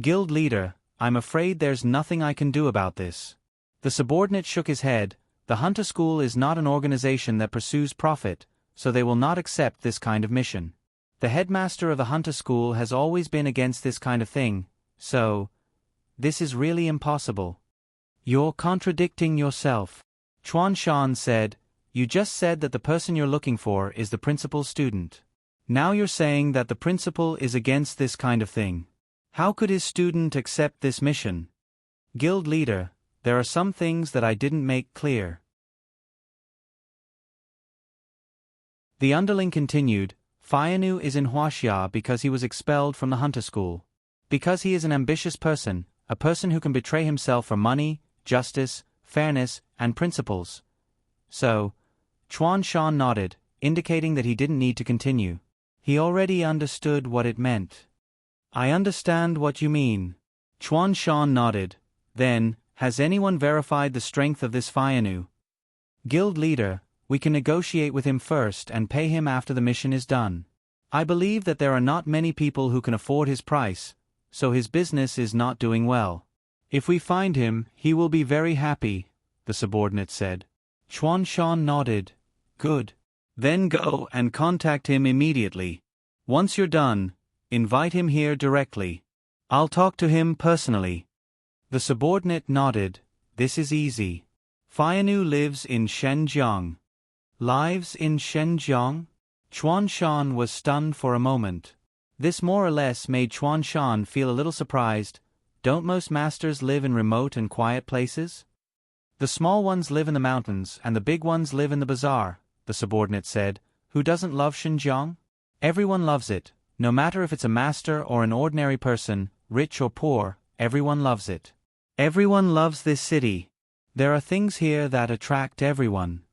Speaker 1: Guild leader, I'm afraid there's nothing I can do about this. The subordinate shook his head. The hunter school is not an organization that pursues profit, so they will not accept this kind of mission. The headmaster of the hunter school has always been against this kind of thing, so this is really impossible. You're contradicting yourself. Chuan Shan said, you just said that the person you're looking for is the principal's student. Now you're saying that the principal is against this kind of thing. How could his student accept this mission? Guild leader, there are some things that I didn't make clear. The underling continued, Fayanu is in Huaxia because he was expelled from the hunter school. Because he is an ambitious person, a person who can betray himself for money, justice, fairness, and principles. So, Chuan Shan nodded, indicating that he didn't need to continue. He already understood what it meant. I understand what you mean. Chuan Shan nodded. Then, has anyone verified the strength of this Fayanu? Guild leader, we can negotiate with him first and pay him after the mission is done. I believe that there are not many people who can afford his price, so his business is not doing well. If we find him, he will be very happy, the subordinate said. Chuan Shan nodded. Good. Then go and contact him immediately. Once you're done, invite him here directly. I'll talk to him personally. The subordinate nodded. This is easy. Fayanu lives in Shenzhen. Lives in Shenzhen? Chuan Shan was stunned for a moment. This more or less made Chuan Shan feel a little surprised. Don't most masters live in remote and quiet places? The small ones live in the mountains and the big ones live in the bazaar, the subordinate said. Who doesn't love Xinjiang? Everyone loves it, no matter if it's a master or an ordinary person, rich or poor, everyone loves it. Everyone loves this city. There are things here that attract everyone.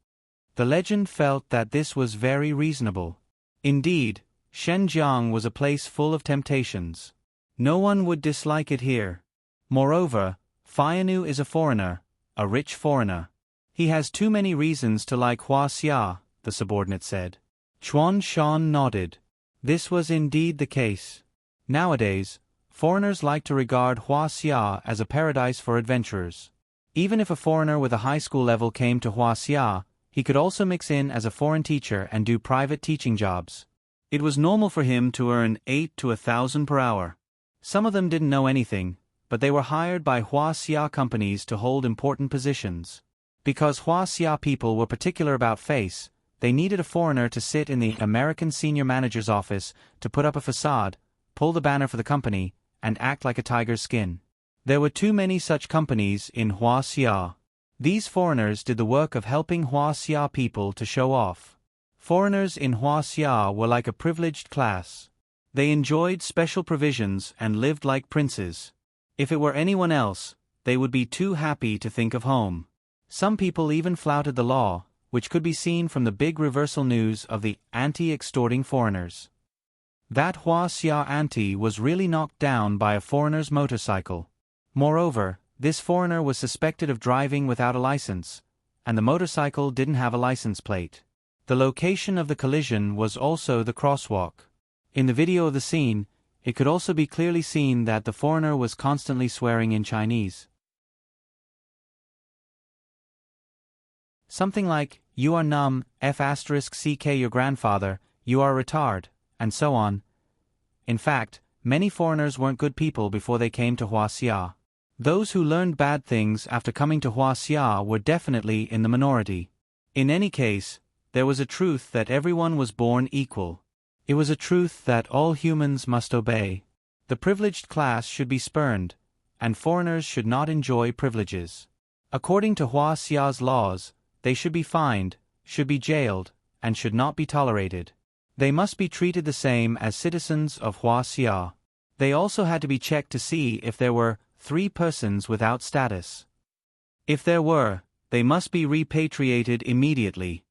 Speaker 1: The legend felt that this was very reasonable. Indeed, Shenzhen was a place full of temptations. No one would dislike it here. Moreover, Fayanu is a foreigner, a rich foreigner. He has too many reasons to like Huaxia, the subordinate said. Chuan Shan nodded. This was indeed the case. Nowadays, foreigners like to regard Huaxia as a paradise for adventurers. Even if a foreigner with a high school level came to Huaxia, he could also mix in as a foreign teacher and do private teaching jobs. It was normal for him to earn 8 to 1,000 per hour. Some of them didn't know anything, but they were hired by Huaxia companies to hold important positions. Because Huaxia people were particular about face, they needed a foreigner to sit in the American senior manager's office to put up a facade, pull the banner for the company, and act like a tiger's skin. There were too many such companies in Huaxia. These foreigners did the work of helping Huaxia people to show off. Foreigners in Huaxia were like a privileged class. They enjoyed special provisions and lived like princes. If it were anyone else, they would be too happy to think of home. Some people even flouted the law, which could be seen from the big reversal news of the anti-extorting foreigners. That Huaxia auntie was really knocked down by a foreigner's motorcycle. Moreover, this foreigner was suspected of driving without a license, and the motorcycle didn't have a license plate. The location of the collision was also the crosswalk. In the video of the scene, it could also be clearly seen that the foreigner was constantly swearing in Chinese. Something like, you are numb, F***ck your grandfather, you are a retard, and so on. In fact, many foreigners weren't good people before they came to Huaxia. Those who learned bad things after coming to Huaxia were definitely in the minority. In any case, there was a truth that everyone was born equal. It was a truth that all humans must obey. The privileged class should be spurned, and foreigners should not enjoy privileges. According to Huaxia's laws, they should be fined, should be jailed, and should not be tolerated. They must be treated the same as citizens of Huaxia. They also had to be checked to see if there were 3 persons without status. If there were, they must be repatriated immediately.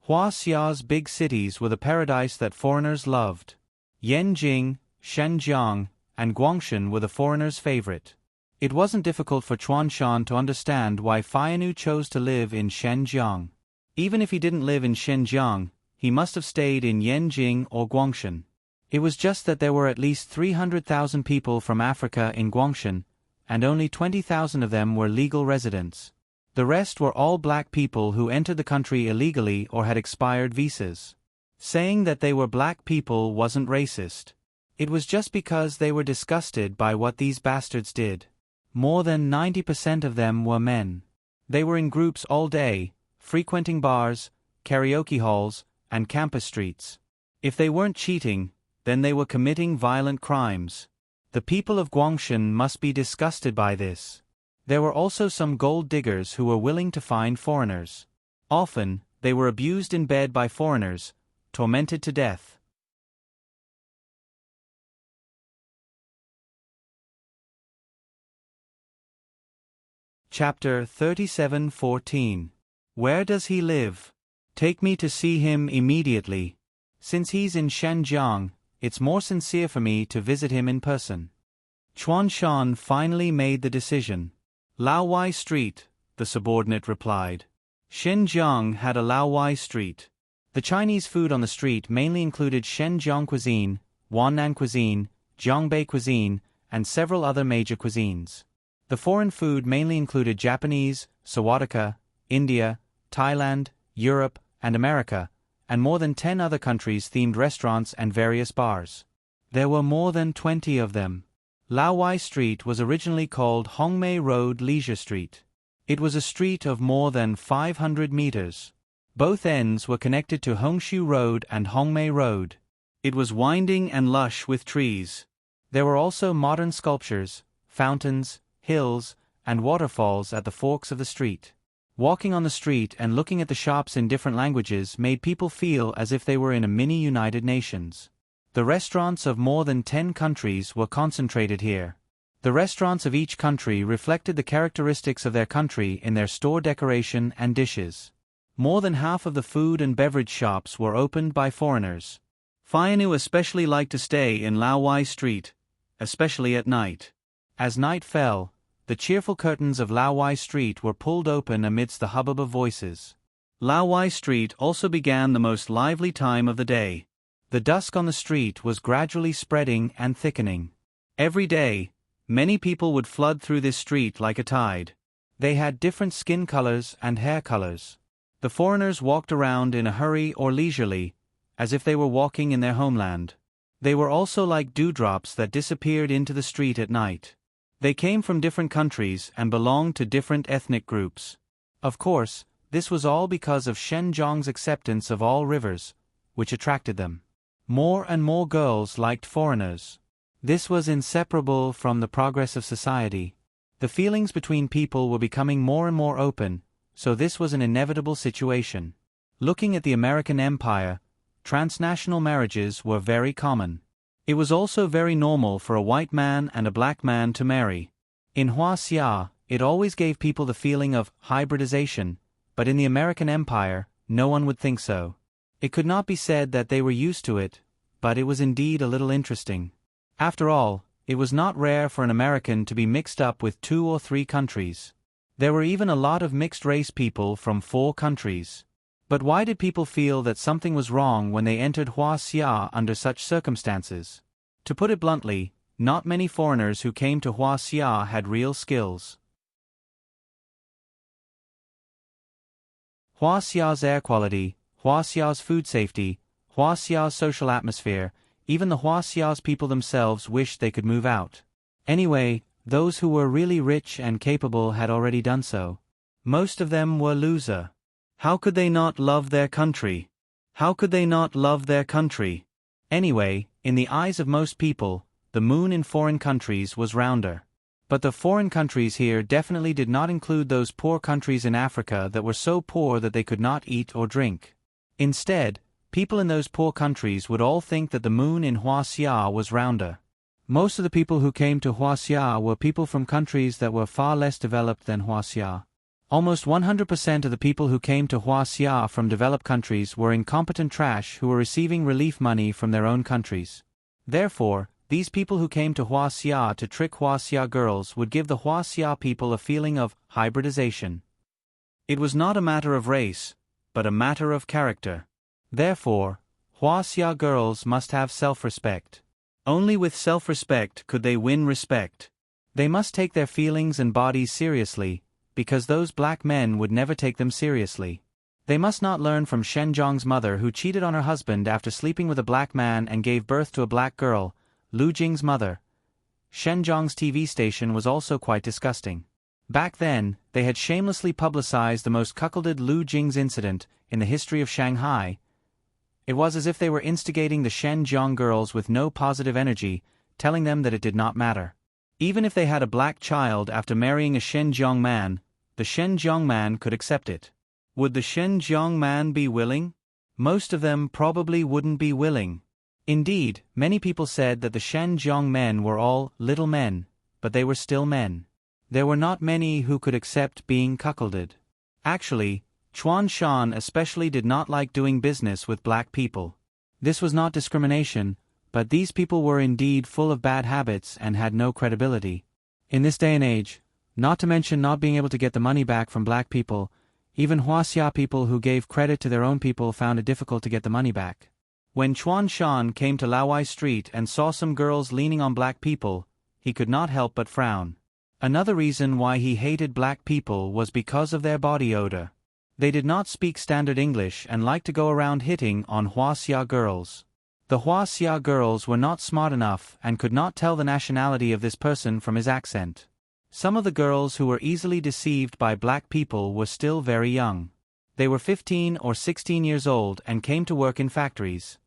Speaker 1: Huaxia's big cities were the paradise that foreigners loved. Yanjing, Shenzhen, and Guangshan were the foreigners' favorite. It wasn't difficult for Chuanshan to understand why Faianu chose to live in Shenzhen. Even if he didn't live in Shenzhen, he must have stayed in Yanjing or Guangshan. It was just that there were at least 300,000 people from Africa in Guangshan, and only 20,000 of them were legal residents. The rest were all black people who entered the country illegally or had expired visas. Saying that they were black people wasn't racist. It was just because they were disgusted by what these bastards did. More than 90% of them were men. They were in groups all day, frequenting bars, karaoke halls, and campus streets. If they weren't cheating, then they were committing violent crimes. The people of Guangshan must be disgusted by this. There were also some gold diggers who were willing to find foreigners. Often, they were abused in bed by foreigners, tormented to death. Chapter 37:14. Where does he live? Take me to see him immediately. Since he's in Shenzhen, it's more sincere for me to visit him in person. Chuanshan finally made the decision. Laowai Street, the subordinate replied. Shenzhen had a Laowai Street. The Chinese food on the street mainly included Shenzhen cuisine, Wannan cuisine, Jiangbei cuisine, and several other major cuisines. The foreign food mainly included Japanese, Sawadaka, India, Thailand, Europe, and America, and more than 10 other countries-themed restaurants and various bars. There were more than 20 of them. Laowai Street was originally called Hongmei Road Leisure Street. It was a street of more than 500 meters. Both ends were connected to Hongshu Road and Hongmei Road. It was winding and lush with trees. There were also modern sculptures, fountains, hills, and waterfalls at the forks of the street. Walking on the street and looking at the shops in different languages made people feel as if they were in a mini United Nations. The restaurants of more than 10 countries were concentrated here. The restaurants of each country reflected the characteristics of their country in their store decoration and dishes. More than half of the food and beverage shops were opened by foreigners. Faianu especially liked to stay in Laowai Street, especially at night. As night fell, the cheerful curtains of Laowai Street were pulled open amidst the hubbub of voices. Laowai Street also began the most lively time of the day. The dusk on the street was gradually spreading and thickening. Every day, many people would flood through this street like a tide. They had different skin colors and hair colors. The foreigners walked around in a hurry or leisurely, as if they were walking in their homeland. They were also like dewdrops that disappeared into the street at night. They came from different countries and belonged to different ethnic groups. Of course, this was all because of Shenzhen's acceptance of all rivers, which attracted them. More and more girls liked foreigners. This was inseparable from the progress of society. The feelings between people were becoming more and more open, so this was an inevitable situation. Looking at the American Empire, transnational marriages were very common. It was also very normal for a white man and a black man to marry. In Huaxia, it always gave people the feeling of hybridization, but in the American Empire, no one would think so. It could not be said that they were used to it, but it was indeed a little interesting. After all, it was not rare for an American to be mixed up with 2 or 3 countries. There were even a lot of mixed-race people from 4 countries. But why did people feel that something was wrong when they entered Huaxia under such circumstances? To put it bluntly, not many foreigners who came to Huaxia had real skills. Huaxia's air quality, Huaxia's food safety, Huaxia's social atmosphere, Even the Huaxia's people themselves wished they could move out. Anyway, those who were really rich and capable had already done so. Most of them were loser. How could they not love their country? How could they not love their country? Anyway, in the eyes of most people, the moon in foreign countries was rounder. But the foreign countries here definitely did not include those poor countries in Africa that were so poor that they could not eat or drink. Instead, people in those poor countries would all think that the moon in Huaxia was rounder. Most of the people who came to Huaxia were people from countries that were far less developed than Huaxia. Almost 100% of the people who came to Huaxia from developed countries were incompetent trash who were receiving relief money from their own countries. Therefore, these people who came to Huaxia to trick Huaxia girls would give the Huaxia people a feeling of hybridization. It was not a matter of race, but a matter of character. Therefore, Huaxia girls must have self-respect. Only with self-respect could they win respect. They must take their feelings and bodies seriously, because those black men would never take them seriously. They must not learn from Shen Zhong's mother who cheated on her husband after sleeping with a black man and gave birth to a black girl, Lu Jing's mother. Shen Zhong's TV station was also quite disgusting. Back then, they had shamelessly publicized the most cuckolded Lu Jing's incident in the history of Shanghai. It was as if they were instigating the Shen Zhong girls with no positive energy, telling them that it did not matter. Even if they had a black child after marrying a Shen Zhong man, the Shen Zhong man could accept it. Would the Shen Zhong man be willing? Most of them probably wouldn't be willing. Indeed, many people said that the Shen Zhong men were all little men, but they were still men. There were not many who could accept being cuckolded. Actually, Chuan Shan especially did not like doing business with black people. This was not discrimination, but these people were indeed full of bad habits and had no credibility. In this day and age, not to mention not being able to get the money back from black people, even Huaxia people who gave credit to their own people found it difficult to get the money back. When Chuan Shan came to Laowai Street and saw some girls leaning on black people, he could not help but frown. Another reason why he hated black people was because of their body odor. They did not speak standard English and liked to go around hitting on Huaxia girls. The Huaxia girls were not smart enough and could not tell the nationality of this person from his accent. Some of the girls who were easily deceived by black people were still very young. They were 15 or 16 years old and came to work in factories.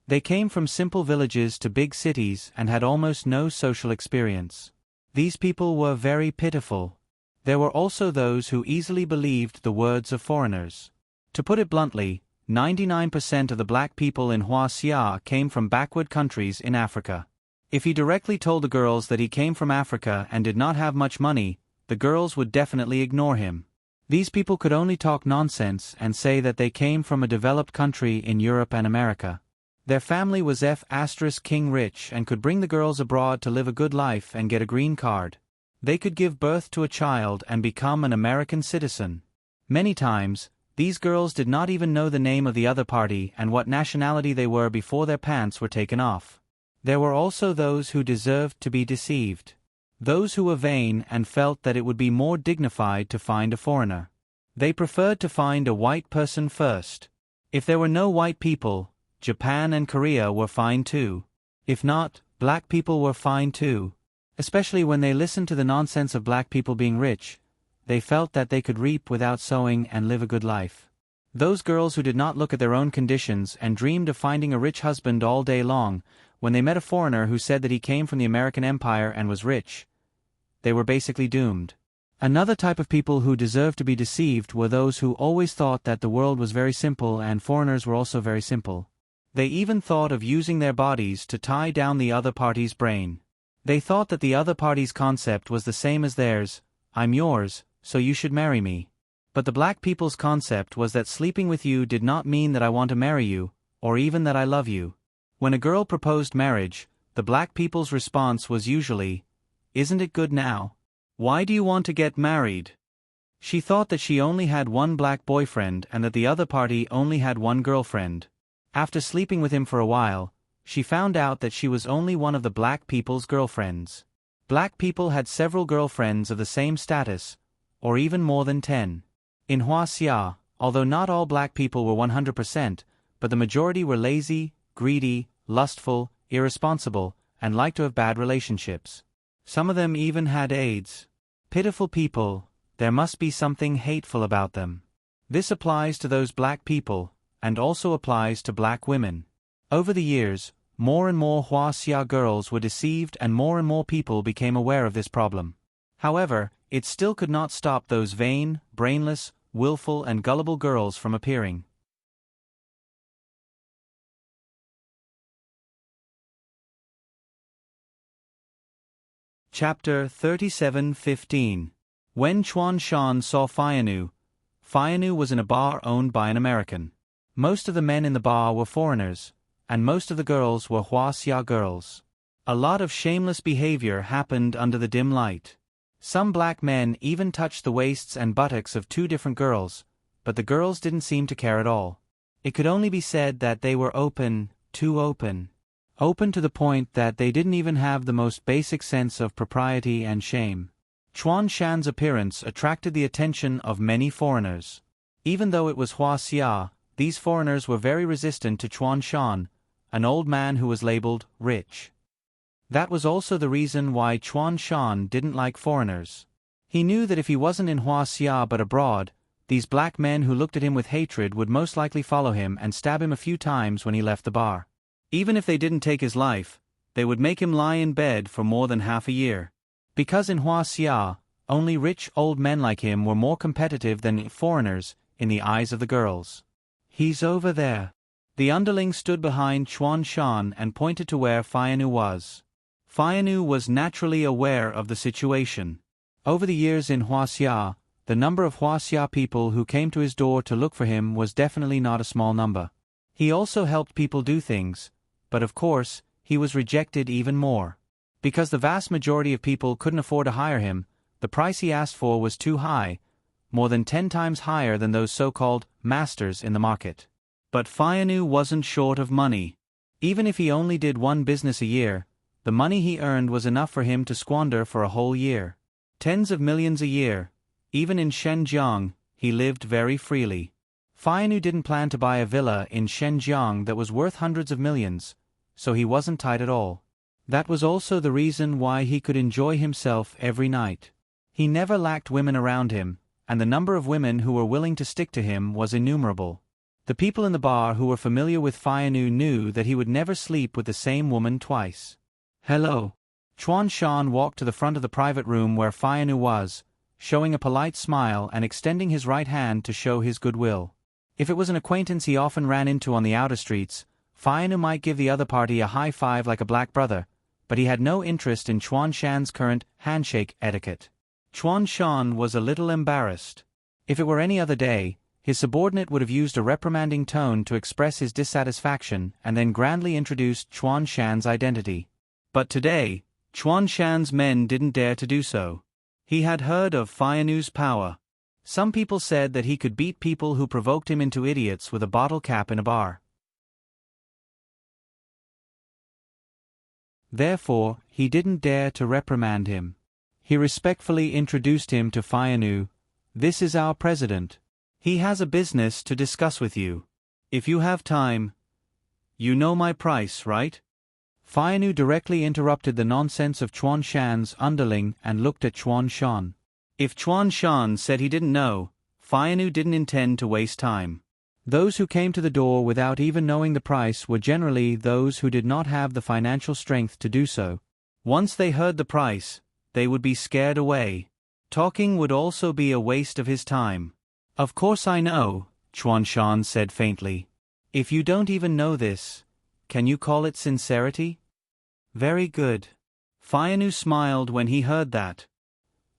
Speaker 1: They came from simple villages to big cities and had almost no social experience. These people were very pitiful. There were also those who easily believed the words of foreigners. To put it bluntly, 99% of the black people in Huaxia came from backward countries in Africa. If he directly told the girls that he came from Africa and did not have much money, the girls would definitely ignore him. These people could only talk nonsense and say that they came from a developed country in Europe and America. Their family was King rich and could bring the girls abroad to live a good life and get a green card. They could give birth to a child and become an American citizen. Many times, these girls did not even know the name of the other party and what nationality they were before their pants were taken off. There were also those who deserved to be deceived. Those who were vain and felt that it would be more dignified to find a foreigner. They preferred to find a white person first. If there were no white people, Japan and Korea were fine too. If not, black people were fine too. Especially when they listened to the nonsense of black people being rich, they felt that they could reap without sowing and live a good life. Those girls who did not look at their own conditions and dreamed of finding a rich husband all day long, when they met a foreigner who said that he came from the American Empire and was rich, they were basically doomed. Another type of people who deserved to be deceived were those who always thought that the world was very simple and foreigners were also very simple. They even thought of using their bodies to tie down the other party's brain. They thought that the other party's concept was the same as theirs: I'm yours, so you should marry me. But the black people's concept was that sleeping with you did not mean that I want to marry you, or even that I love you. When a girl proposed marriage, the black people's response was usually, "Isn't it good now? Why do you want to get married?" She thought that she only had one black boyfriend and that the other party only had one girlfriend. After sleeping with him for a while, she found out that she was only one of the black people's girlfriends. Black people had several girlfriends of the same status, or even more than 10. In Huaxia, although not all black people were 100%, but the majority were lazy, greedy, lustful, irresponsible, and liked to have bad relationships. Some of them even had AIDS. Pitiful people, there must be something hateful about them. This applies to those black people, and also applies to black women. Over the years, more and more Huaxia girls were deceived and more people became aware of this problem. However, it still could not stop those vain, brainless, willful and gullible girls from appearing. Chapter 37:15. When Chuan Shan saw Fianu was in a bar owned by an American. Most of the men in the bar were foreigners, and most of the girls were Huaxia girls. A lot of shameless behavior happened under the dim light. Some black men even touched the waists and buttocks of two different girls, but the girls didn't seem to care at all. It could only be said that they were open, too open. Open to the point that they didn't even have the most basic sense of propriety and shame. Chuan Shan's appearance attracted the attention of many foreigners. Even though it was Huaxia, these foreigners were very resistant to Chuan Shan, an old man who was labeled rich. That was also the reason why Chuan Shan didn't like foreigners. He knew that if he wasn't in Huaxia but abroad, these black men who looked at him with hatred would most likely follow him and stab him a few times when he left the bar. Even if they didn't take his life, they would make him lie in bed for more than half a year. Because in Huaxia, only rich old men like him were more competitive than foreigners in the eyes of the girls. "He's over there." The underling stood behind Chuan Shan and pointed to where Fianu was. Fianu was naturally aware of the situation. Over the years in Huaxia, the number of Huaxia people who came to his door to look for him was definitely not a small number. He also helped people do things, but of course, he was rejected even more. Because the vast majority of people couldn't afford to hire him, the price he asked for was too high, more than 10 times higher than those so-called masters in the market. But Fianu wasn't short of money. Even if he only did one business a year, the money he earned was enough for him to squander for a whole year. Tens of millions a year. Even in Shenzhen, he lived very freely. Fianu didn't plan to buy a villa in Shenzhen that was worth hundreds of millions, so he wasn't tight at all. That was also the reason why he could enjoy himself every night. He never lacked women around him, and the number of women who were willing to stick to him was innumerable. The people in the bar who were familiar with Fianu knew that he would never sleep with the same woman twice. "Hello." Chuan Shan walked to the front of the private room where Fianu was, showing a polite smile and extending his right hand to show his goodwill. If it was an acquaintance he often ran into on the outer streets, Fianu might give the other party a high five like a black brother, but he had no interest in Chuan Shan's current handshake etiquette. Chuan Shan was a little embarrassed. If it were any other day, his subordinate would have used a reprimanding tone to express his dissatisfaction and then grandly introduced Chuan Shan's identity. But today, Chuan Shan's men didn't dare to do so. He had heard of Fianu's power. Some people said that he could beat people who provoked him into idiots with a bottle cap in a bar. Therefore, he didn't dare to reprimand him. He respectfully introduced him to Fianu. "This is our president. He has a business to discuss with you. If you have time. You know my price, right?" Fianu directly interrupted the nonsense of Chuan Shan's underling and looked at Chuan Shan. If Chuan Shan said he didn't know, Fianu didn't intend to waste time. Those who came to the door without even knowing the price were generally those who did not have the financial strength to do so. Once they heard the price, they would be scared away. Talking would also be a waste of his time. "Of course I know," Chuan Shan said faintly. "If you don't even know this, can you call it sincerity?" "Very good." Fianu smiled when he heard that.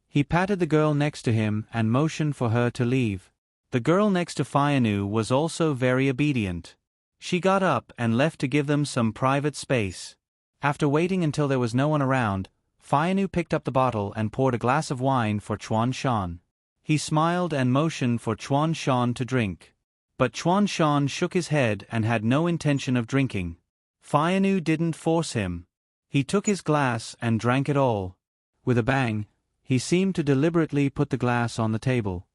Speaker 1: He patted the girl next to him and motioned for her to leave. The girl next to Fianu was also very obedient. She got up and left to give them some private space. After waiting until there was no one around, Fianu picked up the bottle and poured a glass of wine for Chuan Shan. He smiled and motioned for Chuan Shan to drink. But Chuan Shan shook his head and had no intention of drinking. Fianu didn't force him. He took his glass and drank it all. With a bang, he seemed to deliberately put the glass on the table.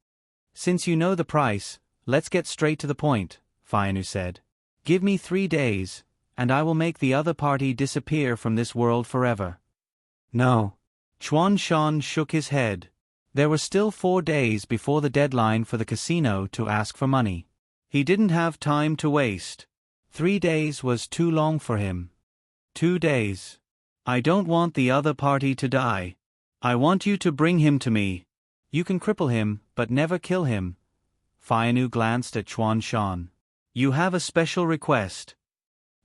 Speaker 1: "Since you know the price, Let's get straight to the point, Fayanu said. Give me 3 days, and I will make the other party disappear from this world forever. No. Chuan Shan shook his head. There were still 4 days before the deadline for the casino to ask for money. He didn't have time to waste. 3 days was too long for him. 2 days. I don't want the other party to die. I want you to bring him to me. You can cripple him, but never kill him. Fayanu glanced at Chuan Shan. You have a special request.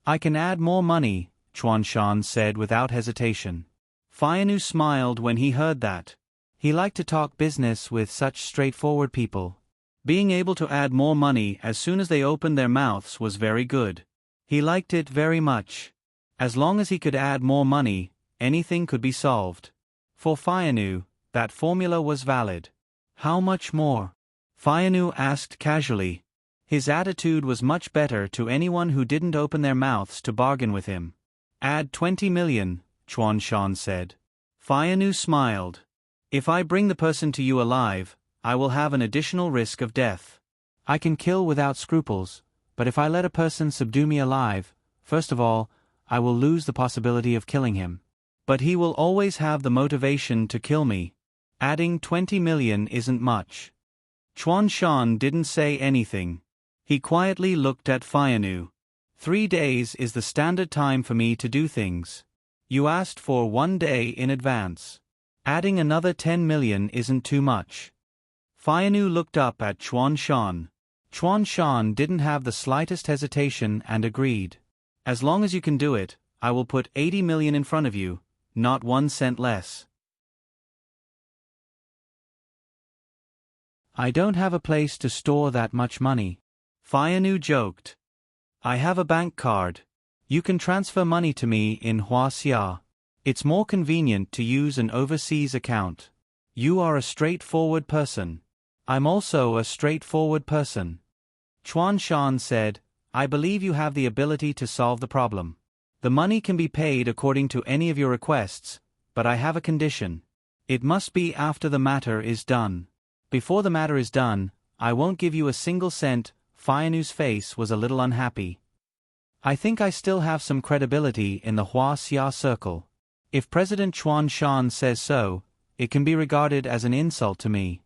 Speaker 1: I can add more money, Chuan Shan said without hesitation. Fayanu smiled when he heard that. He liked to talk business with such straightforward people. Being able to add more money as soon as they opened their mouths was very good. He liked it very much. As long as he could add more money, anything could be solved. For Fayanu, that formula was valid. How much more? Fayanu asked casually. His attitude was much better to anyone who didn't open their mouths to bargain with him. Add 20 million, Chuan Shan said. Fayanu smiled. If I bring the person to you alive, I will have an additional risk of death. I can kill without scruples, but if I let a person subdue me alive, first of all, I will lose the possibility of killing him. But he will always have the motivation to kill me. Adding 20 million isn't much. Chuan Shan didn't say anything. He quietly looked at Fayanu. 3 days is the standard time for me to do things. You asked for 1 day in advance. Adding another 10 million isn't too much. Fayanu looked up at Chuan Shan. Chuan Shan didn't have the slightest hesitation and agreed. As long as you can do it, I will put 80 million in front of you, not 1 cent less. I don't have a place to store that much money. Fayanu joked. I have a bank card. You can transfer money to me in Huaxia. It's more convenient to use an overseas account. You are a straightforward person. I'm also a straightforward person. Chuan Shan said, I believe you have the ability to solve the problem. The money can be paid according to any of your requests, but I have a condition. It must be after the matter is done. Before the matter is done, I won't give you a single cent. Fayanu's face was a little unhappy. I think I still have some credibility in the Huaxia circle. If President Chuan Shan says so, it can be regarded as an insult to me.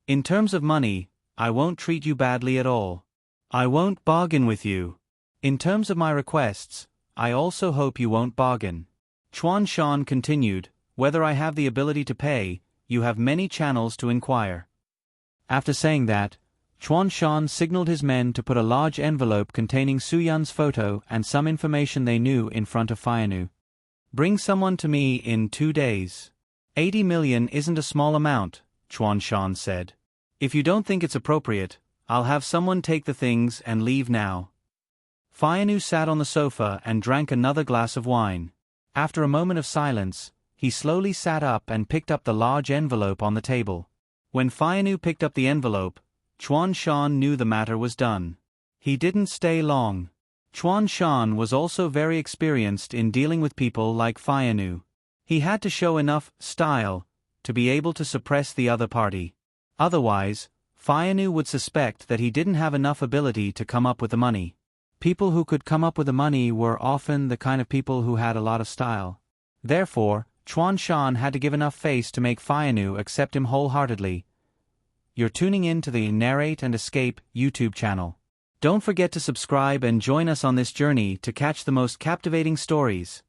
Speaker 1: In terms of money, I won't treat you badly at all. I won't bargain with you. In terms of my requests, I also hope you won't bargain. Chuan Shan continued, whether I have the ability to pay, you have many channels to inquire. After saying that, Chuan Shan signaled his men to put a large envelope containing Su Yun's photo and some information they knew in front of Fayanu. Bring someone to me in 2 days. 80 million isn't a small amount, Chuan Shan said. If you don't think it's appropriate, I'll have someone take the things and leave now. Fayanu sat on the sofa and drank another glass of wine. After a moment of silence, he slowly sat up and picked up the large envelope on the table. When Fayanu picked up the envelope, Chuan Shan knew the matter was done. He didn't stay long. Chuan Shan was also very experienced in dealing with people like Fayanu. He had to show enough style to be able to suppress the other party. Otherwise, Fayanu would suspect that he didn't have enough ability to come up with the money. People who could come up with the money were often the kind of people who had a lot of style. Therefore, Chuan Shan had to give enough face to make Fayanu accept him wholeheartedly. You're tuning in to the Narrate and Escape YouTube channel. Don't forget to subscribe and join us on this journey to catch the most captivating stories.